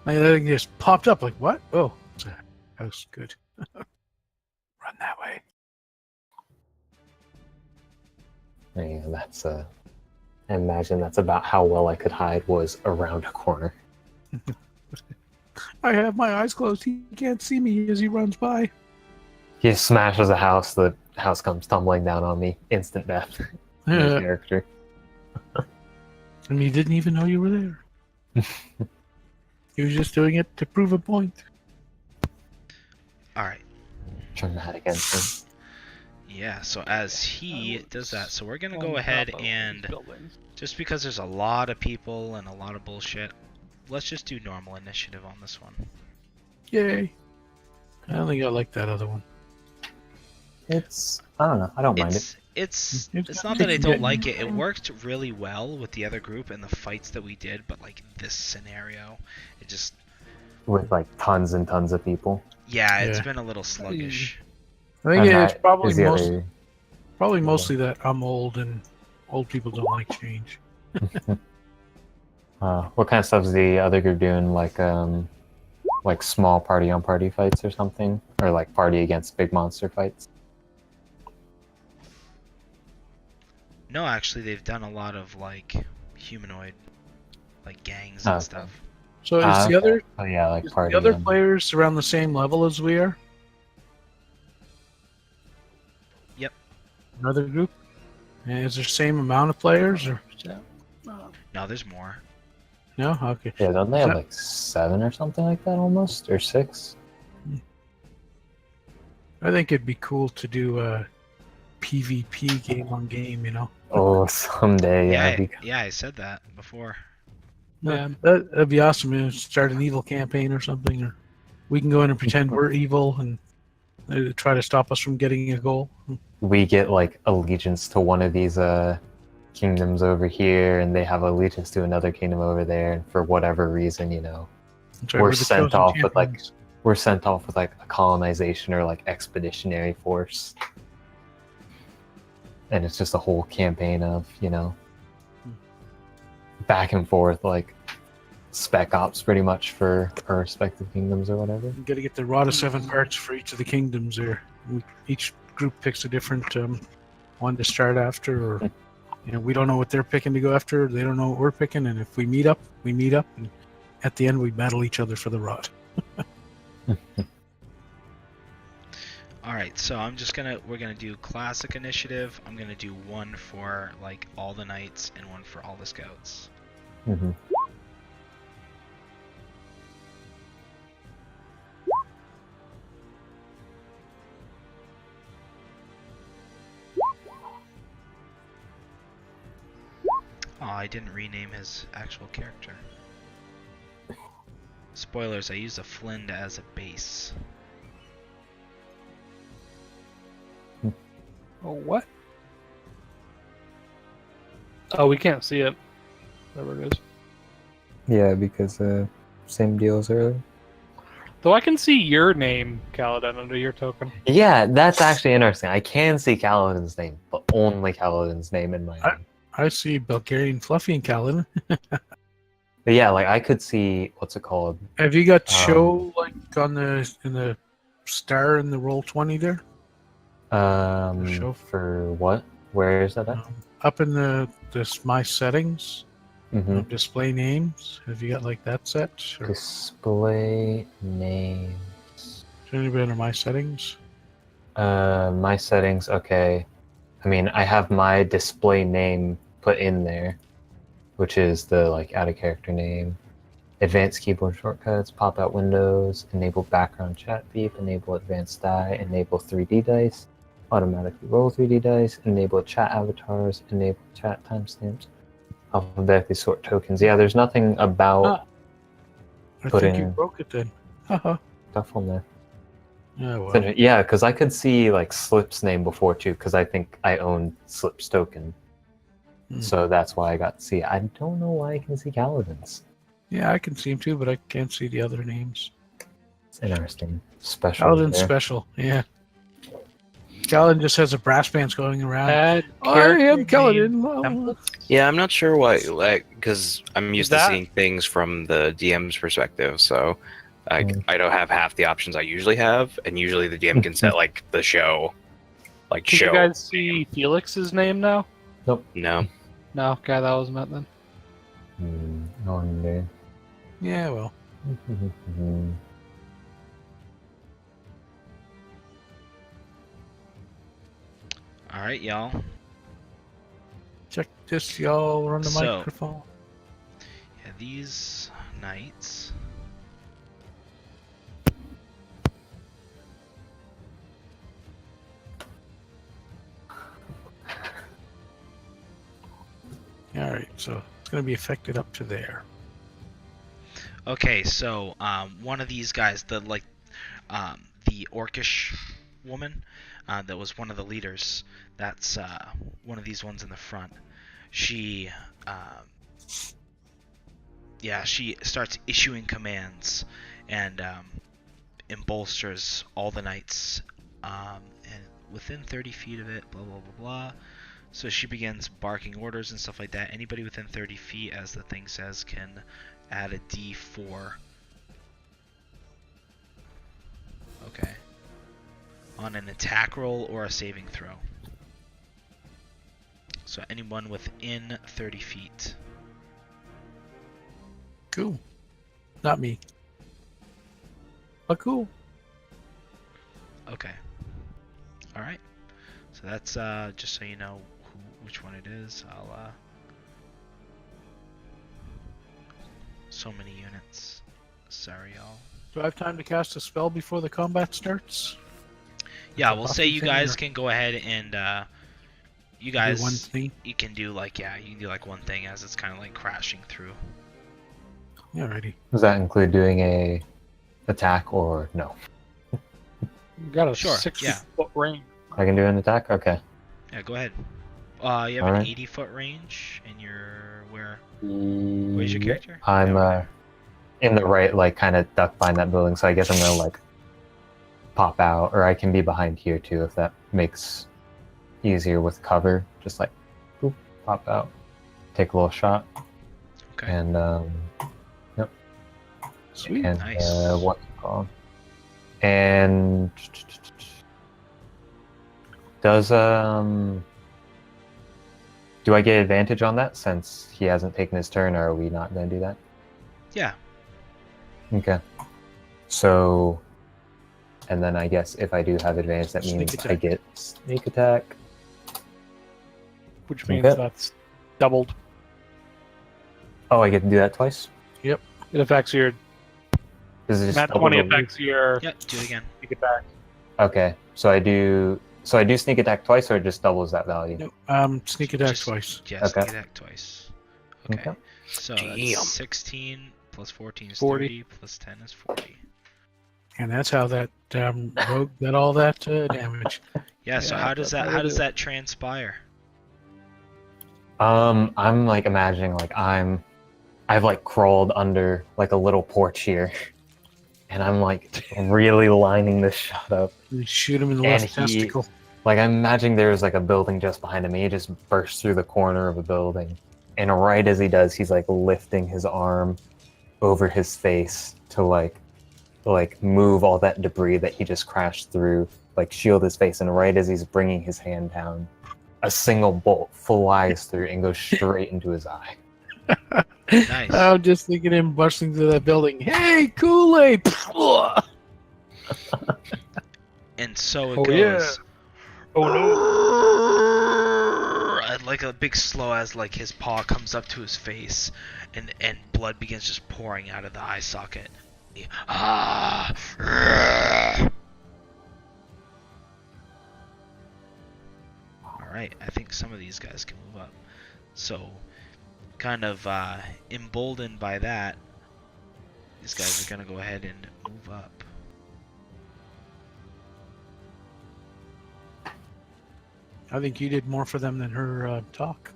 My thing just popped up like, what? Oh, it's a house. Good. Run that way. Yeah, that's I imagine that's about how well I could hide was around a corner. I have my eyes closed. He can't see me as he runs by. He smashes a house, the house comes tumbling down on me. Instant death. New Yeah. character. And he didn't even know you were there. He was just doing it to prove a point. All right. Dramatic entry. Yeah, so as he does that, so we're gonna On go top ahead of and these buildings. just because there's a lot of people and a lot of bullshit, let's just do normal initiative on this one. Yay. I don't think I like that other one. It's I don't know. I don't mind it. It's not that I don't like it. It worked really well with the other group and the fights that we did, but like this scenario, it just With like tons and tons of people. yeah, it's Yeah. been a little sluggish. I think And it's that probably is the most, other- probably mostly that I'm old and old people don't like change. what kind of stuff is the other group doing? Like small party on party fights or something, or like party against big monster fights. No, actually, they've done a lot of like humanoid, like gangs Oh, and okay. stuff. So is the other Oh yeah, like is party. the other on- players around the same level as we are? Yep. Another group? And is there the same amount of players or No, there's more. no? Okay. Yeah, don't they have Is that- like 7 or something like that almost, or 6? I think it'd be cool to do a PvP game on game, you know. Oh, someday, yeah. Yeah, I said that before. Yeah. That'd be awesome. You know, start an evil campaign or something, or we can go in and pretend we're evil and try to stop us from getting a goal. We get like allegiance to one of these kingdoms over here, and they have allegiance to another kingdom over there, and for whatever reason, you know, Try we're the sent chosen off with like champions. we're sent off with like a colonization or like expeditionary force, and it's just a whole campaign of, you know, back and forth like spec ops pretty much for our respective kingdoms or whatever. You got to get the rod of 7 parts for each of the kingdoms there. Each group picks a different one to start after, or you know, we don't know what they're picking to go after. They don't know what we're picking, and if we meet up, and at the end we battle each other for the rod. All right, so we're gonna do classic initiative. I'm gonna do one for like all the knights and one for all the scouts. Mm-hmm. Oh, I didn't rename his actual character. Spoilers, I used a Flind as a base. Oh, what? Oh, we can't see it. Whatever it is. Yeah, because same deal as earlier. Though I can see your name, Kaladin, under your token. Yeah, that's actually interesting. I can see Kaladin's name, but only Kaladin's name in my name. I see Bulgarian Fluffy and Kaladin. But yeah, like I could see what's it called? Have you got show like on the star in the roll 20 there? Show. For what? Where is that at? Up in this my settings, Mm-hmm. display names. Have you got like that set? Or is Display names. there anybody under my settings? My settings. Okay. I mean, I have my display name put in there, which is the like out of character name. Advanced keyboard shortcuts, pop out windows, enable background chat beep, enable advanced die, enable 3D dice, automatically roll 3D dice, enable chat avatars, enable chat timestamps, alphabetically sort tokens. Yeah, there's nothing about I Put think you in- broke it then. Haha. stuff on there. Oh, So, well. yeah, because I could see like Slip's name before too, because I think I own Slip's token. Hmm. So that's why I got to see it. I don't know why I can see Kaladin's. Yeah, I can see him too, but I can't see the other names. It's interesting. Special. Paladin there. special, yeah. Kaladin just has a brass bands going around. Add I am character name Kaladin. templates? Yeah, I'm not sure why, like, because I'm used to that- seeing things from the DM's perspective, so Mm. I don't have half the options I usually have, and usually the DM can set like the show, like Can show. you guys see Felix's name now? No, No, okay, that was meant then. I wonder. Yeah, well, All right, y'all. check this, y'all. Run the So- microphone. Yeah, these knights. All right, so it's going to be affected up to there. Okay, so one of these guys, the orcish woman, that was one of the leaders. That's one of these ones in the front. She, she starts issuing commands and bolsters all the knights, and within 30 feet of it, blah blah blah blah. So she begins barking orders and stuff like that. Anybody within 30 feet, as the thing says, can add a D4. Okay. On an attack roll or a saving throw. So anyone within 30 feet. Cool. Not me. But cool. Okay. Alright. So that's just so you know which one it is. I'll so many units. Sorry y'all. Do I have time to cast a spell before the combat starts? Yeah, a we'll buffy say you thing, guys or- can go ahead and you Do guys one thing. you can do like one thing as it's kind of like crashing through. Alrighty. Does that include doing a attack or no? You got a Sure, 60-foot range. I can do an attack? Okay. Yeah, go ahead. You have an Alright. 80-foot range, and you're where? Where's your character? I'm Yeah, in the right, like, kind of duck behind that building, so I guess I'm gonna, like, pop out, or I can be behind here too if that makes easier with cover. Just like, boop, pop out, take a little shot, Okay. and Sweet. and Nice. what's it called? And does do I get advantage on that since he hasn't taken his turn, or are we not going to do that? Yeah. Okay. So, and then I guess if I do have advantage, that Sneak means I attack. get sneak attack. Which means Okay. that's doubled. Oh, I get to do that twice? It affects your Is it just nat double 20 the- affects your Yeah. Do it again. sneak attack. Okay, so I do sneak attack twice, or it just doubles that value? No, sneak attack Just- twice. Yeah. Okay. Sneak attack twice. Okay. Okay. So Damn. that's 16 plus 14 is 40. 30 plus 10 is 40. And that's how that rogue got all that damage. Yeah. So Yeah, how does that's that how it is. transpire? I'm like imagining like I've like crawled under like a little porch here, and I'm like really lining this shot up. You shoot him in the And left he- testicle. Like I'm imagining there's like a building just behind him. He just bursts through the corner of a building, and right as he does, he's like lifting his arm over his face to like move all that debris that he just crashed through, like shield his face. And right as he's bringing his hand down, a single bolt flies through and goes straight into his eye. Nice. I'm just thinking him busting through that building. Hey, Kool-Aid! And so it Oh, goes. yeah. Oh no. And like a big slow as like his paw comes up to his face, and blood begins just pouring out of the eye socket. All right, I think some of these guys can move up. So, kind of emboldened by that, these guys are gonna go ahead and move up. I think you did more for them than her talk.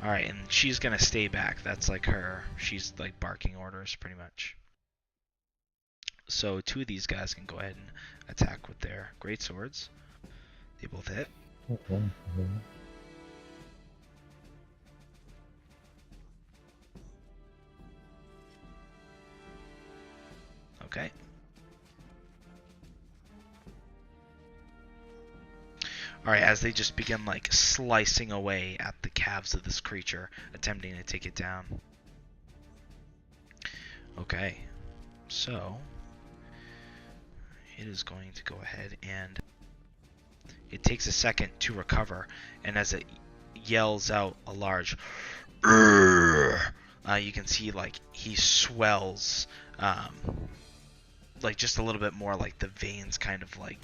All right, and she's gonna stay back. That's like her. She's like barking orders, pretty much. So 2 of these guys can go ahead and attack with their great swords. They both hit. Okay. Alright, as they just begin like slicing away at the calves of this creature, attempting to take it down. Okay, so it is going to go ahead and it takes a second to recover, and as it yells out a large "Urgh," you can see like he swells, like just a little bit more, like the veins kind of like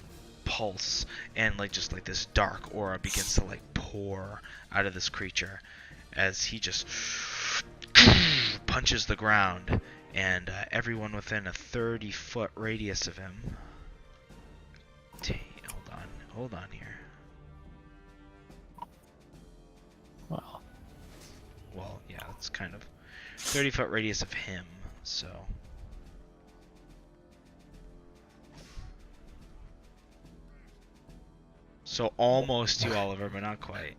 pulse, and like just like this dark aura begins to like pour out of this creature as he just punches the ground, and everyone within a 30-foot radius of him. Hold on here. Well, yeah, it's kind of 30-foot radius of him, so. So almost you, Oliver, but not quite.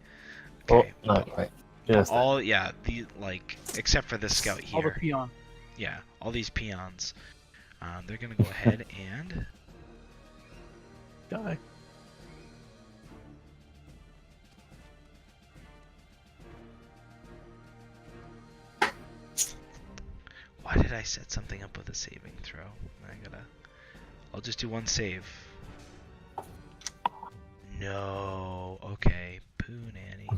Okay. Oh, not quite. Just all, yeah, the like, except for this scout All the here. peon. Yeah, all these peons. They're gonna go ahead and Die. why did I set something up with a saving throw? I'll just do one save. No. Okay. Poo nanny.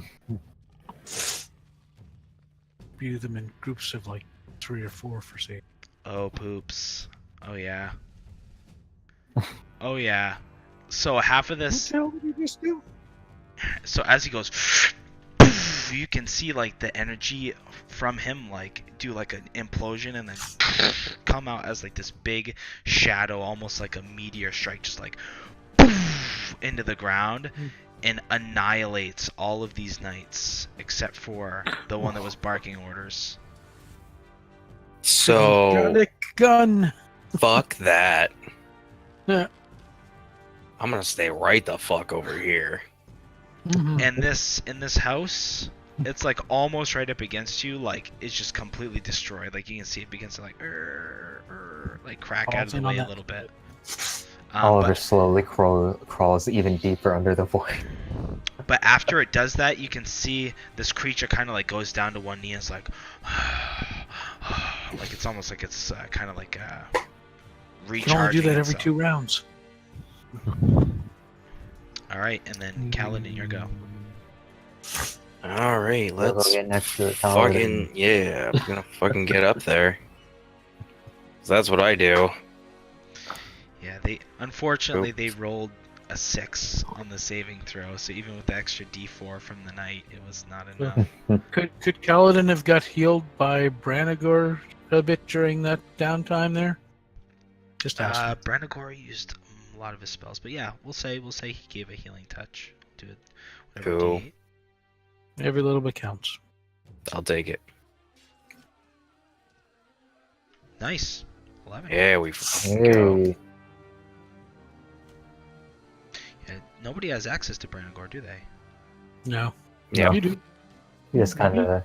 View them in groups of like 3 or 4 for save. Oh, poops. Oh, yeah. Oh, yeah. So half of this... What the hell did you just do? So as he goes... You can see like the energy from him like do like an implosion and then come out as like this big shadow, almost like a meteor strike, just like into the ground and annihilates all of these knights except for the one that was barking orders. So Got a gun. fuck that. Yeah. I'm gonna stay right the fuck over here. Mhm. And this in this house, it's like almost right up against you, like it's just completely destroyed. Like you can see it begins to like like crack out of the Falls in on way a that. little bit. Oliver But, slowly crawls even deeper under the void. but after it does that, you can see this creature kind of like goes down to one knee and it's like like it's almost like it's kind of like You can only recharging do that every itself. 2 rounds. All right, and then Kaladin, your go. All right, We'll go let's get next to it, fucking yeah. I'm gonna fucking get up there. 'Cause that's what I do. Yeah, unfortunately they rolled a 6 on the saving throw, so even with the extra D4 from the night, it was not enough. Could Kaladin have got healed by Branagor a bit during that downtime there? Just asking. Branagor used a lot of his spells, but yeah, we'll say he gave a healing touch to it. Whatever Cool. D8. Every little bit counts. I'll take it. Nice. 11. Yeah, we fucking go. Hey, Yeah, nobody has access to Branagor, do they? No. Yeah. You do. we just kind of,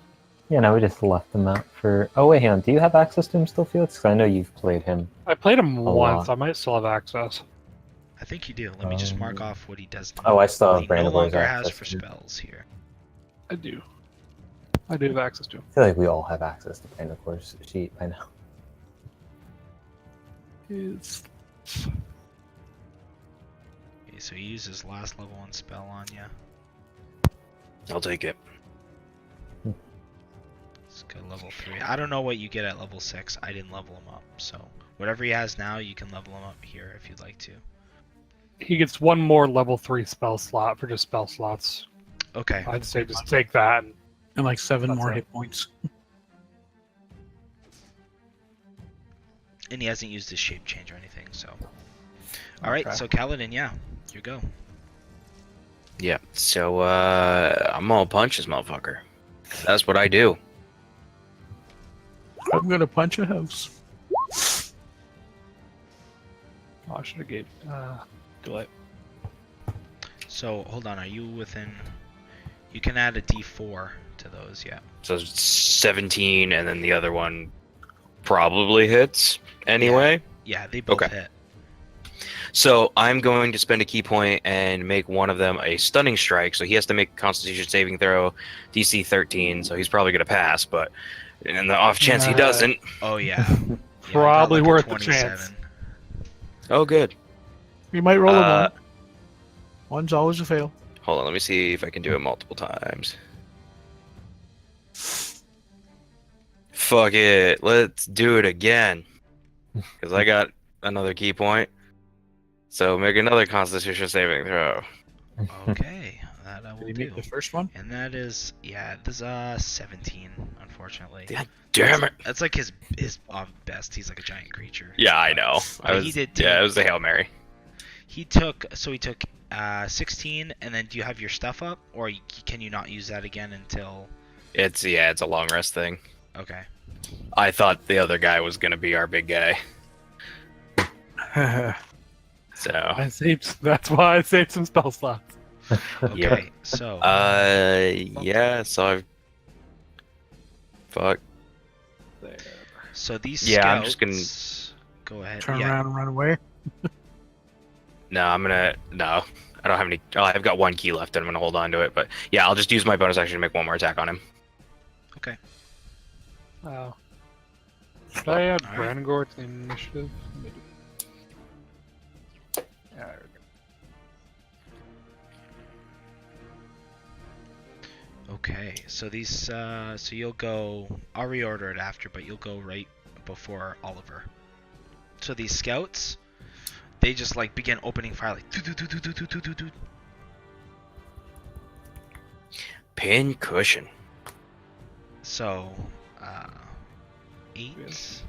we just left him out for. Oh wait, hang on. Do you have access to him still, Felix? 'Cause I know you've played him. I played him A once. lot. I might still have access. I think you do. Let me just mark off what he does. Oh, I still have he no Branagor's longer has access for to him. spells here. I do. I do have access to him. I feel like we all have access to Branagor's sheet by now. It's Okay, so he uses last level 1 spell on you. I'll take it. Let's go level 3. I don't know what you get at level 6. I didn't level him up, so whatever he has now, you can level him up here if you'd like to. He gets one more level 3 spell slot for just spell slots. Okay. I'd say just take that. and like 7 That's more right. hit points. And he hasn't used his shape change or anything, so. Alright, Okay. so Kaladin, yeah, your go. Yeah. So I'm gonna punch this motherfucker. That's what I do. I'm gonna punch a house. Oh, I should have gave delay. So hold on, are you within? You can add a D4 to those, yeah. So it's 17, and then the other one probably hits anyway. Yeah, they both Okay. hit. So I'm going to spend a key point and make one of them a stunning strike. So he has to make a Constitution saving throw, DC 13. So he's probably going to pass, but in the off chance he doesn't, Oh yeah. Yeah, I got Probably like a worth the 27. chance. oh good. You might roll a Uh, one. One's always a fail. Hold on, let me see if I can do it multiple times. Fuck it, let's do it again. Because I got another key point. So make another Constitution saving throw. Okay, that I will Did he do. make the first one? And that is, yeah, this is 17, unfortunately. God damn it. That's like his best. He's like a giant creature. Yeah, I know. But he did Yeah, take- it was a Hail Mary. He took 16, and then do you have your stuff up, or can you not use that again until? It's a long rest thing. Okay. I thought the other guy was gonna be our big guy. So I saved. That's why I saved some spell slots. Okay. So. yeah, so I've fuck. There. So these Yeah, scouts. I'm just Go ahead. Turn yeah. around and run away. No, I don't have any. Oh, I've got one key left, and I'm gonna hold on to it. But yeah, I'll just use my bonus action to make one more attack on him. Okay. Wow. Should I add All right. Brandengore to the initiative? Maybe. Yeah, there we go. Okay. So these. So you'll go. I'll reorder it after, but you'll go right before Oliver. So these scouts, they just like begin opening fire, like. Do. Pin cushion. So, 8. Yes.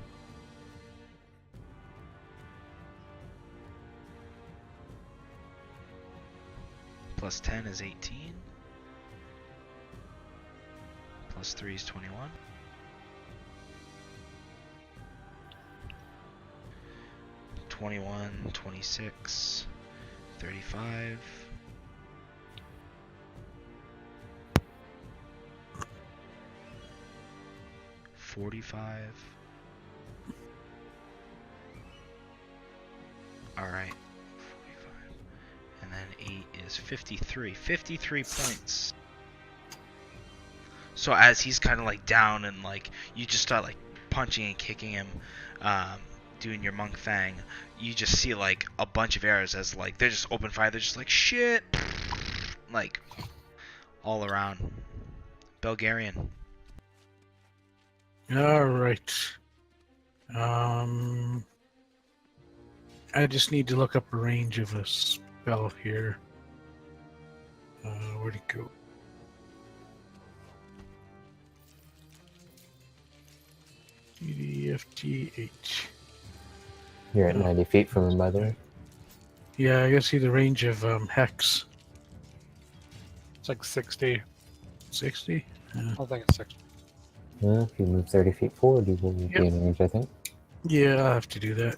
Plus 10 is 18. Plus 3 is 21. (21, 26, 35, 45. Alright. 45. And then 8 is 53. 53 points. So as he's kind of like down and like you just start like punching and kicking him, doing your monk thing, you just see like a bunch of arrows as like they're just open fire. They're just like shit, like all around. Bulgarian. All right. I just need to look up a range of a spell here. Where'd it go? EDFTH. You're at 90 feet from him, by the way. Yeah, I gotta see the range of Hex. It's like 60. 60? I think it's 60. If you move 30 feet forward, you will be in range, I think. Yeah, I'll have to do that.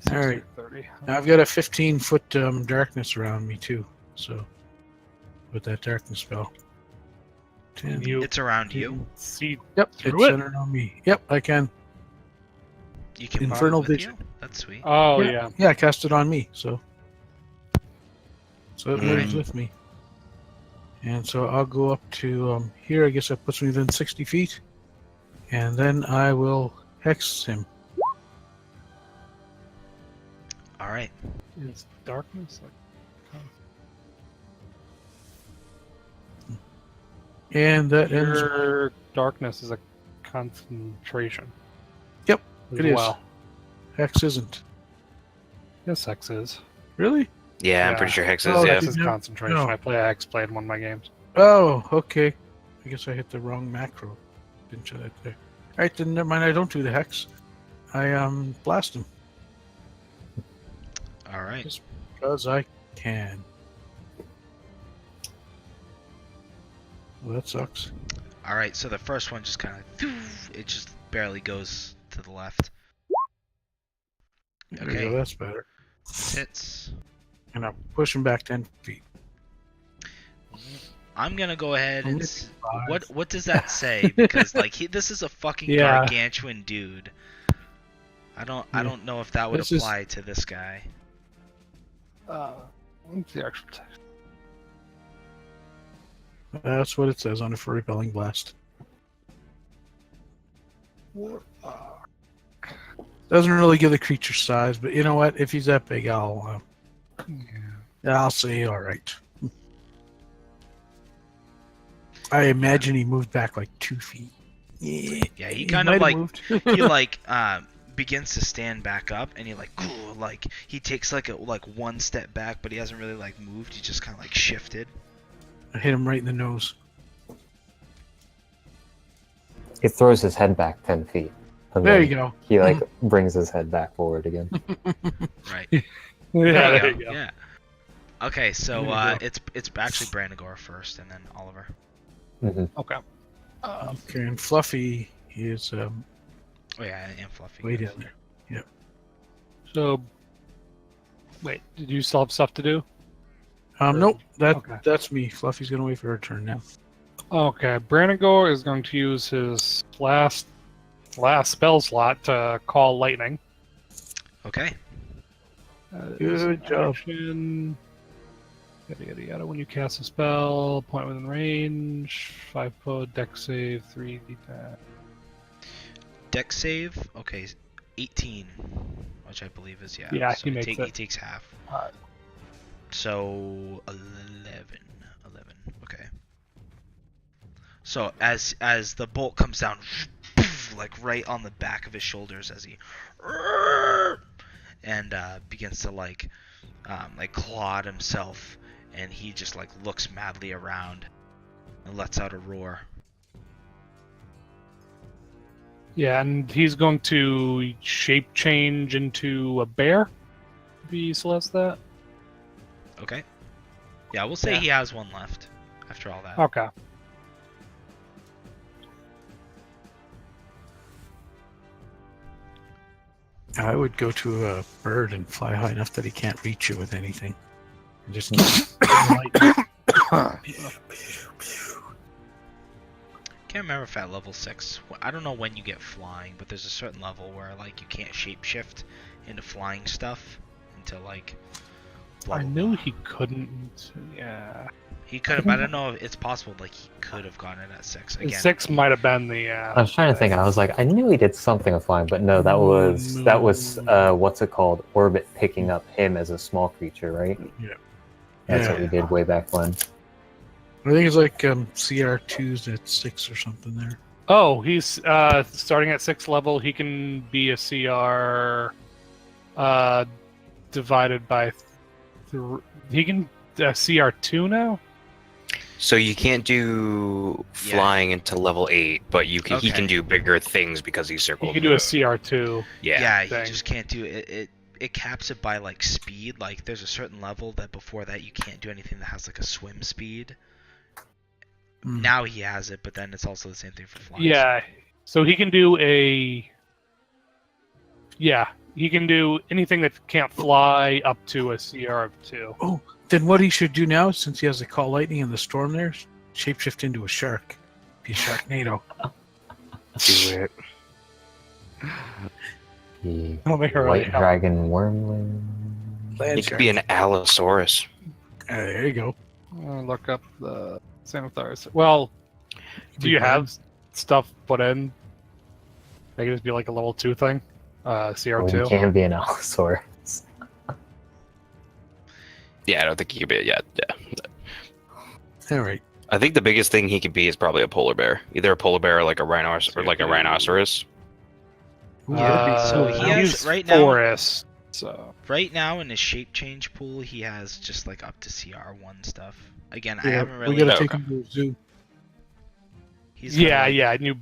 60 All right. or 30. Now I've got a 15-foot darkness around me too. So with that darkness spell. 10. You It's around can you. see Yep, through it's it? centered on me. Yep, I can. You can Infernal borrow it with Vision. you? That's sweet. Oh, Yeah. yeah. Yeah, I cast it on me, so it moves Alright. with me. And so I'll go up to here. I guess that puts me within 60 feet. And then I will hex him. Alright. Is darkness like. And that ends. Your darkness is a concentration. Yep, as it is. well. Hex isn't. Yes, Hex is. Really? Yeah, I'm Yeah. pretty sure Hex Oh, is. Yeah. Hex is No. concentration. No. I play Hex played in one of my games. Oh, okay. I guess I hit the wrong macro. Didn't show that there. Alright, then never mind. I don't do the hex. I blast him Alright. because I can. Well, that sucks. All right, so the first one just kind of, it just barely goes to the left. There you Okay. go, that's better. Hits. And I'm pushing back 10 feet. I'm gonna go ahead I'm and gonna do what does that say? Because like this is a fucking Yeah. gargantuan dude. I Yeah. don't know if that would This is- apply to this guy. What's the actual text? That's what it says on it for repelling blast. Doesn't really give the creature size, but you know what? If he's that big, I'll say all right. I imagine he moved back like 2 feet. Yeah, he kind might of have like moved. he like begins to stand back up, and he like he takes like one step back, but he hasn't really like moved. He just kind of like shifted. I hit him right in the nose. He throws his head back 10 feet. And There then you go. He like brings his head back forward again. Right. Yeah, There you go. yeah. Yeah. Okay, so There you it's actually Brandagor first, and then Oliver. hmm Okay. Okay, and Fluffy is Oh yeah, and Fluffy. way goes. down there. So, wait, did you still have stuff to do? Nope, Okay. that's me. Fluffy's gonna wait for her turn now. Okay, Branagor is going to use his last spell slot to call lightning. Okay. Good job. Action. Yada yada yada. When you cast a spell, point within range, 5 foot, dex save, 3d10. Dex save. Okay, 18, which I believe is Yeah, so he makes He it. takes half. Alright. So 11. Okay. So as the bolt comes down, like right on the back of his shoulders, as he and begins to like claw at himself, and he just like looks madly around and lets out a roar. Yeah, and he's going to shape change into a bear. If he selects that. Okay. Yeah, we'll say Yeah. he has one left after all that. Okay. I would go to a bird and fly high enough that he can't reach you with anything. And just keep lightning. Can't remember if at level 6. I don't know when you get flying, but there's a certain level where like you can't shapeshift into flying stuff until like. Blah, I blah, knew blah. he couldn't. Yeah. He could have. I don't know if it's possible. Like he could have gotten it at 6 again. 6 might have been the. I was trying to think. I was like, I knew he did something with flying, but no, that was what's it called? Orbit picking up him as a small creature, right? Yeah. That's Yeah. what we did way back when. I think it's like CR2's at 6 or something there. Oh, he's starting at 6th level. He can be a CR divided by. He can CR2 now. So you can't do flying until level 8, but you can. He Okay. can do bigger things because he's circled. He can do a CR2. Yeah. You thing. just can't do it. It caps it by like speed. Like there's a certain level that before that you can't do anything that has like a swim speed. Mm. Now he has it, but then it's also the same thing for flying. Yeah. So he can do a. Yeah, he can do anything that can't fly up to a CR of 2. Then what he should do now, since he has the call lightning in the storm there, is shapeshift into a shark. Be a Sharknado. Do it. The I don't think I really white help. dragon wormling. Land He shark. could be an Allosaurus. There you go. I'll look up the Xanathars. Well, do you have stuff put in? Make it just be like a level 2 thing? Well, he CR2? can be an Allosaurus. Yeah, I don't think he could be. Yeah. All right. I think the biggest thing he could be is probably a polar bear. Either a polar bear or like a rhinoceros or like a rhinoceros. Ooh, that'd be So cool. he has- he's right now- forest, so Right now in his shape change pool, he has just like up to CR1 stuff. Again, I Yeah, haven't really. we gotta Okay. take him to a zoo. He's kinda yeah, like- yeah. And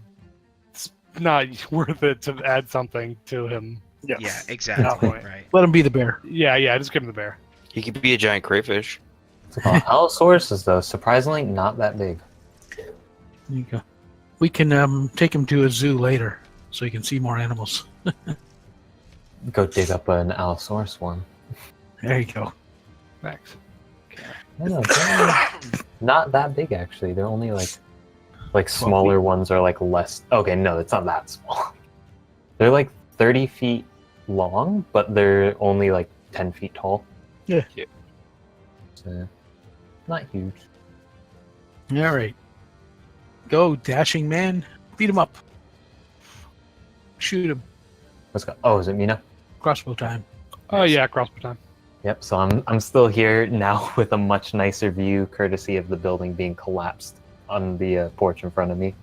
it's not worth it to add something to him. Yeah, exactly. point. Right. Let him be the bear. Yeah. Just give him the bear. He could be a giant crayfish. Allosauruses, though, surprisingly not that big. There you go. We can take him to a zoo later, so he can see more animals. Go dig up an Allosaurus one. There you go. Thanks. No, they're not that big actually. They're only like smaller ones are like less. Okay, no, it's not that small. They're like 30 feet long, but they're only like 10 feet tall. Yeah. So, not huge. All right. Go, dashing man. Beat him up. Shoot him. Let's go. Oh, is it me now? Crossbow time. Oh yeah, crossbow time. Yep. So I'm still here now with a much nicer view, courtesy of the building being collapsed on the porch in front of me.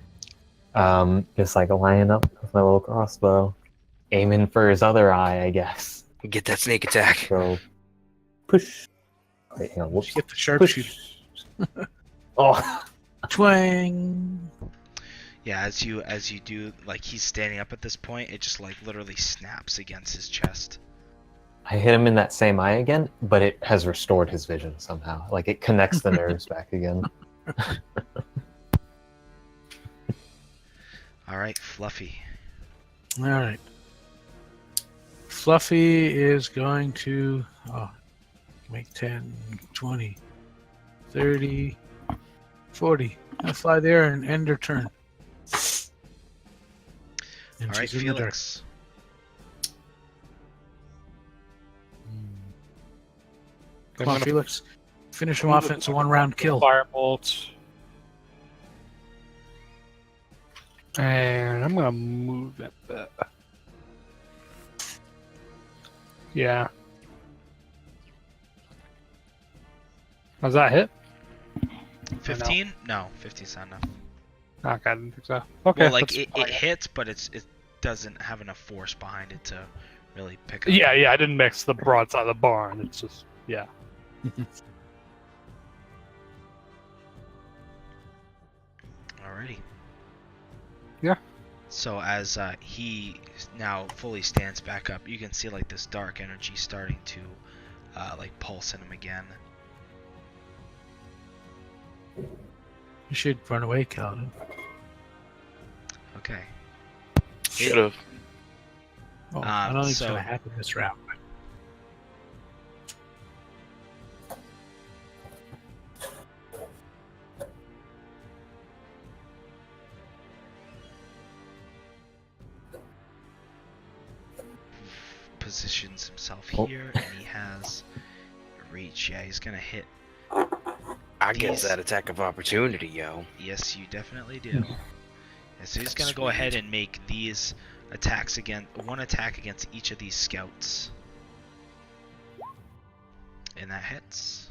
Just like lining up with my little crossbow, aiming for his other eye, I guess. Get that snake attack. So push. Wait, hang on. Whoops. Get the sharpshooter. Oh. Twang. Yeah, as you do, like he's standing up at this point, it just like literally snaps against his chest. I hit him in that same eye again, but it has restored his vision somehow. Like it connects the nerves back again. All right, Fluffy. All right. Fluffy is going to make 10, 20, 30, 40. I'll fly there and end her turn. And All right, she's in the dark. Felix. Come on, Felix. Finish him off. It's a one-round kill. Firebolt. And I'm gonna move it a bit. Yeah. Does that hit? 15? No, 15's not enough. Okay, I didn't think so. Okay. Well, like that's it fine. hits, but it doesn't have enough force behind it to really pick up. Yeah, I didn't mix the broadside of the barn. It's just, yeah. Alrighty. Yeah. So as he now fully stands back up, you can see like this dark energy starting to like pulse in him again. You should run away, Calvin. Okay. Should have. Oh, I don't think it's so- going to happen this round. Positions himself Oh. here, and he has reach. Yeah, he's gonna hit. I get These- that attack of opportunity, yo. Yes, you definitely do. Yeah, so he's gonna go ahead and make these attacks again. One attack against each of these scouts, and that hits.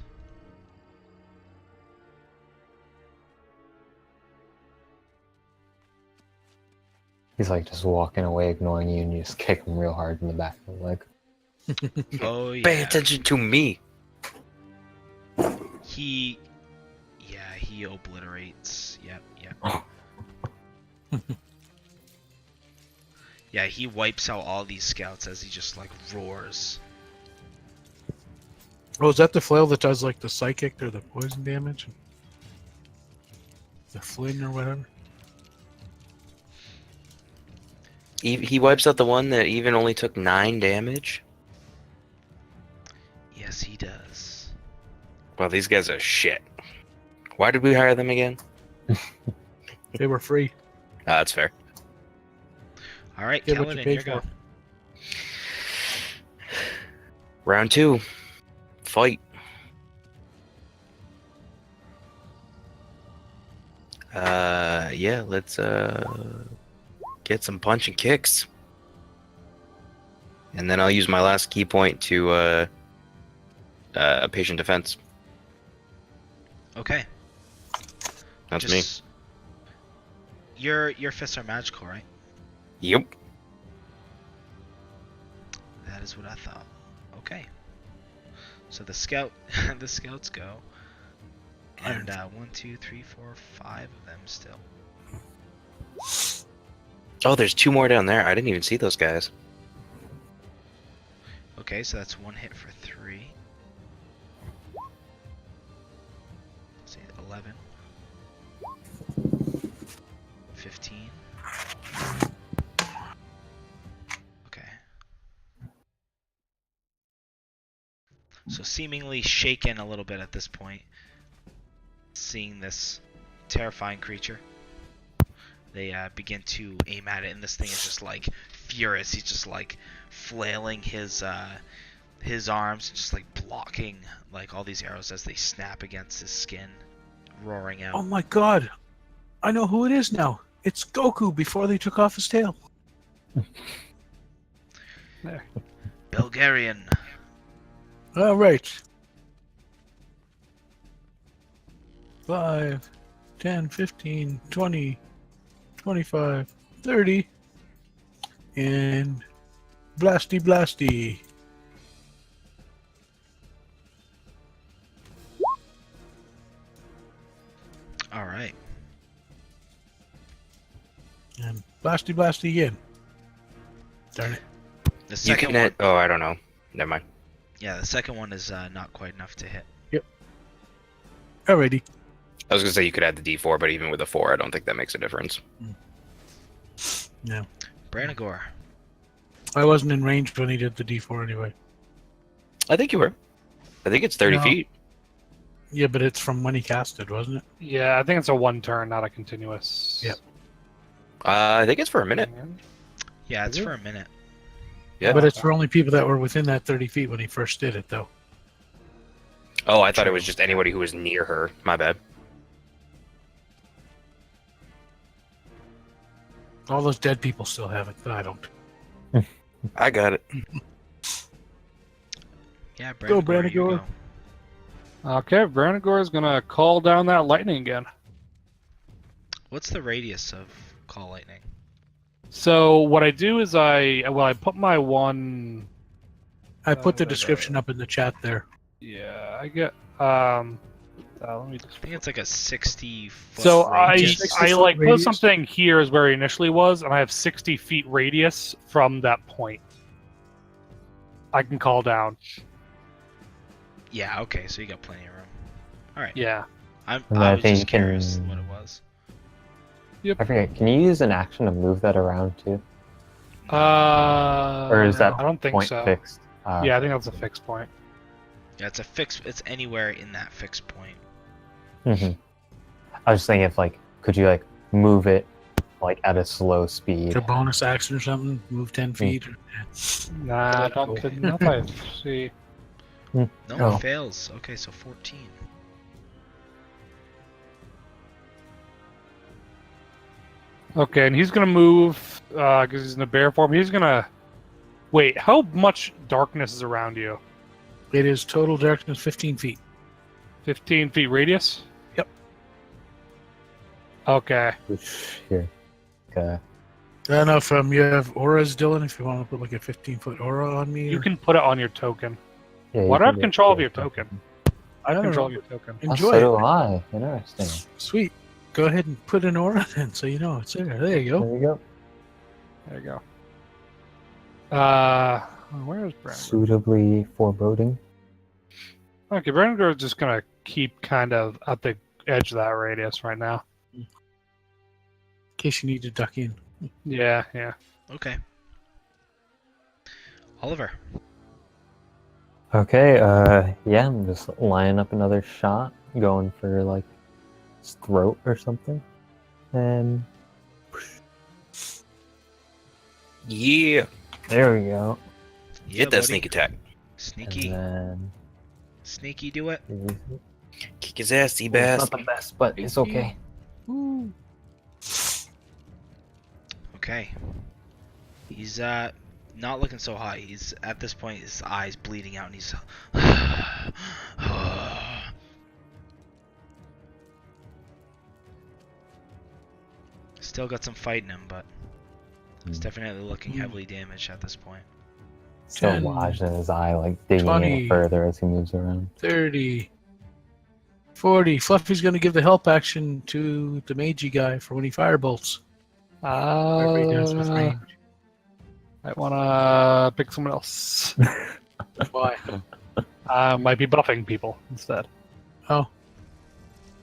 He's like just walking away, ignoring you, and you just kick him real hard in the back of the leg. Oh yeah. Pay attention to me. He obliterates. Yep. Yeah, he wipes out all these scouts as he just like roars. Oh, is that the flail that does like the psychic or the poison damage? The flint or whatever? He wipes out the one that even only took 9 damage. Yes, he does. Well, these guys are shit. Why did we hire them again? They were free. That's fair. All right, Get what you Kaladin, paid your go. for. Round 2. Fight. Yeah, let's get some punch and kicks. And then I'll use my last key point to patient defense. Okay. That's me. Your fists are magical, right? Yep. That is what I thought. Okay. So the scouts go, and 1, 2, 3, 4, 5 of them still. Oh, there's 2 more down there. I didn't even see those guys. Okay, so that's 1 hit for 3. Let's see, 11, 15. So seemingly shaken a little bit at this point, seeing this terrifying creature. They begin to aim at it, and this thing is just like furious. He's just like flailing his arms, just like blocking like all these arrows as they snap against his skin, roaring out. Oh my god! I know who it is now. It's Goku before they took off his tail. There. Bulgarian. All right. 5, 10, 15, 20, 25, 30, and blasty blasty. All right. And blasty blasty again. Darn it. The You second can one. hit. Oh, I don't know. Never mind. Yeah, the second one is not quite enough to hit. Alrighty. I was gonna say you could add the D4, but even with a 4, I don't think that makes a difference. No. Branagor. I wasn't in range when he did the D4 anyway. I think you were. I think it's 30 No. feet. Yeah, but it's from when he casted, wasn't it? Yeah, I think it's a one turn, not a continuous. Yep. I think it's for a minute. Yeah, it's Is it? for a minute. Yeah. But it's for only people that were within that 30 feet when he first did it, though. Oh, I thought it was just anybody who was near her. My bad. All those dead people still have it, but I don't. I got it. Yeah, Branagor. Go, you Branagor. go. Okay, Branagor is gonna call down that lightning again. What's the radius of call lightning? So what I do is I put my one. I put the description up in the chat there. Yeah, I get let me just. I think it's like a 60-foot So I radius. 60 I foot like put radius? something here is where he initially was, and I have 60 feet radius from that point. I can call down. Yeah, okay, so you got plenty of room. Alright. Yeah. I And I was think just you curious can- what it was. I forget. Can you use an action to move that around too, Or or is that I don't think point so. fixed? Yeah, I think that's a fixed point. Yeah, it's anywhere in that fixed point. Mhm. I was just thinking if could you move it at a slow speed? A bonus action or something, move 10 feet. Nah, I don't think not if I see. No, Oh. it fails. Okay, so 14. Okay, and he's gonna move because he's in a bear form. He's gonna wait. How much darkness is around you? It is total darkness 15 feet. 15 feet radius. Yep. Okay. Here. Okay. I don't know if you have auras, Dylan, if you want to put like a 15-foot aura on me. You or- can put it on your token. Yeah, you Why do I can have do control of it. your token? I don't Control know. of your token. Oh, Enjoy so do it. I. Interesting. Sweet. Go ahead and put an aura in so you know it's there. There you go. There you go. There you go. Where is Brandon? Suitably foreboding. Okay, Brandon is just gonna keep kind of at the edge of that radius right now. In case you need to duck in. Yeah, yeah. Okay. Oliver. Okay, yeah, I'm just lining up another shot, going for his throat or something. And Yeah. there we go. Yeah, Hit that buddy. sneak attack. Sneaky. And Sneaky, do it. then Kick his ass, it's Seabass. not the best, but it's okay. Okay. He's not looking so high. He's at this point his eyes bleeding out and he's still got some fight in him, but he's definitely looking heavily damaged at this point. Still 10, lodged in his eye, digging 20. in further as he moves around. 30, 40. Fluffy's going to give the help action to the Meiji guy for when he firebolts. Whatever he does with range. I wanna pick someone else. Why? Might be buffing people instead. Oh.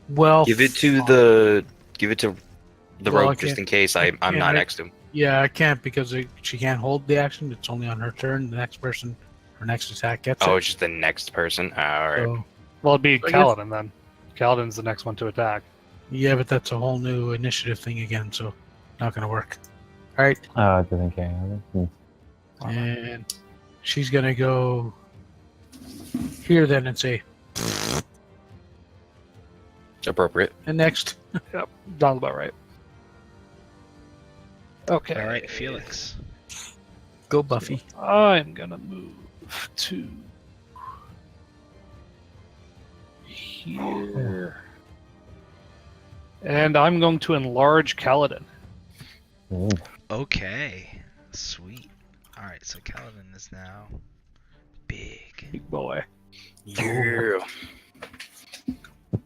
Well, Give it to the Well, I rogue just can't- in case I'm can't not make- next to him. yeah, I can't because she can't hold the action. It's only on her turn. The next person Her next attack gets Oh, it. it's just the next person. All right. So, Well, it'd be I guess- Kaladin then. Kaladin's the next one to attack. yeah, but that's a whole new initiative thing again, so not going to work. All right, Oh, it doesn't carry over. and she's going to go here then and say, Appropriate. and next. Yep, sounds about right. Okay. All right, Felix. Go, Buffy. I'm gonna move to here, and I'm going to enlarge Kaladin. Ooh. Okay, sweet. All right, so Kaladin is now big. Big boy. Yeah.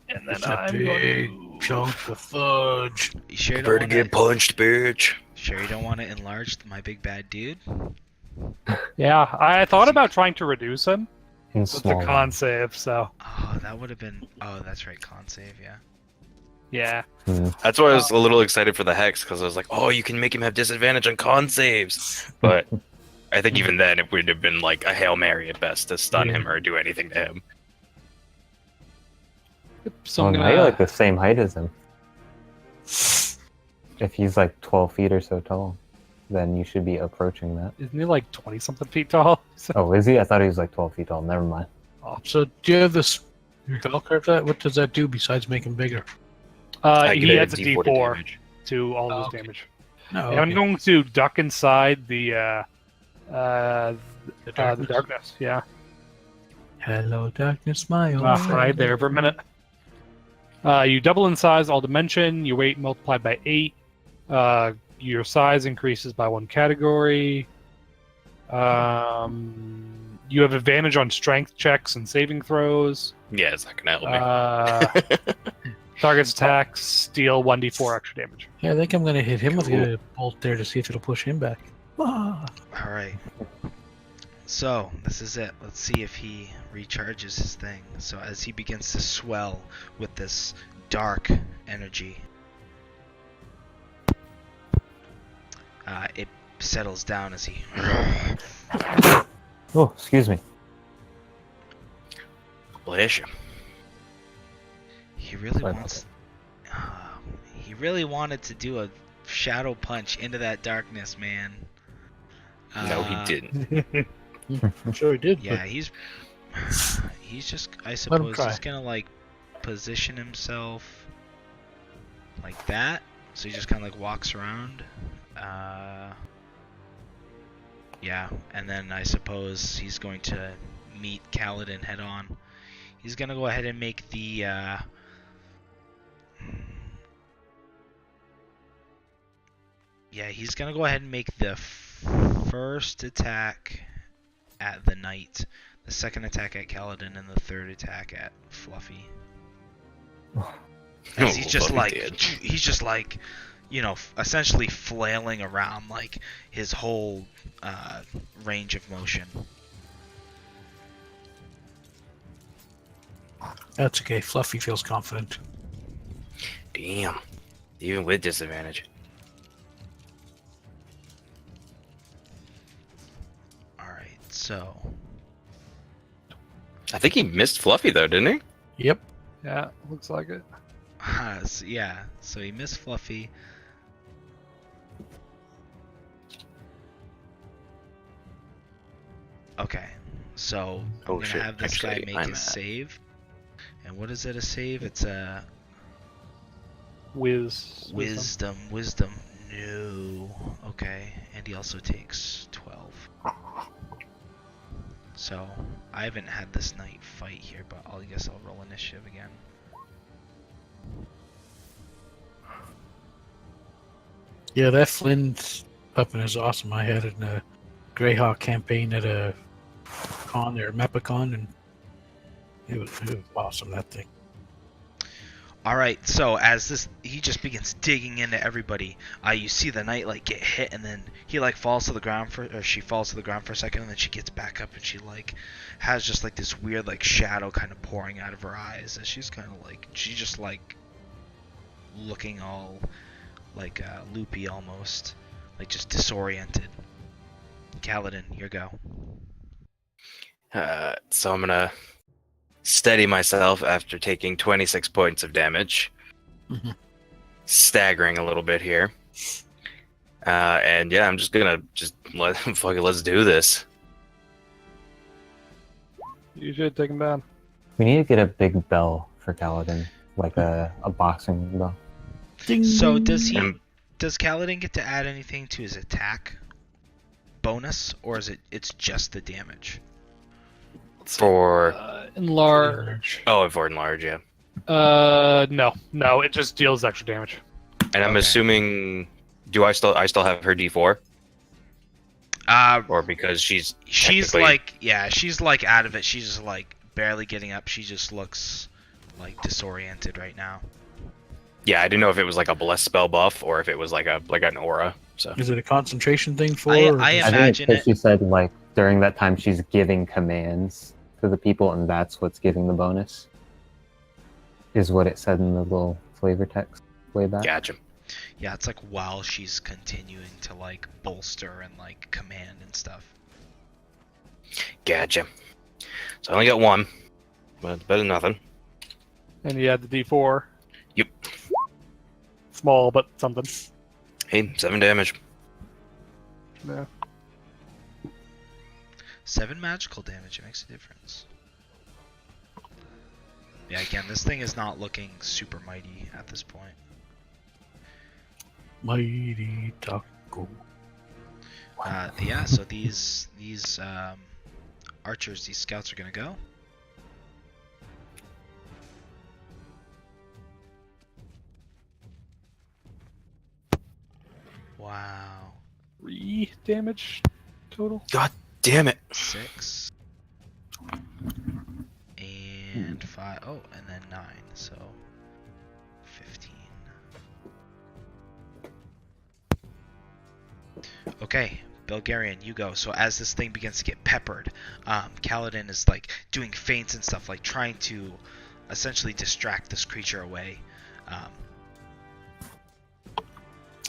And then It's a I'm big going to chunk of fudge. You sure you Better don't get want to? punched, bitch. Sure you don't want to enlarge my big bad dude? Yeah, I thought about trying to reduce him In with the small con save, so Oh, that would have been. Oh, that's right, con save. Yeah. yeah. That's why I was a little excited for the hex, because I was like, oh, you can make him have disadvantage on con saves. But I think even then it would have been like a Hail Mary at best to stun him or do anything to him. So Well, I'm now gonna. you're like the same height as him. If he's like 12 feet or so tall, then you should be approaching that. Isn't he like 20 something feet tall? Oh, is he? I thought he was like 12 feet tall. Never mind. So do you have this spell card for that? What does that do besides make him bigger? I He get adds a D4 D4 damage. to all Oh, his okay. damage. No, And I'm okay. going to duck inside the darkness. Yeah. Hello, darkness, my old Hide friend. there for a minute. You double in size, all dimension. Your weight multiplied by 8. Your size increases by 1 category. You have advantage on strength checks and saving throws. Yeah, it's not gonna help me. Target's attacks deal 1d4 extra damage. Yeah, I think I'm gonna hit him with Cool. a bolt there to see if it'll push him back. Ah. All right. So this is it. Let's see if he recharges his thing. So as he begins to swell with this dark energy, it settles down as he. Oh, excuse me. Bless you. He really Sorry wants. He really wanted to do a shadow punch into that darkness, man. No, he didn't. I'm sure he did. Yeah, he's just. I him suppose try. he's gonna like position himself like that, so he just kind of like walks around. Yeah, and then I suppose he's going to meet Kaladin head on. He's gonna go ahead and make the. Yeah, he's gonna go ahead and make the first attack at the knight, the second attack at Kaladin, and the third attack at Fluffy. As he's just Fluffy like, did. he's just like, you know, essentially flailing around like his whole range of motion. That's okay. Fluffy feels confident. Damn. Even with disadvantage. Alright, so. I think he missed Fluffy though, didn't he? Yep. Yeah, looks like it. Yeah, so he missed Fluffy. Okay, so I'm Oh, gonna shit. have this guy Actually, make I'm his at- save. And what is it, a save? It's a Wisdom. wisdom. No. Okay, and he also takes 12. So, I haven't had this knight fight here, but I guess I'll roll initiative again. Yeah, that Flynn weapon is awesome. I had it in a Greyhawk campaign at a con there, Mepicon, and it was awesome, that thing. Alright, so as this, he just begins digging into everybody. You see the knight like get hit, and then he like falls to the ground she falls to the ground for a second, and then she gets back up, and she like has just like this weird like shadow kind of pouring out of her eyes, as she's kind of like, she's just like looking all like loopy almost, like just disoriented. Kaladin, your go. So I'm gonna steady myself after taking 26 points of damage. Mhm. Staggering a little bit here. And yeah, I'm just gonna let's do this. You should take him down. We need to get a big bell for Kaladin, like a boxing bell. Ding, So ding. does Kaladin get to add anything to his attack bonus, or is it's just the damage? For Enlarge. for enlarge, yeah. No, it just deals extra damage. And I'm Okay. assuming, do I still have her D4, or because she's technically- she's like out of it. She's just like barely getting up. She just looks like disoriented right now. Yeah, I didn't know if it was like a bless spell buff or if it was like an aura. So Is it a concentration thing for? I or I just- think imagine it's 'cause it- she said like during that time she's giving commands to the people, and that's what's giving the bonus. Is what it said in the little flavor text way back. gotcha. Yeah, it's like while she's continuing to like bolster and like command and stuff. Gotcha. So I only got one, but it's better than nothing. And you add the D4. Yep. Small, but something. Hey, 7 damage. Yeah. 7 magical damage. It makes a difference. Yeah, again, this thing is not looking super mighty at this point. Mighty taco. Yeah, so these archers, these scouts are gonna go. Wow. 3 damage total. Damn it. 6 and 5. Oh, and then 9. So 15. Okay, Bulgarian, you go. So as this thing begins to get peppered, Kaladin is like doing feints and stuff, like trying to essentially distract this creature away.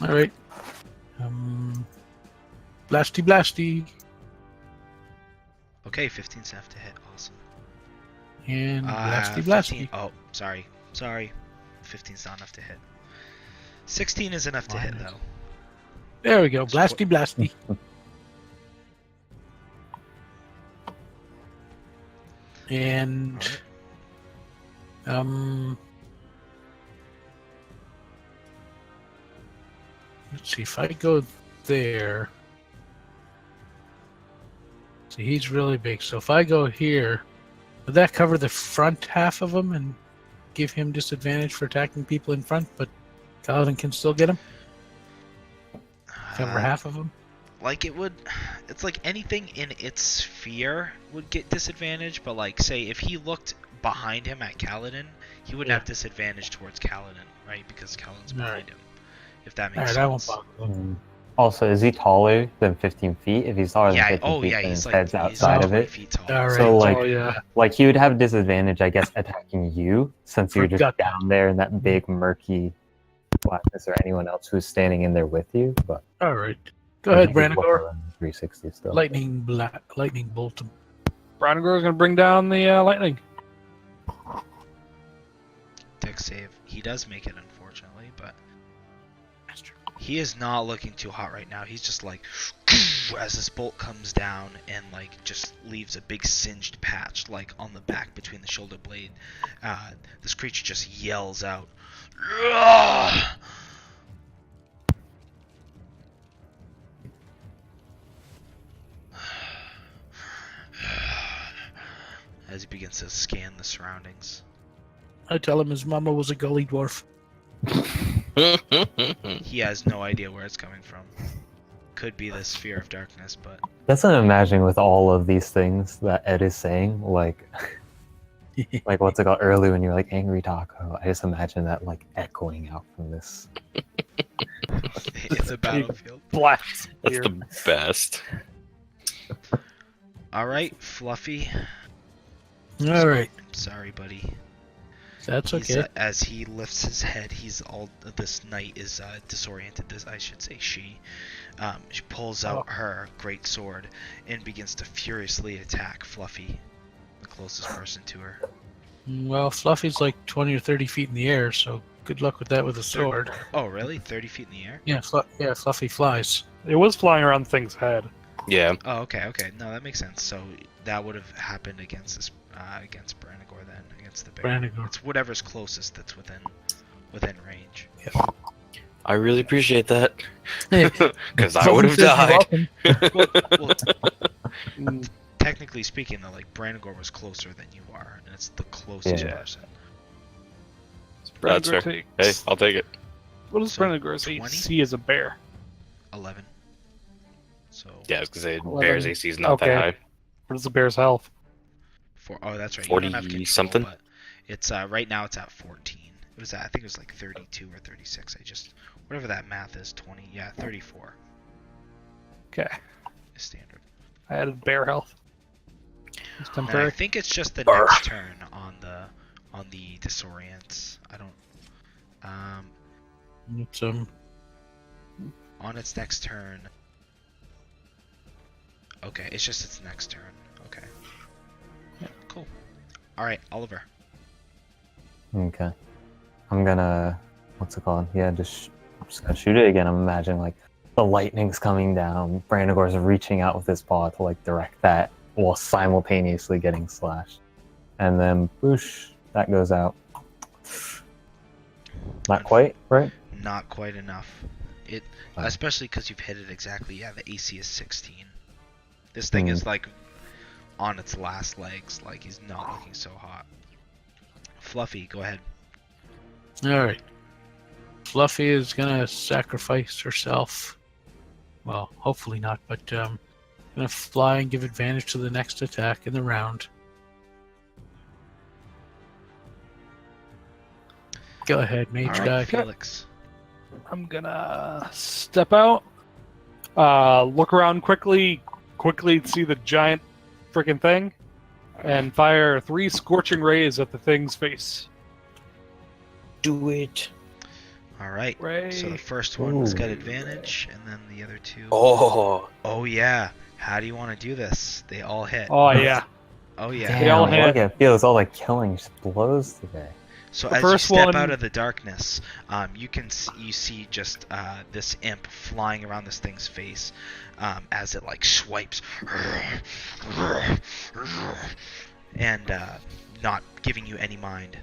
All right. Blasty, blasty, Okay, 15's enough to hit. Awesome. and blasty, 15. blasty. Oh, sorry. 15's not enough to hit. 16 is enough to hit, Alright. though. There we go. Blasty, blasty. And let's see if I go there. See, he's really big. So if I go here, would that cover the front half of him and give him disadvantage for attacking people in front, but Kaladin can still get him? Cover half of him? Like it would, it's like anything in its sphere would get disadvantage, but like say if he looked behind him at Kaladin, he would have disadvantage towards Kaladin, right? Because Kaladin's behind him. If that makes Alright, I won't sense. bother them. Also, is he taller than 15 feet? If he's taller Yeah. than 15 Oh feet, yeah. then He's his like head's he's outside of 20 it. feet tall. Alright. So like, Oh yeah. like he would have disadvantage, I guess, attacking you since you're just Forgot that. down there in that big murky blackness, or anyone else who's standing in there with you. But Alright. Go ahead, I think he's Branagor. around 360 still. Lightning bolt him. Branagor's gonna bring down the lightning. Dex save. He does make it, unfortunately, but he is not looking too hot right now. He's just like, as this bolt comes down and like just leaves a big singed patch like on the back between the shoulder blade. This creature just yells out, "Ugh!" As he begins to scan the surroundings. I tell him his mama was a gully dwarf. He has no idea where it's coming from. Could be the sphere of darkness, but That's what I'm imagining with all of these things that Ed is saying. Like, like what's it called earlier when you're like angry taco? I just imagine that like echoing out from this. in the battlefield. Black. That's spear. the best. All right, Fluffy. Alright. Sorry, buddy. That's He's, okay. as he lifts his head, this knight is disoriented. I should say she. She pulls out her great sword and begins to furiously attack Fluffy, the closest person to her. Well, Fluffy's like 20 or 30 feet in the air, so good luck with that with a sword. Oh, really? 30 feet in the air? Yeah, Fluffy flies. It was flying around the thing's head. Yeah. Oh, okay. No, that makes sense. So that would have happened against this, against Branagor then, against the bear. Branagor. It's whatever's closest that's within range. I really appreciate that. Hey, Because I would have died. Well, technically speaking, though, like Branagor was closer than you are, and it's the closest Yeah. person. That's fair. Branagor Hey, takes- I'll take it. What is So, Branagor's 20? AC as a bear? 11. So Yeah, I was gonna say 11. Bears AC is not Okay. that high. What is the bear's health? oh, that's right. You don't have 40 control, something? But it's right now it's at 14. It was I think it was like 32 or 36. Whatever that math is, 20. Yeah, 34 Okay. is standard. I added bear health. It's And I temporary. think it's just the next turn on the disorients. I don't. it's On its next turn. Okay, it's just its next turn. Okay. Yeah. Cool. All right, Oliver. Okay. I'm gonna, what's it called? Yeah, I'm just gonna shoot it again. I'm imagining like the lightning's coming down. Brandagor's reaching out with his paw to like direct that while simultaneously getting slashed. And then boosh, that goes out. Not quite, right? Not quite enough. Oh. Especially because you've hit it exactly. Yeah, the AC is 16. This thing is like on its last legs. Like he's not looking so hot. Fluffy, go ahead. Alright. Fluffy is gonna sacrifice herself. Well, hopefully not, but gonna fly and give advantage to the next attack in the round. Go ahead, mage All right, guy. Felix. I'm gonna step out, look around quickly see the giant freaking thing, and fire 3 scorching rays at the thing's face. Do it. All right. Ray. So the first one has got Ooh. advantage, and then the other two. Oh. Oh yeah. How do you want to do this? They all hit. Oh yeah. Oh yeah. They all Damn, hit. look, it feels all like killing just blows today. So The as you first step one- out of the darkness, you see just this imp flying around this thing's face as it like swipes and not giving you any mind.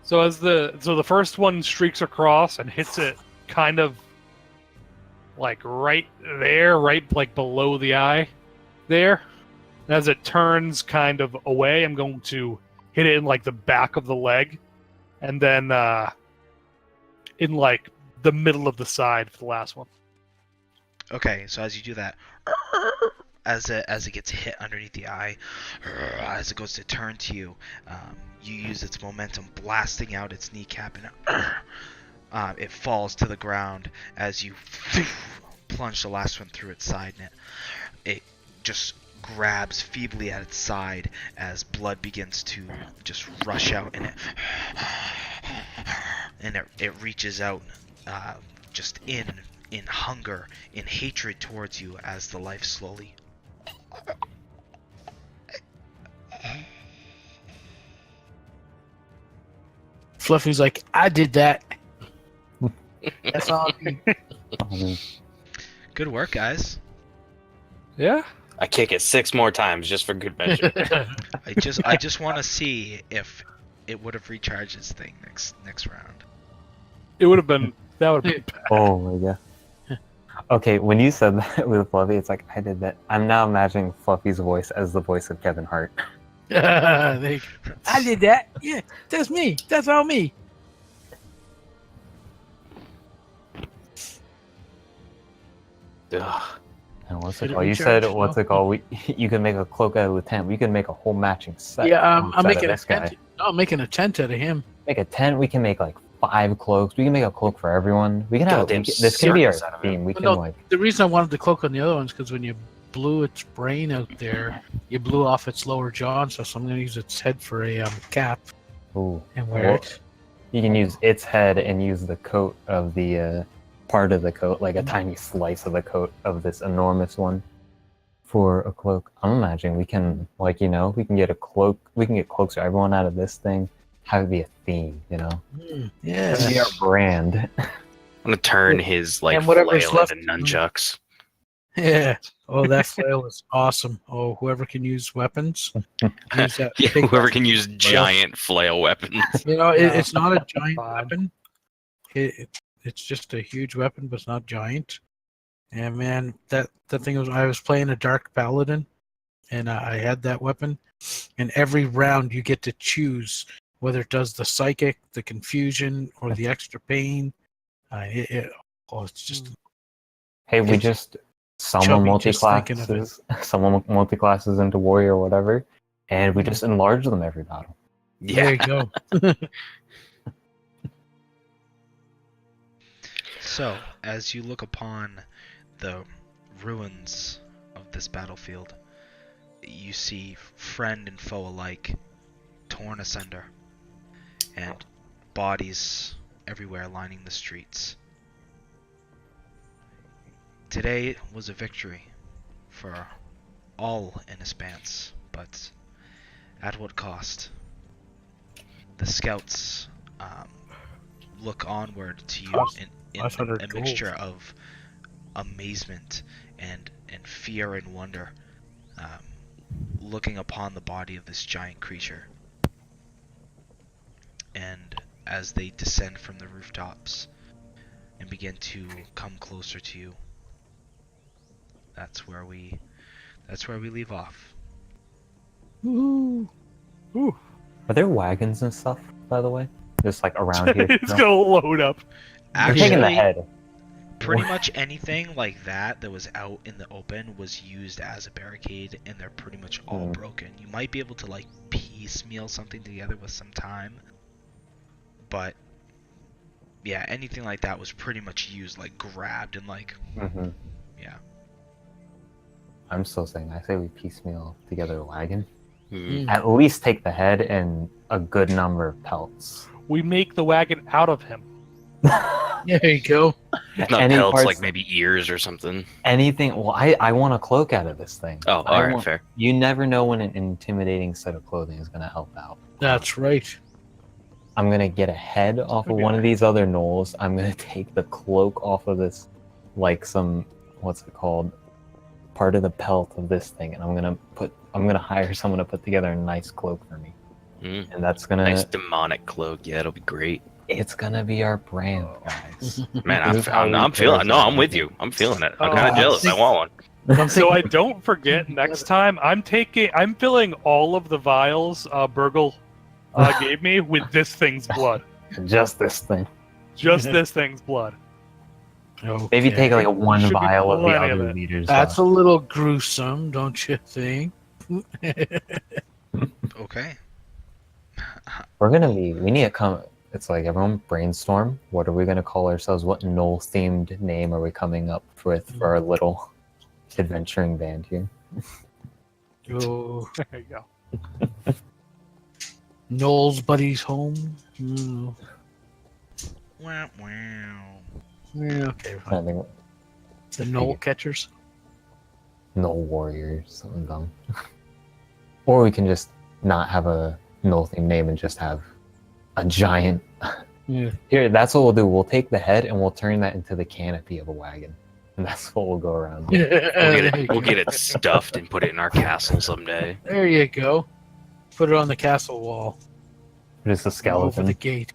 So the first one streaks across and hits it kind of like right there, right like below the eye there. And as it turns kind of away, I'm going to hit it in like the back of the leg, and then in like the middle of the side for the last one. Okay, so as you do that, as it gets hit underneath the eye, as it goes to turn to you, you use its momentum, blasting out its kneecap, and it falls to the ground as you plunge the last one through its side, and it just grabs feebly at its side as blood begins to just rush out, and it reaches out just in hunger, in hatred towards you as the life slowly Fluffy's like, I did that. That's all. Good work, guys. Yeah. I kick it 6 more times just for good measure. I just want to see if it would have recharged its thing next round. It would have been. That would have been bad. Oh my god. Okay, when you said that with Fluffy, it's like I did that. I'm now imagining Fluffy's voice as the voice of Kevin Hart. I did that. Yeah, that's me. That's all me. Ugh. And what's Did it it called? You recharge? said what's it called? You can make a cloak out of the tent. We can make a whole matching set. Yeah, I'm outside of making a this guy. tent. No, I'm making a tent out of him. Make a tent. We can make like 5 cloaks. We can make a cloak for everyone. We can have Goddamn this can be our circus out of it. theme. We Well, can no, like the reason I wanted the cloak on the other ones because when you blew its brain out there, you blew off its lower jaw and stuff. So I'm going to use its head for a cap Ooh. and wear Well, it. You can use its head and use the coat of the part of the coat, like a tiny slice of the coat of this enormous one, for a cloak. I'm imagining we can, like, you know, we can get a cloak. We can get cloaks for everyone out of this thing. Have it be a theme, you know? Yeah. It's gonna be our brand. I'm gonna turn his like And whatever's flail left- into nunchucks. Yeah. Oh, that flail is awesome. Oh, whoever can use weapons, use that. Yeah, take whoever that can use flail. giant flail weapons. You know, Yeah. it's not a giant Fine. weapon. It's just a huge weapon, but it's not giant. And man, that thing was. I was playing a dark paladin, and I had that weapon. And every round, you get to choose whether it does the psychic, the confusion, or the extra pain. It's just Hey, we It's just summon chubby just thinking of it. multi-classes, summon multi-classes into warrior or whatever, and we Mhm. just enlarge them every battle. there you Yeah. go. So, as you look upon the ruins of this battlefield, you see friend and foe alike torn asunder, and bodies everywhere lining the streets. Today was a victory for all in Espanse, but at what cost? The scouts look onward to you Cost in 500 a gold. mixture of amazement and fear and wonder, looking upon the body of this giant creature. And as they descend from the rooftops and begin to come closer to you, that's where we leave off. Woo. Ooh. Are there wagons and stuff, by the way? Just like around here? It's No? gonna load up. We're taking the Actually, head. pretty much anything like that was out in the open was used as a barricade, and they're pretty much all broken. You might be able to like piecemeal something together with some time, but yeah, anything like that was pretty much used, like grabbed and like, Hmm. yeah. I'm still saying, I say we piecemeal together a wagon. Mm. At least take the head and a good number of pelts. We make the wagon out of him. There you go. If not Any pelts, parts- like maybe ears or something. Anything. Well, I want a cloak out of this thing. Oh, I alright, want- fair. You never know when an intimidating set of clothing is going to help out. That's right. I'm going to get a head off of Okay. one of these other gnolls. I'm going to take the cloak off of this, like some, what's it called? Part of the pelt of this thing. And I'm going to hire someone to put together a nice cloak for me. Mm. And that's going to, Nice demonic cloak. Yeah, it'll be great. it's going to be our brand, guys. Man, This is how we I'm feeling. No, represent I'm with it. you. I'm feeling it. I'm Oh, kind of I jealous. I think- want one. So I don't forget next time I'm filling all of the vials Burgle gave me with this thing's blood. Just this thing. Just this thing's blood. Maybe take like a one Should be vial of the plenty of other it. leaders. That's a little gruesome, don't you think? Okay. we need to come. It's like everyone brainstorm. What are we going to call ourselves? What Knoll themed name are we coming up with for our little adventuring band here? Oh, There you go. Noel's buddy's home. Mm. Wow, wow. Yeah, okay, I fine. think The Noel catchers. Knoll Warriors, something dumb. Or we can just not have a Knoll themed name and just have a giant. Yeah. Here, that's what we'll do. We'll take the head and we'll turn that into the canopy of a wagon. And that's what we'll go around with. We'll get it stuffed and put it in our castle someday. There you go. Put it on the castle wall. Just a Over skeleton. the gate.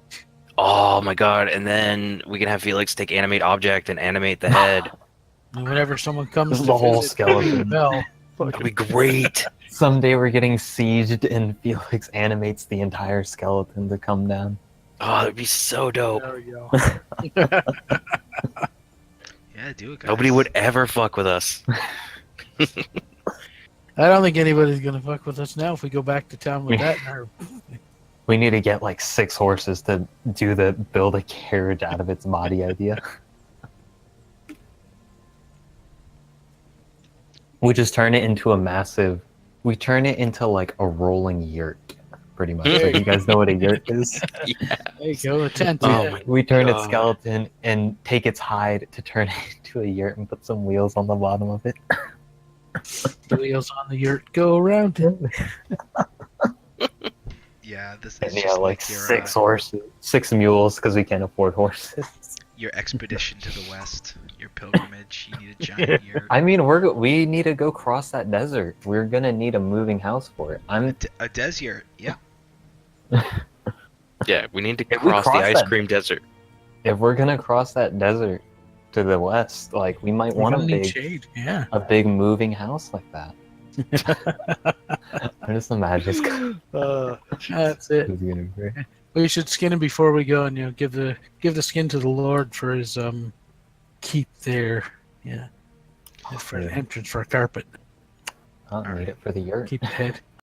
Oh my god! And then we can have Felix take animate object and animate the head. And whenever someone comes This is to the whole visit, ring the skeleton. bell. That'd be great. Someday we're getting sieged and Felix animates the entire skeleton to come down. Oh, that'd be so dope. There we go. Yeah, do it, guys. Nobody would ever fuck with us. I don't think anybody's gonna fuck with us now if we go back to town with that nerve. We need to get like 6 horses to do the build a carriage out of its body idea. We just turn it into a massive. We turn it into like a rolling yurt, pretty much. Like, you guys know what a yurt is? Yeah. There you go, a tent. Oh Yeah. my We turn its God. skeleton and take its hide to turn it into a yurt and put some wheels on the bottom of it. The wheels on the yurt go around. Yeah, this And is yeah, just like like your 6 horses, 6 mules, because we can't afford horses. your expedition to the west, your pilgrimage. You need a giant yurt. I mean, we need to go cross that desert. We're gonna need a moving house for it. A desert. Yeah. Yeah, we need to If we cross the cross ice that- cream desert. If we're gonna cross that desert to the west, like, we might We're want gonna need big, shade. Yeah. a big moving house like that. I just imagine That's it. it's gonna be. We should skin him before we go, and give the skin to the Lord for his keep there. Yeah. For an Yeah. entrance for a carpet. I'll need it for the yurt. Keep the head.